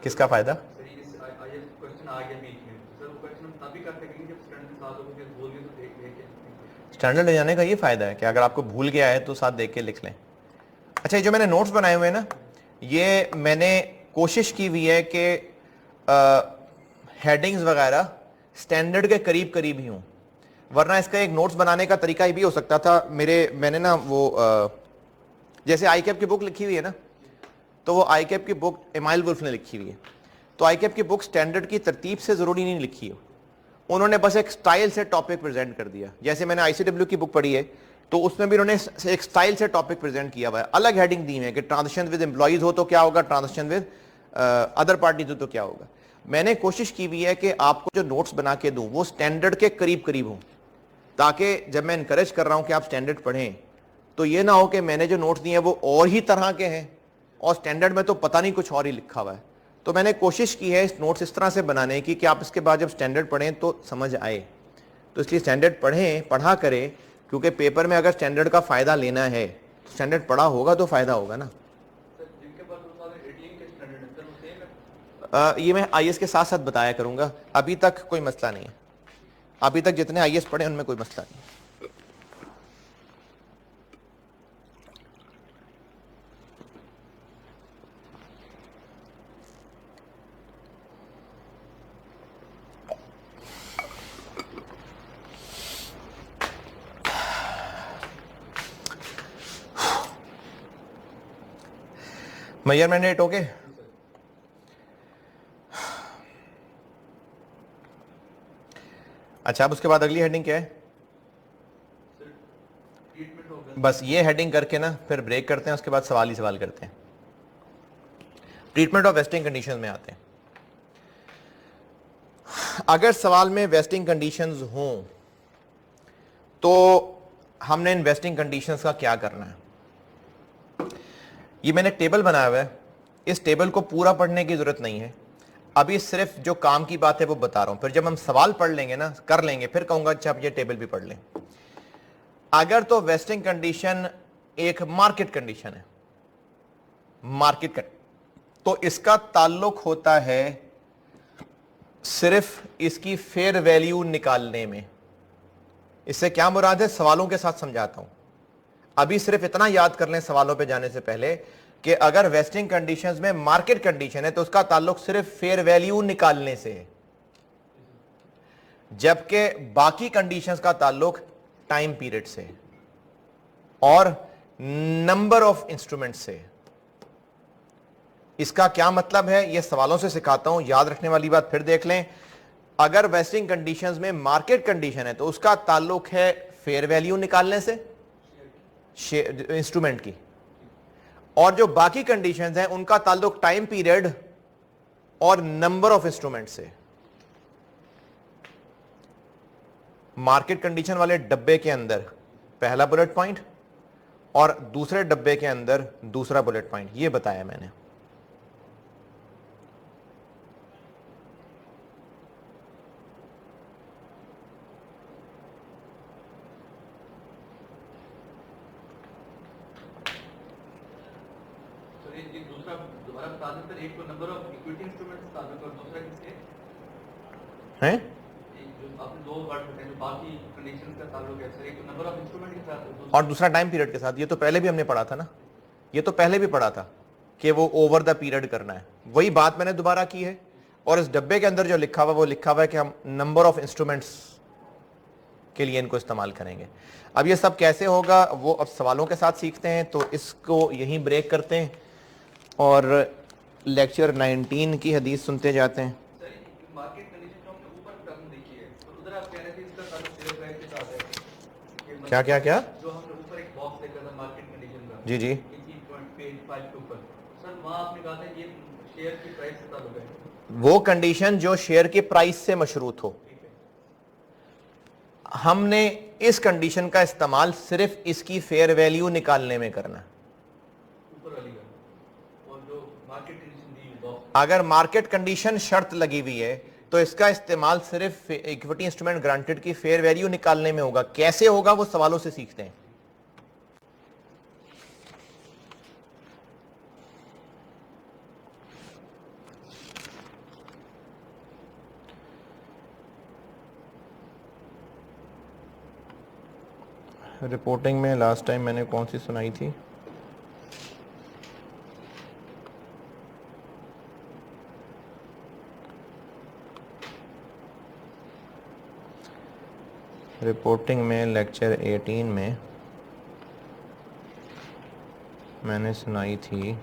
किसका फायदा? सर इस आईएएस क्वेश्चन आ गया बीच में, सर वो क्वेश्चन हम तभी कर सकेंगे जब स्टैंडर्ड साथ होगा, फिर बोल गए तो देख लेके। स्टैंडर्ड ले जाने का ये फायदा है कि अगर आपको भूल गया है तो साथ देख के लिख लें। अच्छा ये जो मैंने नोट्स बनाए हुए हैं ना, ये मैंने कोशिश की हुई है कि हेडिंग्स वगैरह स्टैंडर्ड के करीब करीब ही हूँ, वरना इसका एक नोट्स बनाने का तरीका ये भी हो सकता था। मैंने ना वो जैसे आई कैप की बुक लिखी हुई है ना, तो वो आई कैप की बुक एमाइल वुल्फ ने लिखी हुई है। तो आई कैप की बुक स्टैंडर्ड की तरतीब से ज़रूरी नहीं लिखी है, उन्होंने बस एक स्टाइल से टॉपिक प्रेजेंट कर दिया। जैसे मैंने आईसीडब्ल्यू की बुक पढ़ी है तो उसमें भी उन्होंने एक स्टाइल से टॉपिक प्रेजेंट किया हुआ है, अलग हेडिंग दी है कि ट्रांजेक्शन विद एम्प्लॉइज हो तो क्या होगा, ट्रांजेक्शन विद अदर पार्टीज हो तो क्या होगा। मैंने कोशिश की हुई है कि आपको जो नोट्स बना के दूं वो स्टैंडर्ड के करीब करीब हो, ताकि जब मैं इनकरेज कर रहा हूं कि आप स्टैंडर्ड पढ़ें तो ये ना हो कि मैंने जो नोट्स दिए हैं वो और ही तरह के हैं और स्टैंडर्ड में तो पता नहीं कुछ और ही लिखा हुआ है। तो मैंने कोशिश की है इस नोट्स इस तरह से बनाने की कि आप इसके बाद जब स्टैंडर्ड पढ़ें तो समझ आए। तो इसलिए स्टैंडर्ड पढ़ा करें, क्योंकि पेपर में अगर स्टैंडर्ड का फ़ायदा लेना है तो स्टैंडर्ड पढ़ा होगा तो फ़ायदा होगा ना। सर जिनके पास 2018 के स्टैंडर्ड है सर वो सेम है। ये मैं आईएएस के साथ साथ बताया करूंगा, अभी तक कोई मसला नहीं है। अभी तक जितने आईएएस पढ़े उनमें कोई मसला नहीं है। Measurement date okay. अच्छा अब उसके बाद अगली हेडिंग क्या है? सर ट्रीटमेंट होगा। बस ये हेडिंग करके ना फिर ब्रेक करते हैं, उसके बाद सवाल ही सवाल करते हैं। ट्रीटमेंट ऑफ वेस्टिंग कंडीशन में आते हैं। अगर सवाल में वेस्टिंग कंडीशंस हों तो हमने इन वेस्टिंग कंडीशंस का क्या करना है? ये मैंने टेबल बनाया हुआ है, इस टेबल को पूरा पढ़ने की जरूरत नहीं है, अभी सिर्फ जो काम की बात है वो बता रहा हूं। फिर जब हम सवाल पढ़ लेंगे ना, कर लेंगे, फिर कहूंगा अच्छा आप ये टेबल भी पढ़ लें। अगर तो वेस्टिंग कंडीशन एक मार्केट कंडीशन है, तो इसका ताल्लुक होता है सिर्फ इसकी फेयर वैल्यू निकालने में। इससे क्या मुराद है सवालों के साथ समझाता हूं। अभी सिर्फ इतना याद कर लें सवालों पे जाने से पहले कि अगर वेस्टिंग कंडीशंस में मार्केट कंडीशन है तो उसका ताल्लुक सिर्फ फेयर वैल्यू निकालने से है, जबकि बाकी कंडीशंस का ताल्लुक टाइम पीरियड से और नंबर ऑफ इंस्ट्रूमेंट से। इसका क्या मतलब है यह सवालों से सिखाता हूं, याद रखने वाली बात फिर देख लें। अगर वेस्टिंग कंडीशंस में मार्केट कंडीशन है तो उसका ताल्लुक है फेयर वैल्यू निकालने से इंस्ट्रूमेंट की, और जो बाकी कंडीशंस हैं उनका ताल्लुक टाइम पीरियड और नंबर ऑफ इंस्ट्रूमेंट से। मार्केट कंडीशन वाले डब्बे के अंदर पहला बुलेट पॉइंट और दूसरे डब्बे के अंदर दूसरा बुलेट पॉइंट, यह बताया मैंने। ये दूसरा दोबारा बता दें सर, एक तो नंबर ऑफ इक्विटी इंस्ट्रूमेंट्स ताल्लुक और दूसरा किसके हैं? जो आपने दो वर्ड बताए जो बाकी कंडीशन का ताल्लुक है सर, एक तो नंबर ऑफ इंस्ट्रूमेंट के साथ और दूसरा टाइम पीरियड के साथ। ये तो पहले भी हमने पढ़ा था ना, ये तो पहले भी पढ़ा था कि वो ओवर द पीरियड करना है। वही बात मैंने दोबारा की है। और इस डब्बे के अंदर जो लिखा हुआ वो लिखा हुआ है कि हम नंबर ऑफ इंस्ट्रूमेंट्स के लिए इनको इस्तेमाल करेंगे। अब ये सब कैसे होगा वो अब सवालों के साथ सीखते हैं, तो इसको यहीं ब्रेक करते हैं और लेक्चर 19 की हदीस सुनते जाते हैं। सर मार्केट कंडीशन जो हमने ऊपर टर्म देखी है तो उधर आप कह रहे थे इसका ताल्लुक शेयर प्राइस के साथ है कि मतलब क्या क्या क्या? जो हमने ऊपर एक बॉक्स देखा था मार्केट कंडीशन का, जी जी, पेज 5 के ऊपर सर, वहाँ आपने कहा था ये शेयर की प्राइस से ताल्लुक है। वो कंडीशन जो शेयर के प्राइस से मशरूत हो। हमने इस कंडीशन का इस्तेमाल सिर्फ इसकी फेयर वैल्यू निकालने में करना है। ऊपर वाली का और जो मार्केट कंडीशन दी बॉक्स, अगर मार्केट कंडीशन शर्त लगी हुई है तो इसका इस्तेमाल सिर्फ इक्विटी इंस्ट्रूमेंट ग्रांटेड की फेयर वैल्यू निकालने में होगा। कैसे होगा वो सवालों से सीखते हैं। रिपोर्टिंग में लास्ट टाइम मैंने कौन सी सुनाई थी? रिपोर्टिंग में लेक्चर 18 में मैंने सुनाई थी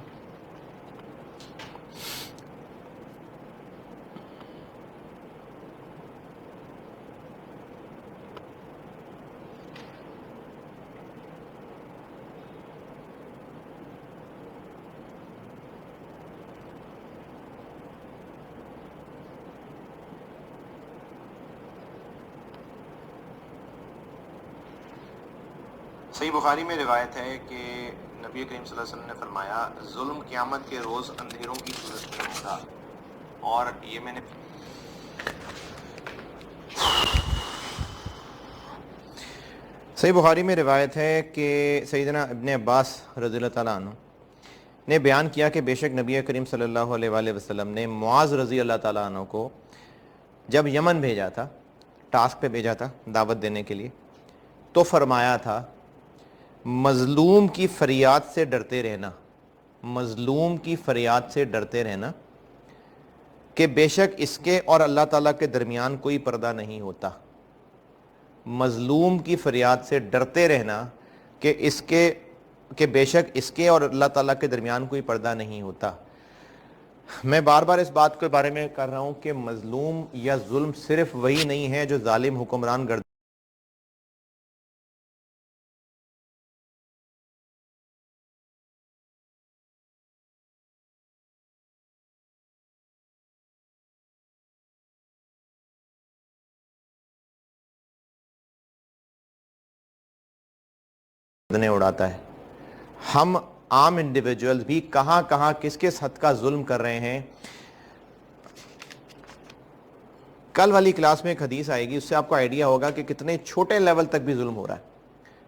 सही बुखारी में रिवायत है कि नबी करीम सल्लल्लाहु अलैहि वसल्लम ने फरमाया जुल्म क़यामत के रोज़ अंधेरों की सूरत में होगा। और ये मैंने सही बुखारी में रिवायत है कि सैयदना इब्ने अब्बास रज़ियल्लाहु ताला अन्हु ने बयान किया कि बेशक नबी करीम सल्लल्लाहु अलैहि वसल्लम ने मुआज़ रज़ियल्लाहु ताला अन्हु को जब यमन भेजा था, टास्क पे भेजा था दावत देने के लिए, तो फरमाया था मजलूम की फरियाद से डरते रहना, मजलूम की फरियाद से डरते रहना कि बेशक इसके और अल्लाह ताला के दरमियान कोई पर्दा नहीं होता। मजलूम की फरियाद से डरते रहना कि बेशक इसके और अल्लाह ताला के दरमियान कोई पर्दा नहीं होता। मैं बार बार इस बात के बारे में कर रहा हूँ कि मजलूम या जुल्म सिर्फ वही नहीं है जो जालिम हुक्मरान गर्द उड़ाता है। हम आम इंडिविजुअल्स भी कहां कहां किस किस हद का जुल्म कर रहे हैं। कल वाली क्लास में एक हदीस आएगी, उससे आपको आइडिया होगा कि कितने छोटे लेवल तक भी जुल्म हो रहा है।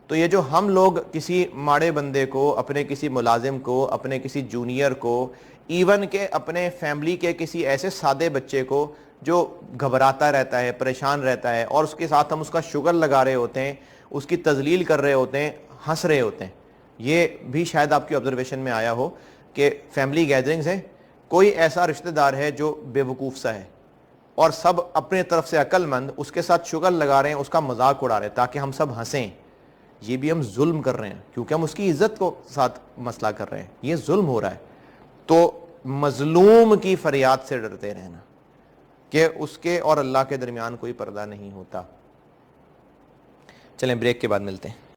तो ये जो हम लोग किसी माड़े बंदे को, अपने किसी मुलाजिम को, अपने किसी जूनियर को, इवन के अपने फैमिली के किसी ऐसे सादे बच्चे को जो घबराता रहता है, परेशान रहता है, और उसके साथ हम उसका शुगर लगा रहे होते हैं, उसकी तजलील कर रहे होते हैं, हंस रहे होते हैं। ये भी शायद आपकी ऑब्जर्वेशन में आया हो कि फैमिली गैदरिंग्स हैं, कोई ऐसा रिश्तेदार है जो बेवकूफ़ सा है और सब अपने तरफ से अक्लमंद उसके साथ शुगर लगा रहे हैं, उसका मजाक उड़ा रहे हैं ताकि हम सब हंसें। ये भी हम जुल्म कर रहे हैं क्योंकि हम उसकी इज्जत को साथ मसला कर रहे हैं। ये जुल्म हो रहा है। तो मजलूम की फरियाद से डरते रहना कि उसके और अल्लाह के दरमियान कोई पर्दा नहीं होता। चलें ब्रेक के बाद मिलते हैं।